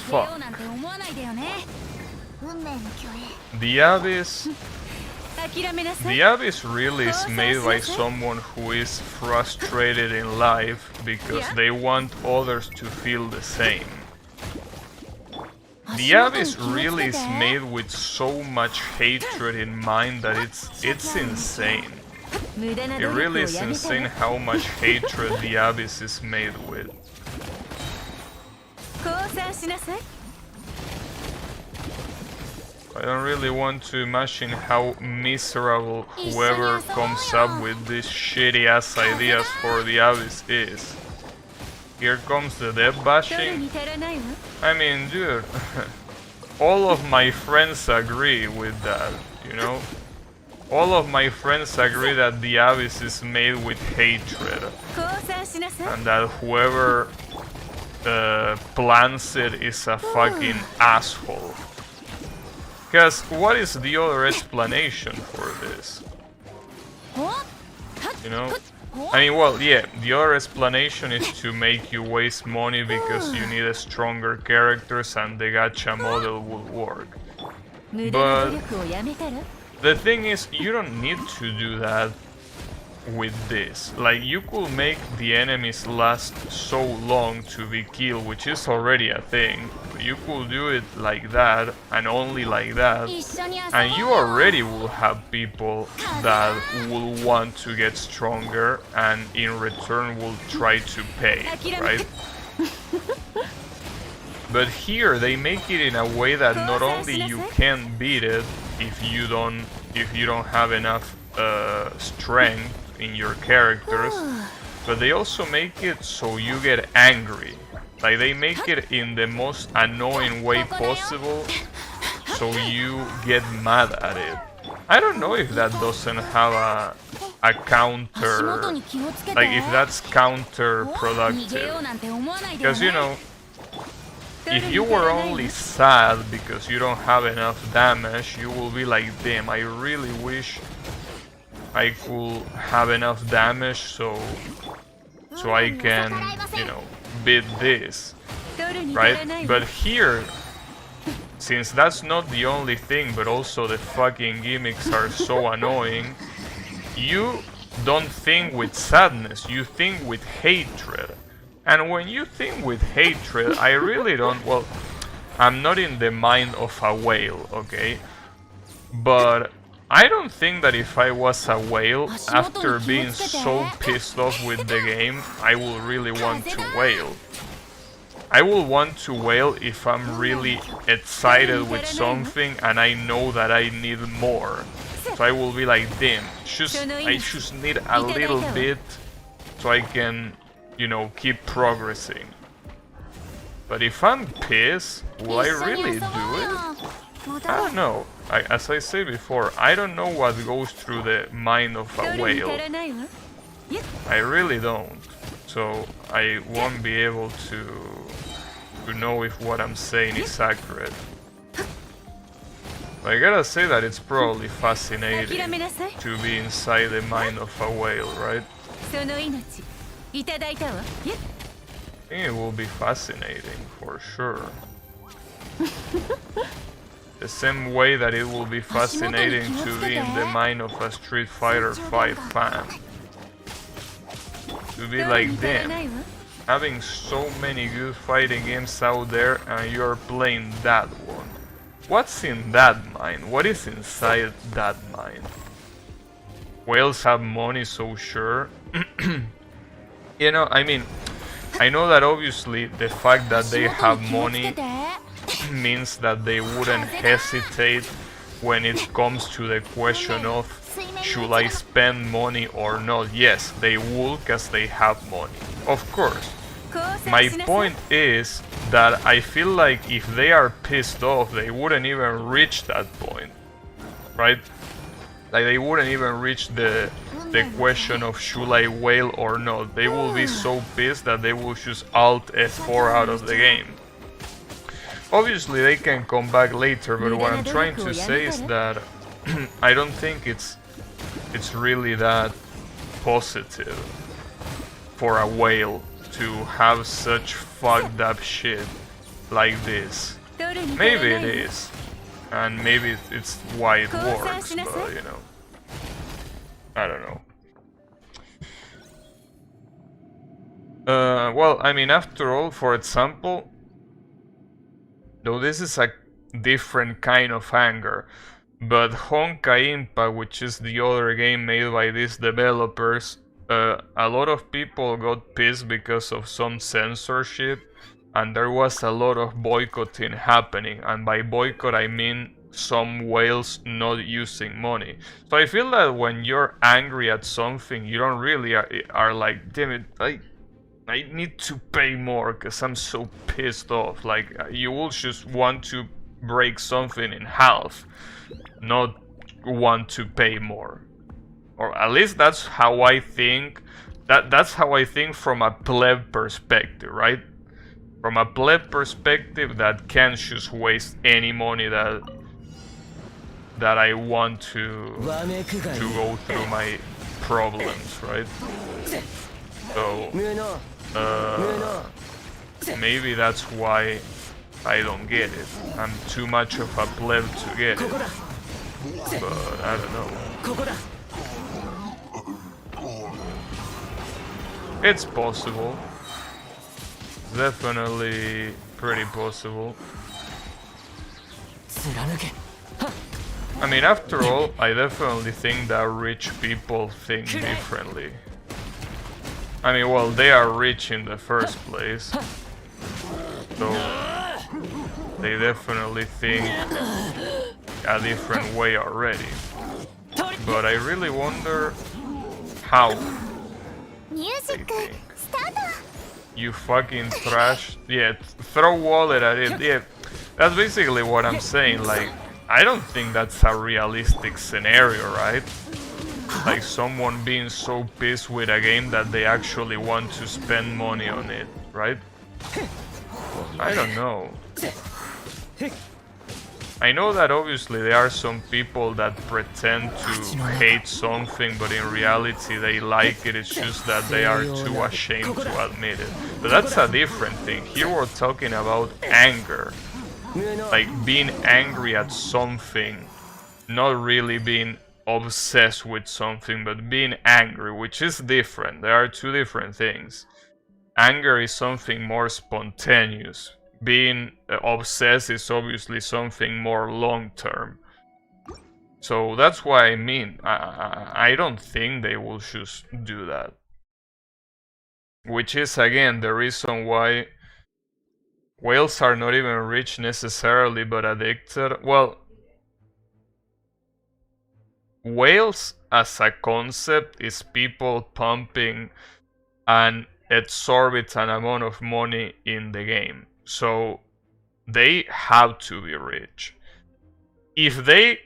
Fuck. The Abyss really is made by someone who is frustrated in life because they want others to feel the same. The Abyss really is made with so much hatred in mind that it's insane. It really is insane how much hatred the Abyss is made with. I don't really want to imagine how miserable whoever comes up with these shitty ass ideas for the Abyss is. Here comes the death bashing. I mean, dude, all of my friends agree with that, you know? All of my friends agree that the Abyss is made with hatred. And that whoever plans it is a fucking asshole. Because what is the other explanation for this? You know? I mean, well, yeah, the other explanation is to make you waste money because you need a stronger characters and the gacha model will work. But the thing is, you don't need to do that with this. Like, you could make the enemies last so long to be killed, which is already a thing. You could do it like that, and only like that, and you already will have people that will want to get stronger, and in return will try to pay, right? But here they make it in a way that not only you can beat it if you don't have enough strength in your characters, but they also make it so you get angry. Like, they make it in the most annoying way possible, so you get mad at it. I don't know if that doesn't have a counter, like if that's counterproductive. Because, you know, if you were only sad because you don't have enough damage, you will be like, damn, I really wish I could have enough damage so I can, you know, beat this, right? But here, since that's not the only thing, but also the fucking gimmicks are so annoying, you don't think with sadness, you think with hatred. And when you think with hatred, I really don't, well, I'm not in the mind of a whale, okay? But I don't think that if I was a whale, after being so pissed off with the game, I will really want to whale. I will want to wail if I'm really excited with something and I know that I need more. So I will be like, damn, I just need a little bit so I can, you know, keep progressing. But if I'm pissed, will I really do it? I don't know. As I said before, I don't know what goes through the mind of a whale. I really don't. So I won't be able to know if what I'm saying is accurate. But I gotta say that it's probably fascinating to be inside the mind of a whale, right? I think it will be fascinating for sure. The same way that it will be fascinating to be in the mind of a Street Fighter 5 fan. To be like, damn, having so many good fighting games out there and you're playing that one. What's in that mind? What is inside that mind? Whales have money, so sure. You know, I mean, I know that obviously the fact that they have money means that they wouldn't hesitate when it comes to the question of should I spend money or not. Yes, they would because they have money, of course. My point is that I feel like if they are pissed off, they wouldn't even reach that point, right? Like they wouldn't even reach the question of should I wail or not. They will be so pissed that they will choose Alt F4 out of the game. Obviously they can come back later, but what I'm trying to say is that I don't think it's really that positive for a whale to have such fucked up shit like this. Maybe it is, and maybe it's why it works, but you know, I don't know. Well, I mean, after all, for example, though this is a different kind of anger, but Honkai Impact, which is the other game made by these developers, a lot of people got pissed because of some censorship, and there was a lot of boycotting happening, and by boycott I mean some whales not using money. So I feel that when you're angry at something, you don't really are like, damn it, I need to pay more because I'm so pissed off. Like, you will just want to break something in half, not want to pay more. Or at least that's how I think. That's how I think from a pleb perspective, right? From a pleb perspective, that can't just waste any money that I want to go through my problems, right? So maybe that's why I don't get it. I'm too much of a pleb to get it. But I don't know. It's possible. Definitely pretty possible. I mean, after all, I definitely think that rich people think differently. I mean, well, they are rich in the first place, so they definitely think a different way already. But I really wonder how they think. You fucking trash. Yeah, throw wallet at it. Yeah, that's basically what I'm saying. Like, I don't think that's a realistic scenario, right? Like someone being so pissed with a game that they actually want to spend money on it, right? I don't know. I know that obviously there are some people that pretend to hate something, but in reality they like it. It's just that they are too ashamed to admit it. But that's a different thing. Here we're talking about anger. Like being angry at something, not really being obsessed with something, but being angry, which is different. There are two different things. Anger is something more spontaneous. Being obsessed is obviously something more long-term. So that's why I mean, I don't think they will just do that. Which is, again, the reason why Whales are not even rich necessarily, but addicted. Well, whales as a concept is people pumping an exorbitant amount of money in the game. So they have to be rich. If they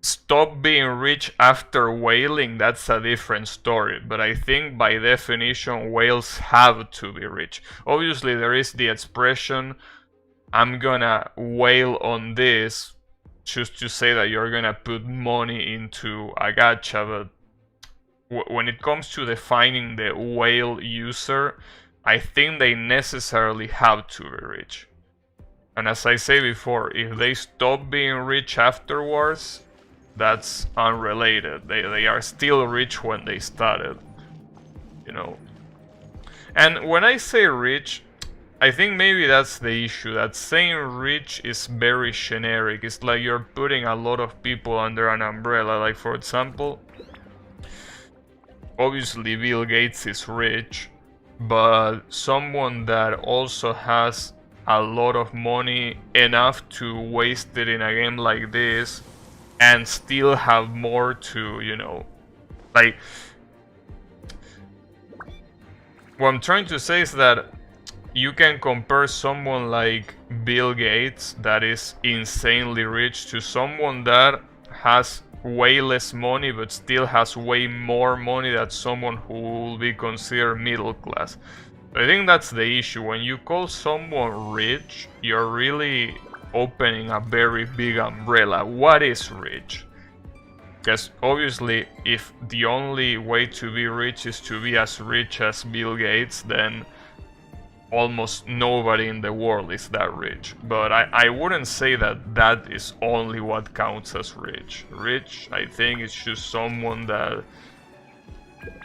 stop being rich after whaling, that's a different story. But I think by definition, whales have to be rich. Obviously, there is the expression, I'm gonna whale on this, just to say that you're gonna put money into a gacha, but when it comes to defining the whale user, I think they necessarily have to be rich. And as I say before, if they stop being rich afterwards, that's unrelated. They are still rich when they started, you know. And when I say rich, I think maybe that's the issue, that saying rich is very generic. It's like you're putting a lot of people under an umbrella. Like, for example, obviously Bill Gates is rich, but someone that also has a lot of money, enough to waste it in a game like this, and still have more to, you know, like, what I'm trying to say is that you can compare someone like Bill Gates, that is insanely rich, to someone that has way less money but still has way more money than someone who will be considered middle class. I think that's the issue. When you call someone rich, you're really opening a very big umbrella. What is rich? Because obviously, if the only way to be rich is to be as rich as Bill Gates, then almost nobody in the world is that rich. But I wouldn't say that that is only what counts as rich. Rich, I think, is just someone that,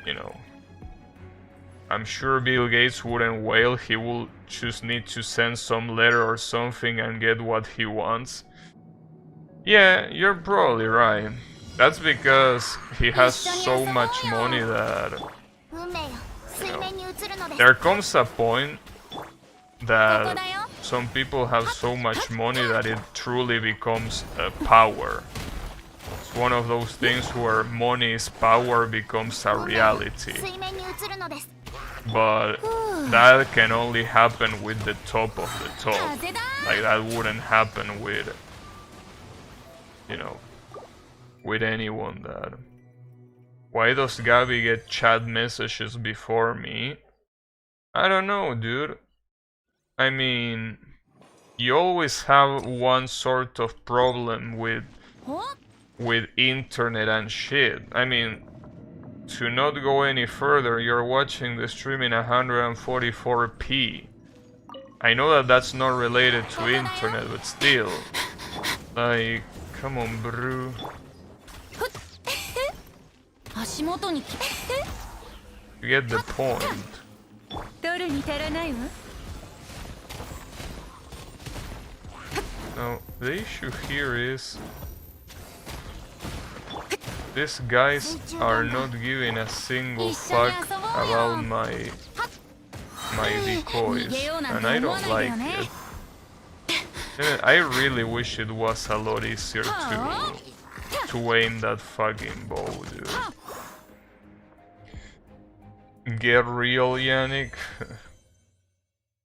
you know, I'm sure Bill Gates wouldn't wail. He will just need to send some letter or something and get what he wants. Yeah, you're probably right. That's because he has so much money that, you know, there comes a point that some people have so much money that it truly becomes a power. It's one of those things where money is power becomes a reality. But that can only happen with the top of the top. Like, that wouldn't happen with, you know, with anyone that... Why does Gabby get chat messages before me? I don't know, dude. I mean, you always have one sort of problem with internet and shit. I mean, to not go any further, you're watching the stream in 144p. I know that that's not related to internet, but still. Like, come on, bro. You get the point. Now, the issue here is these guys are not giving a single fuck about my decoys, and I don't like it. And I really wish it was a lot easier to aim that fucking bow, dude. Get real, Yannick.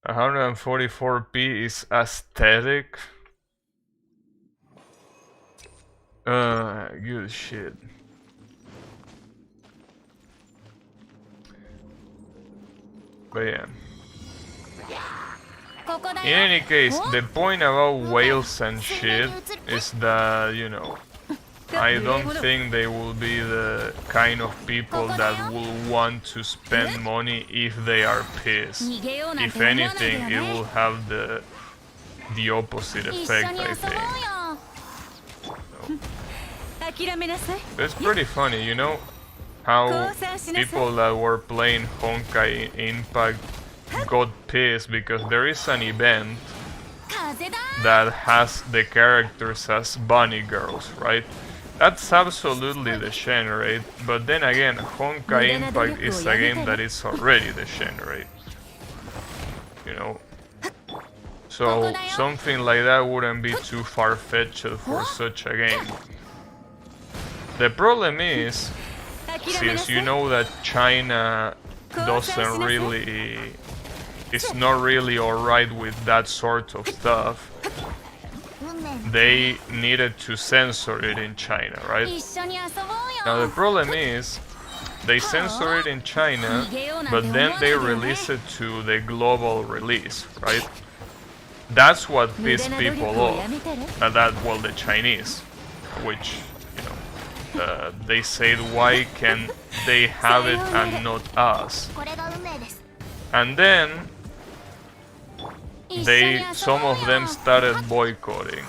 144p is aesthetic. Good shit. But yeah. In any case, the point about whales and shit is that, you know, I don't think they will be the kind of people that will want to spend money if they are pissed. If anything, it will have the opposite effect, I think. It's pretty funny, you know, how people that were playing Honkai Impact got pissed because there is an event that has the characters as bunny girls, right? That's absolutely degenerate, but then again, Honkai Impact is a game that is already degenerate, you know? So something like that wouldn't be too far-fetched for such a game. The problem is, since you know that China doesn't really, is not really alright with that sort of stuff, they needed to censor it in China, right? Now the problem is, they censor it in China, but then they release it to the global release, right? That's what pissed people off. Well, the Chinese, which, you know, they said, why can they have it and not us? And then some of them started boycotting.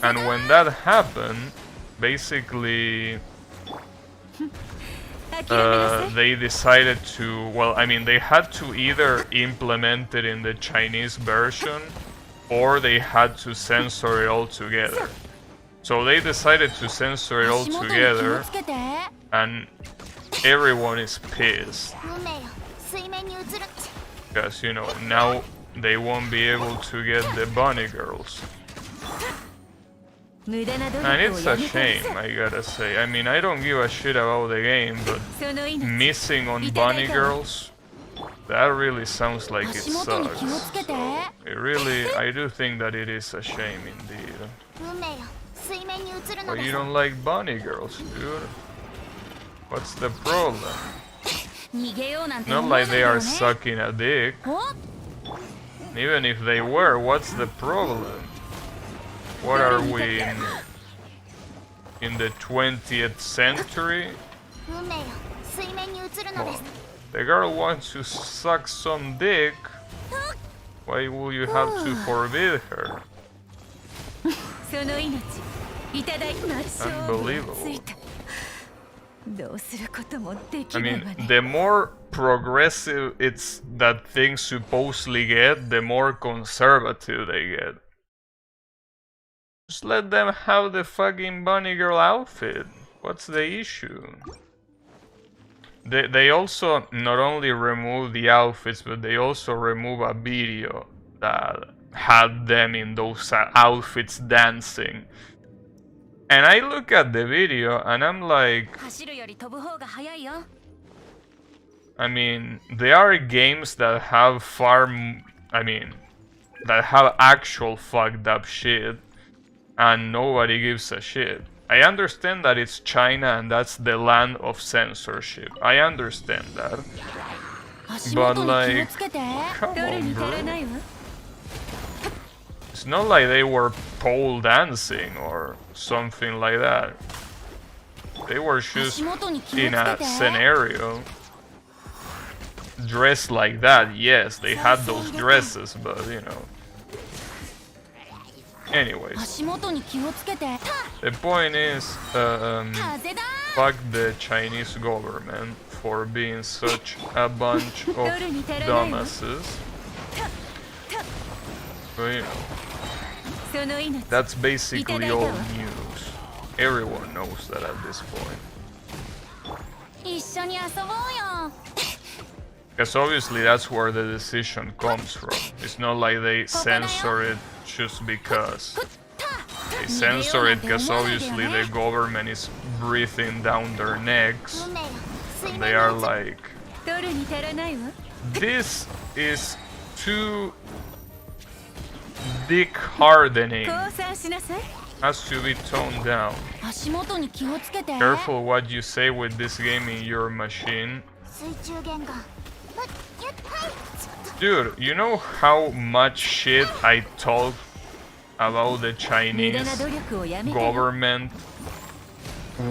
And when that happened, basically they decided to, well, I mean, they had to either implement it in the Chinese version or they had to censor it altogether. So they decided to censor it altogether, and everyone is pissed. Because, you know, now they won't be able to get the bunny girls. And it's a shame, I gotta say. I mean, I don't give a shit about the game, but missing on bunny girls, that really sounds like it sucks. So it really, I do think that it is a shame indeed. But you don't like bunny girls, dude? What's the problem? Not like they are sucking a dick. Even if they were, what's the problem? What are we in the 20th century? Come on. The girl wants to suck some dick. Why will you have to forbid her? Unbelievable. I mean, the more progressive it's that things supposedly get, the more conservative they get. Just let them have the fucking bunny girl outfit. What's the issue? They also not only remove the outfits, but they also remove a video that had them in those outfits dancing. And I look at the video and I'm like, I mean, there are games that have that have actual fucked up shit, and nobody gives a shit. I understand that it's China and that's the land of censorship. I understand that. But like, come on, bro. It's not like they were pole dancing or something like that. They were just in a scenario dressed like that. Yes, they had those dresses, but you know. Anyways, the point is, fuck the Chinese government for being such a bunch of dumbasses. But you know, that's basically all news. Everyone knows that at this point. Because obviously that's where the decision comes from. It's not like they censor it just because. They censor it because obviously the government is breathing down their necks. And they are like, this is too dick hardening. Has to be toned down. Careful what you say with this game in your machine. Dude, you know how much shit I talk about the Chinese government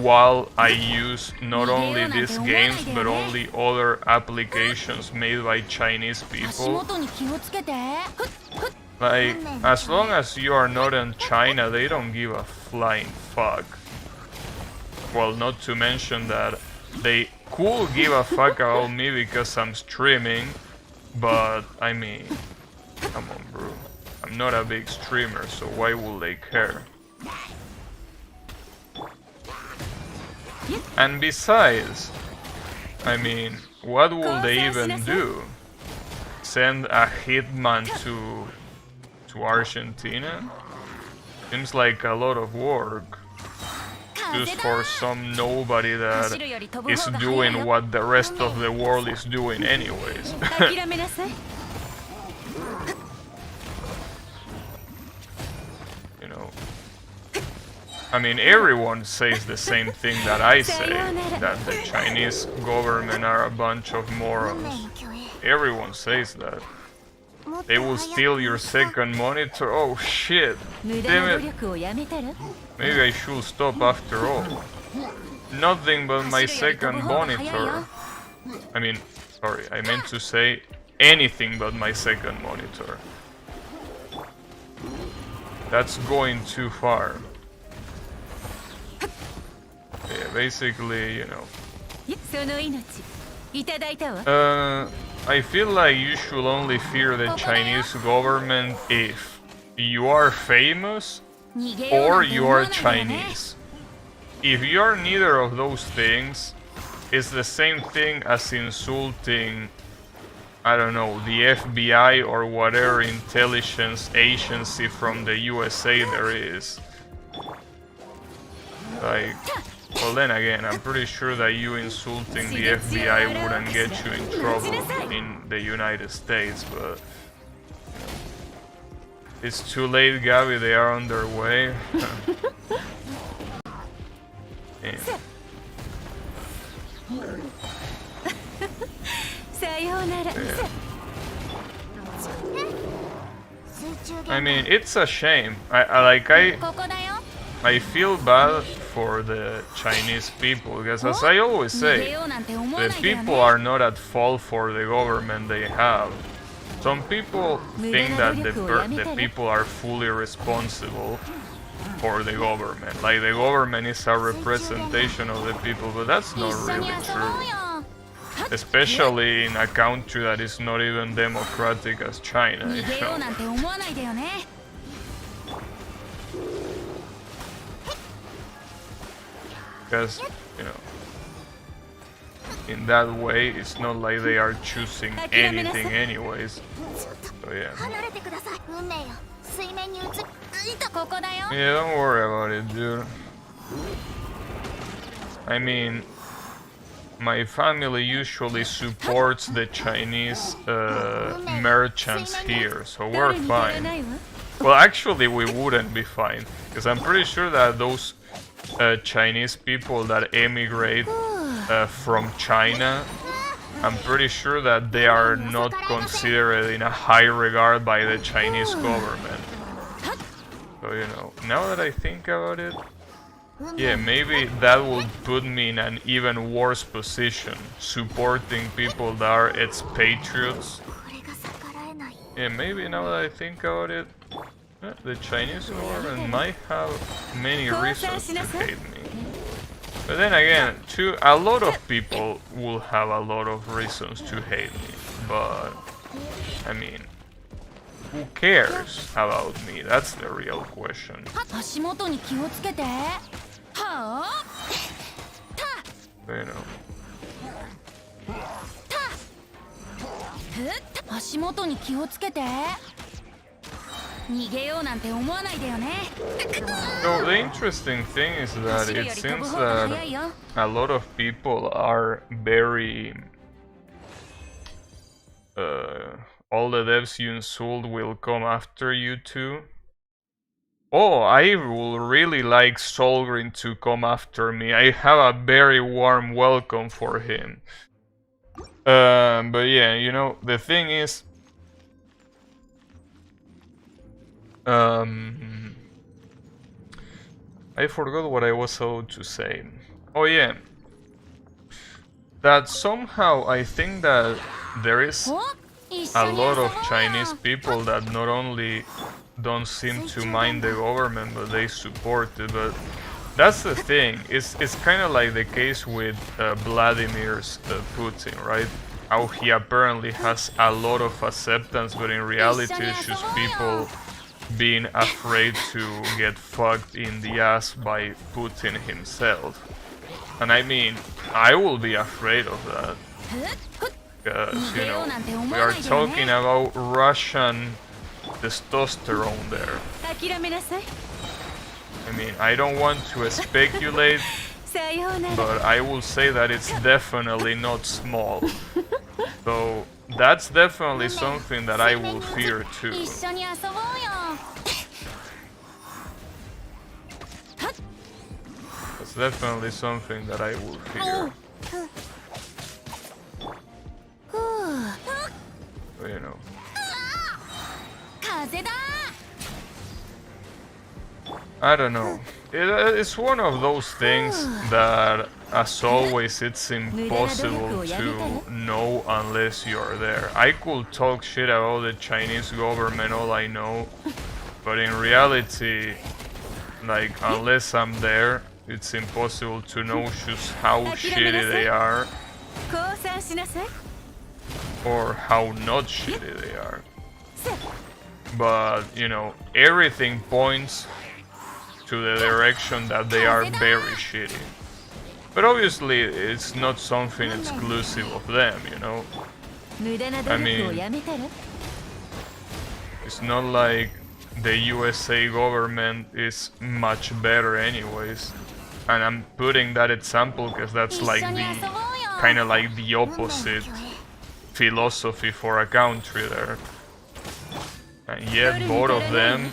while I use not only these games but only other applications made by Chinese people? Like, as long as you are not in China, they don't give a flying fuck. Well, not to mention that they could give a fuck about me because I'm streaming, but I mean, come on, bro. I'm not a big streamer, so why would they care? And besides, I mean, what will they even do? Send a hitman to to Argentina. Seems like a lot of work just for some nobody that is doing what the rest of the world is doing anyways. You know, I mean, everyone says the same thing that I say, that the Chinese government are a bunch of morons. Everyone says that. They will steal your second monitor. Oh shit! Damn it! Maybe I should stop after all. Nothing but my second monitor. I mean, sorry, I meant to say anything but my second monitor. That's going too far. Yeah, basically, you know. I feel like you should only fear the Chinese government if you are famous or you are Chinese. If you are neither of those things, it's the same thing as insulting, I don't know, the FBI or whatever intelligence agency from the USA there is. Like, well then again, I'm pretty sure that you insulting the FBI wouldn't get you in trouble in the United States, but it's too late, Gabby, they are on their way. Yeah. I mean, it's a shame. I feel bad for the Chinese people, because as I always say, the people are not at fault for the government they have. Some people think that the people are fully responsible for the government, like the government is a representation of the people, but that's not really true. Especially in a country that is not even democratic as China, you know. Because, you know, in that way, it's not like they are choosing anything anyways. So yeah. Yeah, don't worry about it, dude. I mean, my family usually supports the Chinese merchants here, so we're fine. Well, actually, we wouldn't be fine, because I'm pretty sure that those Chinese people that emigrate from China, I'm pretty sure that they are not considered in a high regard by the Chinese government. So, you know, now that I think about it, yeah, maybe that will put me in an even worse position, supporting people that are expatriates. Yeah, maybe now that I think about it, the Chinese government might have many reasons to hate me. But then again, too, a lot of people will have a lot of reasons to hate me. But, I mean, who cares about me? That's the real question. You know. So the interesting thing is that it seems that a lot of people are very all the devs you insult will come after you too. Oh, I will really like Solgrim to come after me. I have a very warm welcome for him. But yeah, you know, the thing is, I forgot what I was about to say. Oh yeah, that somehow I think that there is a lot of Chinese people that not only don't seem to mind the government, but they support it. But that's the thing. It's kind of like the case with Vladimir's Putin, right? How he apparently has a lot of acceptance, but in reality it's just people being afraid to get fucked in the ass by Putin himself. And I mean, I will be afraid of that. Because, you know, we are talking about Russian testosterone there. 諦めなさい。 I mean, I don't want to speculate, さようなら。 but I will say that it's definitely not small. So that's definitely something that I will fear too. 一緒に遊ぼうよ。 That's definitely something that I will fear. ふう。 But, you know. 風だ。 I don't know. It's one of those things that, as always, it's impossible to know unless you're there. I could talk shit about the Chinese government all I know, but in reality, like, unless I'm there, it's impossible to know just how shitty they are 降参しなさい。 or how not shitty they are. But, you know, everything points to the direction that they are very shitty. But obviously, it's not something exclusive of them, you know? 無駄な努力をやめたら。 It's not like the USA government is much better anyways. And I'm putting that example because that's 一 like 緒に遊 the ぼうよ。 kind of like the opposite philosophy for a country there. And yet both of them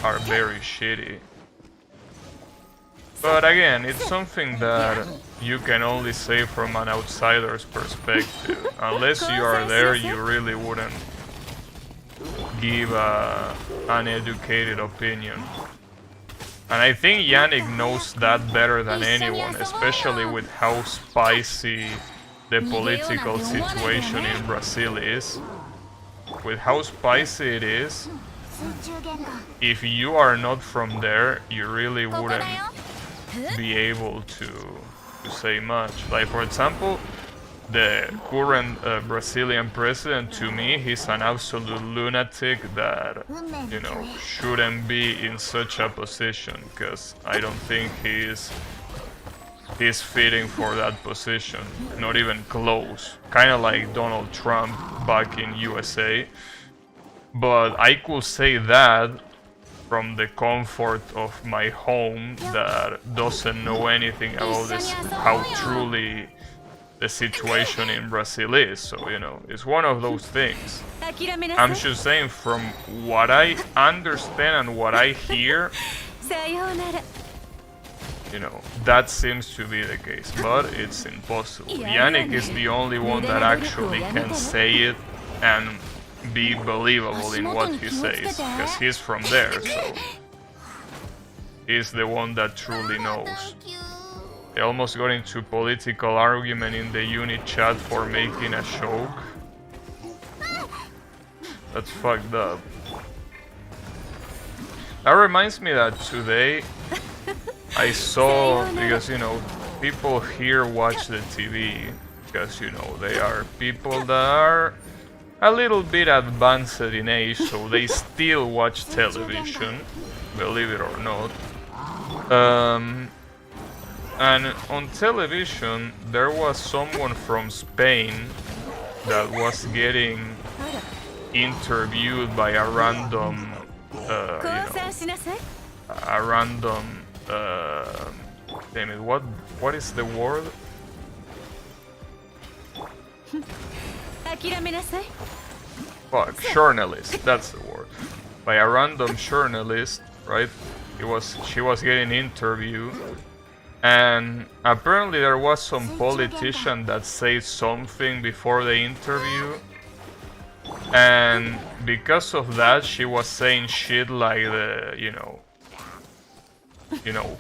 are very shitty. But again, it's something that you can only say from an outsider's perspective. Unless you are there, you really wouldn't give an educated opinion. And I think Yannick knows that better than anyone, especially with how spicy the political situation in Brazil is. With how spicy it is, 水中玄関。 if you are not from there, you really ここだ wouldn't よ。 be able to say much. Like, for example, the current Brazilian president, to me, he's an absolute lunatic that, you know, shouldn't be in such a position, because I don't think he's fitting for that position, not even close. Kind of like Donald Trump back in USA. But I could say that from the comfort of my home that doesn't know anything about this, how truly the situation in Brazil is. So, you know, it's one of those things. 諦めな I'm さい。 just saying, from what I understand and what I hear, さようなら。 you know, that seems to be the case, but it's impossible. Yannick is the only one that actually can say it and be believable in what he says, because he's from there, so he's the one that truly knows. They almost got into political argument in the unit chat for making a joke. That's fucked up. That reminds me that today I saw, because, you know, people here watch the TV, because, you know, they are people that are a little bit advanced in age, so they still watch television, believe it or not. And on television, there was someone from Spain that was getting interviewed by a random, you 降 know, 参しなさい。 a random, damn it, what is the word? 諦めなさい。 Fuck, journalist, that's the word. By a random journalist, right? She was getting interviewed, and apparently there was some politician that said something before the interview, and because of that she was saying shit like the, you know,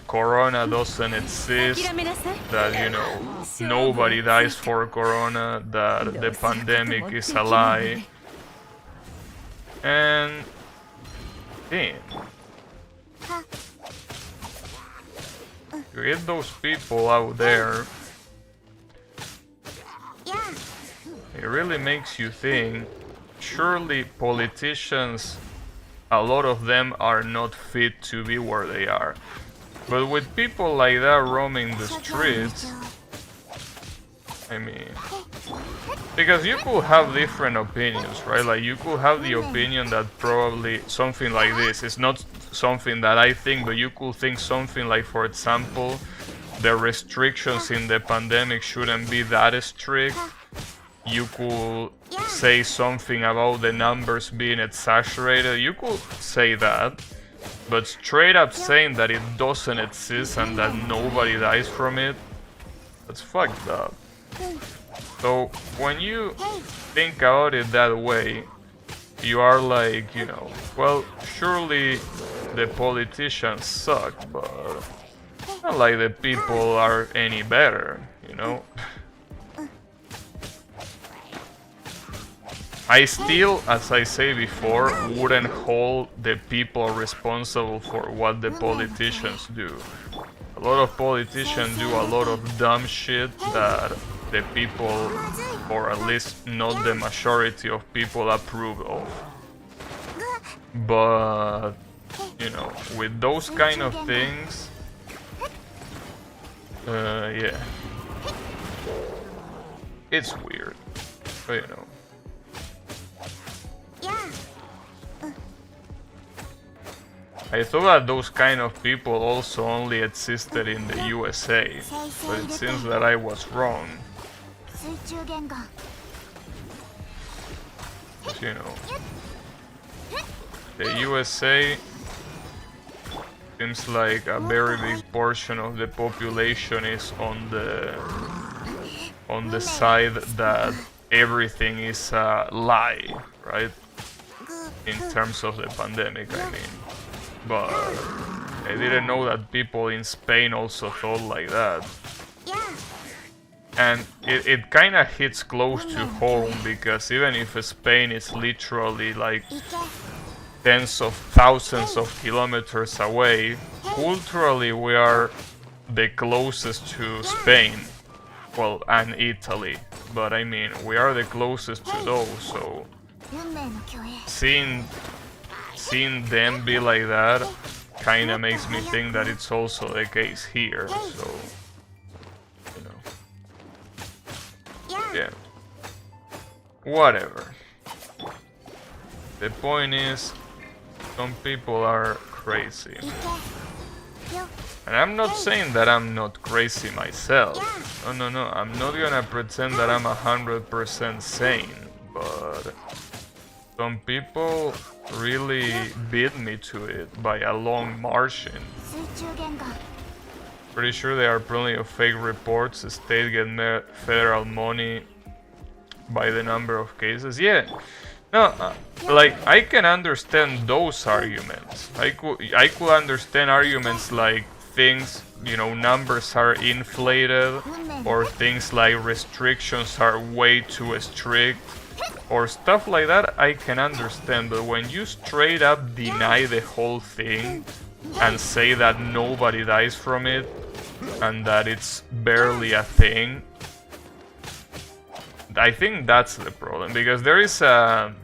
Corona doesn't exist, 諦めなさい。 that, you know, nobody dies for Corona, that the pandemic is a lie. And damn, you get those people out there, it really makes you think, surely politicians, a lot of them are not fit to be where they are. But with people like that roaming the streets, I mean, because you could have different opinions, right? Like you could have the opinion that probably something like this is not something that I think, but you could think something like, for example, the restrictions in the pandemic shouldn't be that strict. You could say something about the numbers being exaggerated. You could say that, but straight up saying that it doesn't exist and that nobody dies from it, that's fucked up. So when you think about it that way, you are like, you know, well, surely the politicians suck, but not like the people are any better, you know? I still, as I say before, wouldn't hold the people responsible for what the politicians do. A lot of politicians do a lot of dumb shit that the people, or at least not the majority of people, approve of. But, you know, with those kind of things, yeah, it's weird, but you know. I thought that those kind of people also only existed in the USA, but it seems that I was wrong. You know, the USA seems like a very big portion of the population is on the side that everything is a lie, right? In terms of the pandemic, I mean. But I didn't know that people in Spain also thought like that. And it kind of hits close to home, because even if Spain is literally like tens of thousands of kilometers away, culturally we are the closest to Spain, well, and Italy, but I mean, we are the closest to those, so seeing them be like that kind of makes me think that it's also the case here, so, you know, yeah, whatever. The point is, some people are crazy. And I'm not saying that I'm not crazy myself. No, I'm not gonna pretend that I'm 100% sane, but some people really beat me to it by a long margin. Pretty sure there are plenty of fake reports. The state get federal money by the number of cases. Yeah, no, like I can understand those arguments. I could understand arguments like things, you know, numbers are inflated, or things like restrictions are way too strict, or stuff like that. I can understand, but when you straight up deny the whole thing and say that nobody dies from it and that it's barely a thing, I think that's the problem, because there is a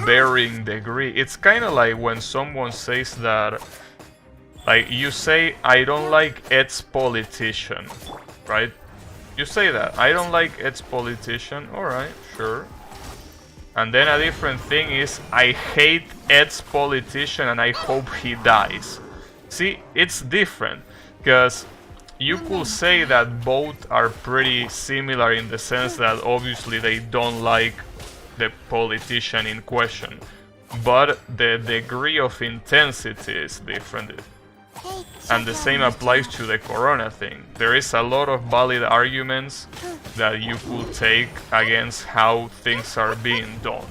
varying degree. It's kind of like when someone says that, like, you say, I don't like Ed's politician, right? You say that, I don't like Ed's politician, alright, sure. And then a different thing is, I hate Ed's politician and I hope he dies. See, it's different, because you could say that both are pretty similar in the sense that obviously they don't like the politician in question, but the degree of intensity is different. And the same applies to the corona thing. There is a lot of valid arguments that you could take against how things are being done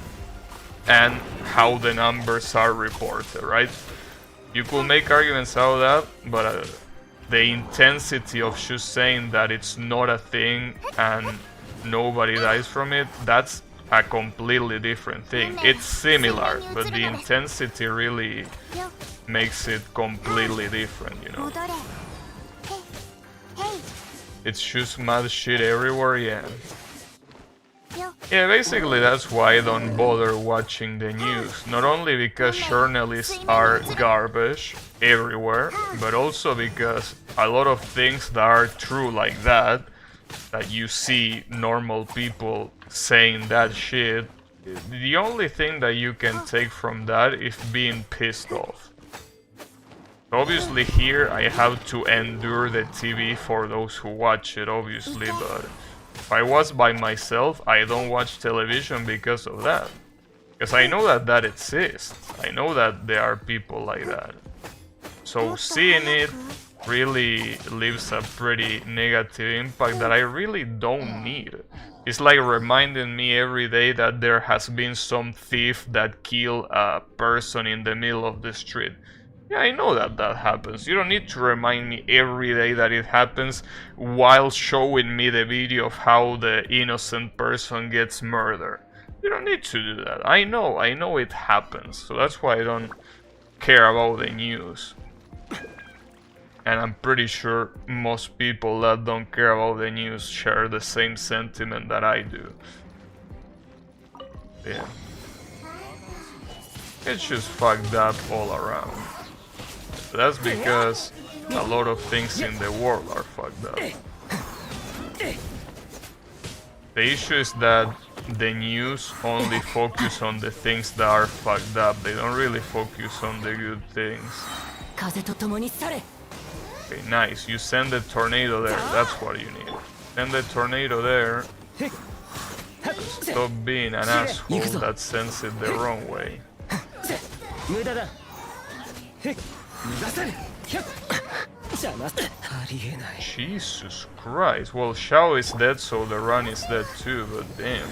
and how the numbers are reported, right? You could make arguments out of that, but the intensity of just saying that it's not a thing and nobody dies from it, that's a completely different thing. It's similar, but the intensity really makes it completely different, you know. It's just mad shit everywhere, yeah. Yeah, basically that's why I don't bother watching the news. Not only because journalists are garbage everywhere, but also because a lot of things that are true like that that you see normal people saying that shit, the only thing that you can take from that is being pissed off. Obviously here I have to endure the TV for those who watch it, obviously, but if I was by myself, I don't watch television because of that. Because I know that that exists. I know that there are people like that. So seeing it really leaves a pretty negative impact that I really don't need. It's like reminding me every day that there has been some thief that killed a person in the middle of the street. Yeah, I know that that happens. You don't need to remind me every day that it happens while showing me the video of how the innocent person gets murdered. You don't need to do that. I know it happens. So that's why I don't care about the news. And I'm pretty sure most people that don't care about the news share the same sentiment that I do. Yeah. It's just fucked up all around. That's because a lot of things in the world are fucked up. The issue is that the news only focus on the things that are fucked up. They don't really focus on the good things. Okay, nice. You send the tornado there. That's what you need. Send the tornado there. Stop being an asshole that sends it the wrong way. Jesus Christ. Well, Xiao is dead, so the run is dead too, but damn.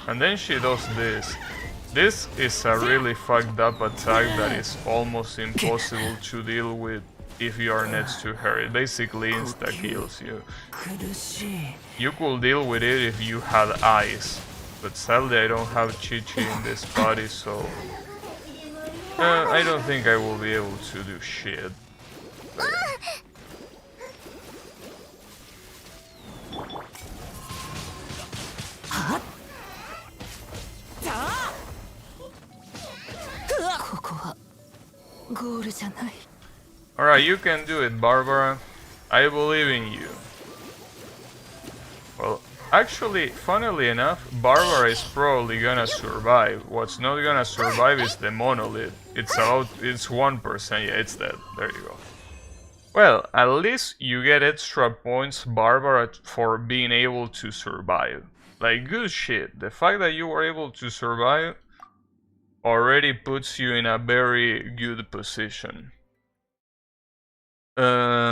And then she does this. This is a really fucked up attack that is almost impossible to deal with if you are next to her. It basically insta-kills you. You could deal with it if you had eyes, but sadly I don't have Chi-Chi in this party, so I don't think I will be able to do shit. But yeah. Alright, you can do it, Barbara. I believe in you. Well, actually, funnily enough, Barbara is probably gonna survive. What's not gonna survive is the monolith. It's 1%, yeah, it's dead. There you go. Well, at least you get extra points, Barbara, for being able to survive. Like, good shit. The fact that you were able to survive already puts you in a very good position. But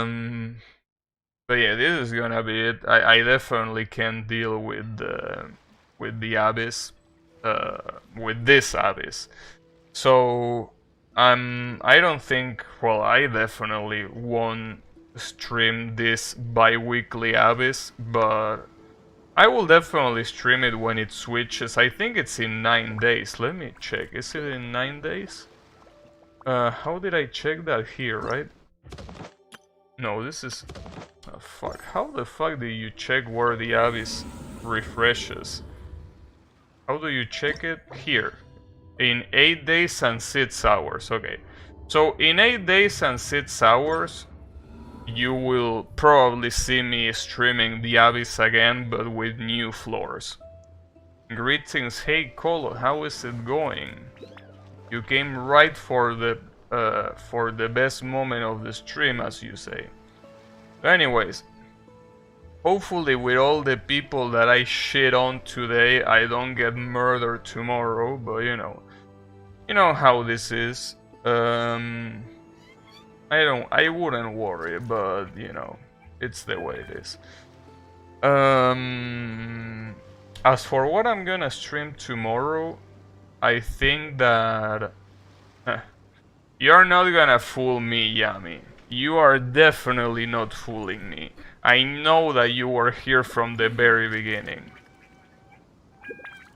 yeah, this is gonna be it. I definitely can deal with the abyss, with this abyss. So I don't think. Well, I definitely won't stream this bi-weekly abyss, but I will definitely stream it when it switches. I think it's in 9 days. Let me check. Is it in 9 days? How did I check that here, right? No, this is... Oh, fuck. How the fuck do you check where the abyss refreshes? How do you check it? Here. In 8 days and 6 hours. Okay. So, in 8 days and 6 hours, you will probably see me streaming the abyss again, but with new floors. Greetings, hey Colo, how is it going? You came right for the best moment of the stream, as you say. Anyways, hopefully with all the people that I shit on today, I don't get murdered tomorrow, but you know how this is. I wouldn't worry, but you know, it's the way it is. As for what I'm gonna stream tomorrow, I think that you're not gonna fool me, Yami. You are definitely not fooling me. I know that you were here from the very beginning.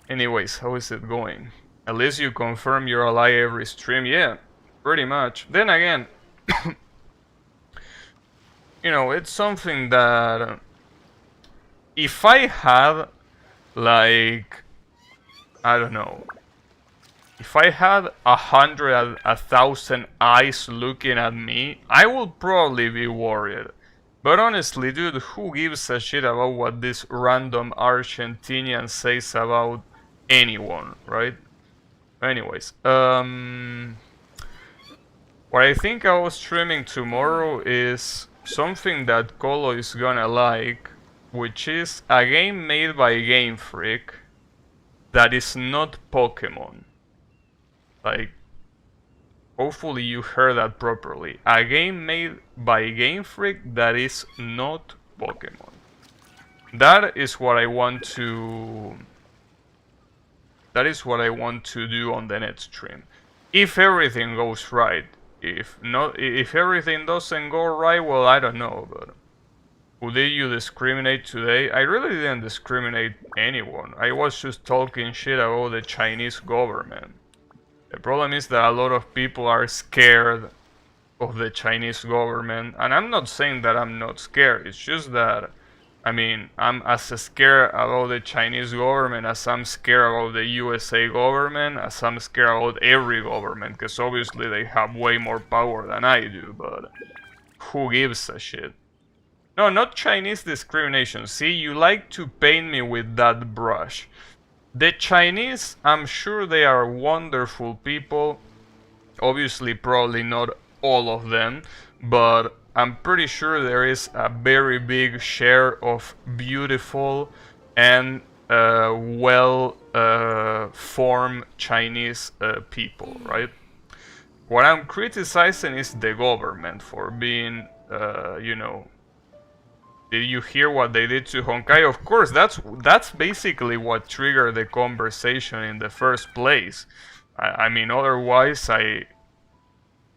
Anyways, how is it going? At least you confirm you're alive every stream. Yeah, pretty much. Then again, you know, it's something that if I had, like, I don't know, if I had 1,000 eyes looking at me, I would probably be worried. But honestly, dude, who gives a shit about what this random Argentinian says about anyone, right? Anyways, what I think I was streaming tomorrow is something that Colo is gonna like, which is a game made by Game Freak that is not Pokemon. Like, hopefully you heard that properly. A game made by Game Freak that is not Pokemon. That is what I want to... That is what I want to do on the next stream. If everything goes right. If everything doesn't go right, well, I don't know, but... Who did you discriminate today? I really didn't discriminate anyone. I was just talking shit about the Chinese government. The problem is that a lot of people are scared of the Chinese government, and I'm not saying that I'm not scared, it's just that, I mean, I'm as scared about the Chinese government as I'm scared about the USA government, as I'm scared about every government, because obviously they have way more power than I do, but who gives a shit? No, not Chinese discrimination. See, you like to paint me with that brush. The Chinese, I'm sure they are wonderful people. Obviously, probably not all of them, but I'm pretty sure there is a very big share of beautiful and well-formed Chinese people, right? What I'm criticizing is the government for being, you know... Did you hear what they did to Honkai? Of course, that's basically what triggered the conversation in the first place. I mean, otherwise, I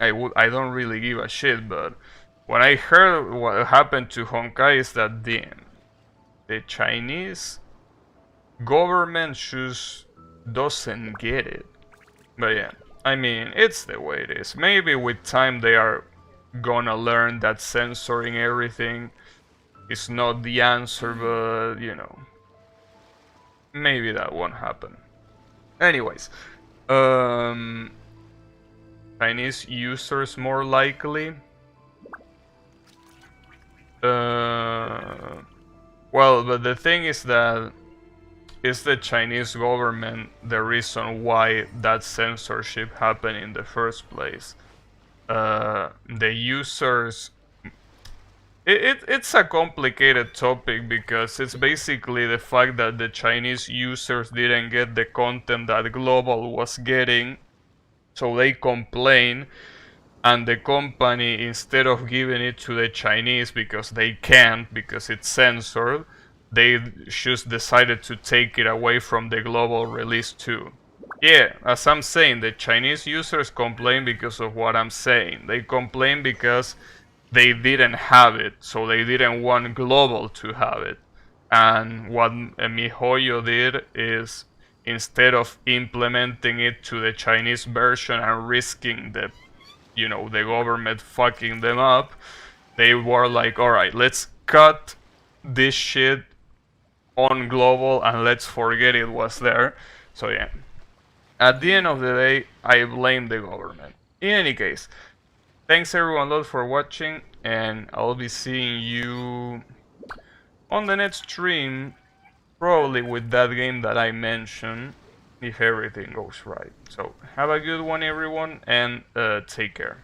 don't really give a shit. But when I heard what happened to Honkai, is that the Chinese government just doesn't get it. But yeah, I mean, it's the way it is. Maybe with time they are gonna learn that censoring everything is not the answer, but, you know, maybe that won't happen. Anyways, Chinese users more likely. Well, but the thing is that is the Chinese government the reason why that censorship happened in the first place. The users... It's a complicated topic because it's basically the fact that the Chinese users didn't get the content that Global was getting, so they complain, and the company, instead of giving it to the Chinese because they can't, because it's censored, they just decided to take it away from the Global release too. Yeah, as I'm saying, the Chinese users complain because of what I'm saying. They complain because they didn't have it, so they didn't want Global to have it. And what MiHoYo did is, instead of implementing it to the Chinese version and risking the, you know, the government fucking them up, they were like, alright, let's cut this shit on Global and let's forget it was there. So yeah, at the end of the day, I blame the government. In any case, thanks everyone a lot for watching, and I'll be seeing you on the next stream, probably with that game that I mentioned, if everything goes right. So have a good one everyone, and take care.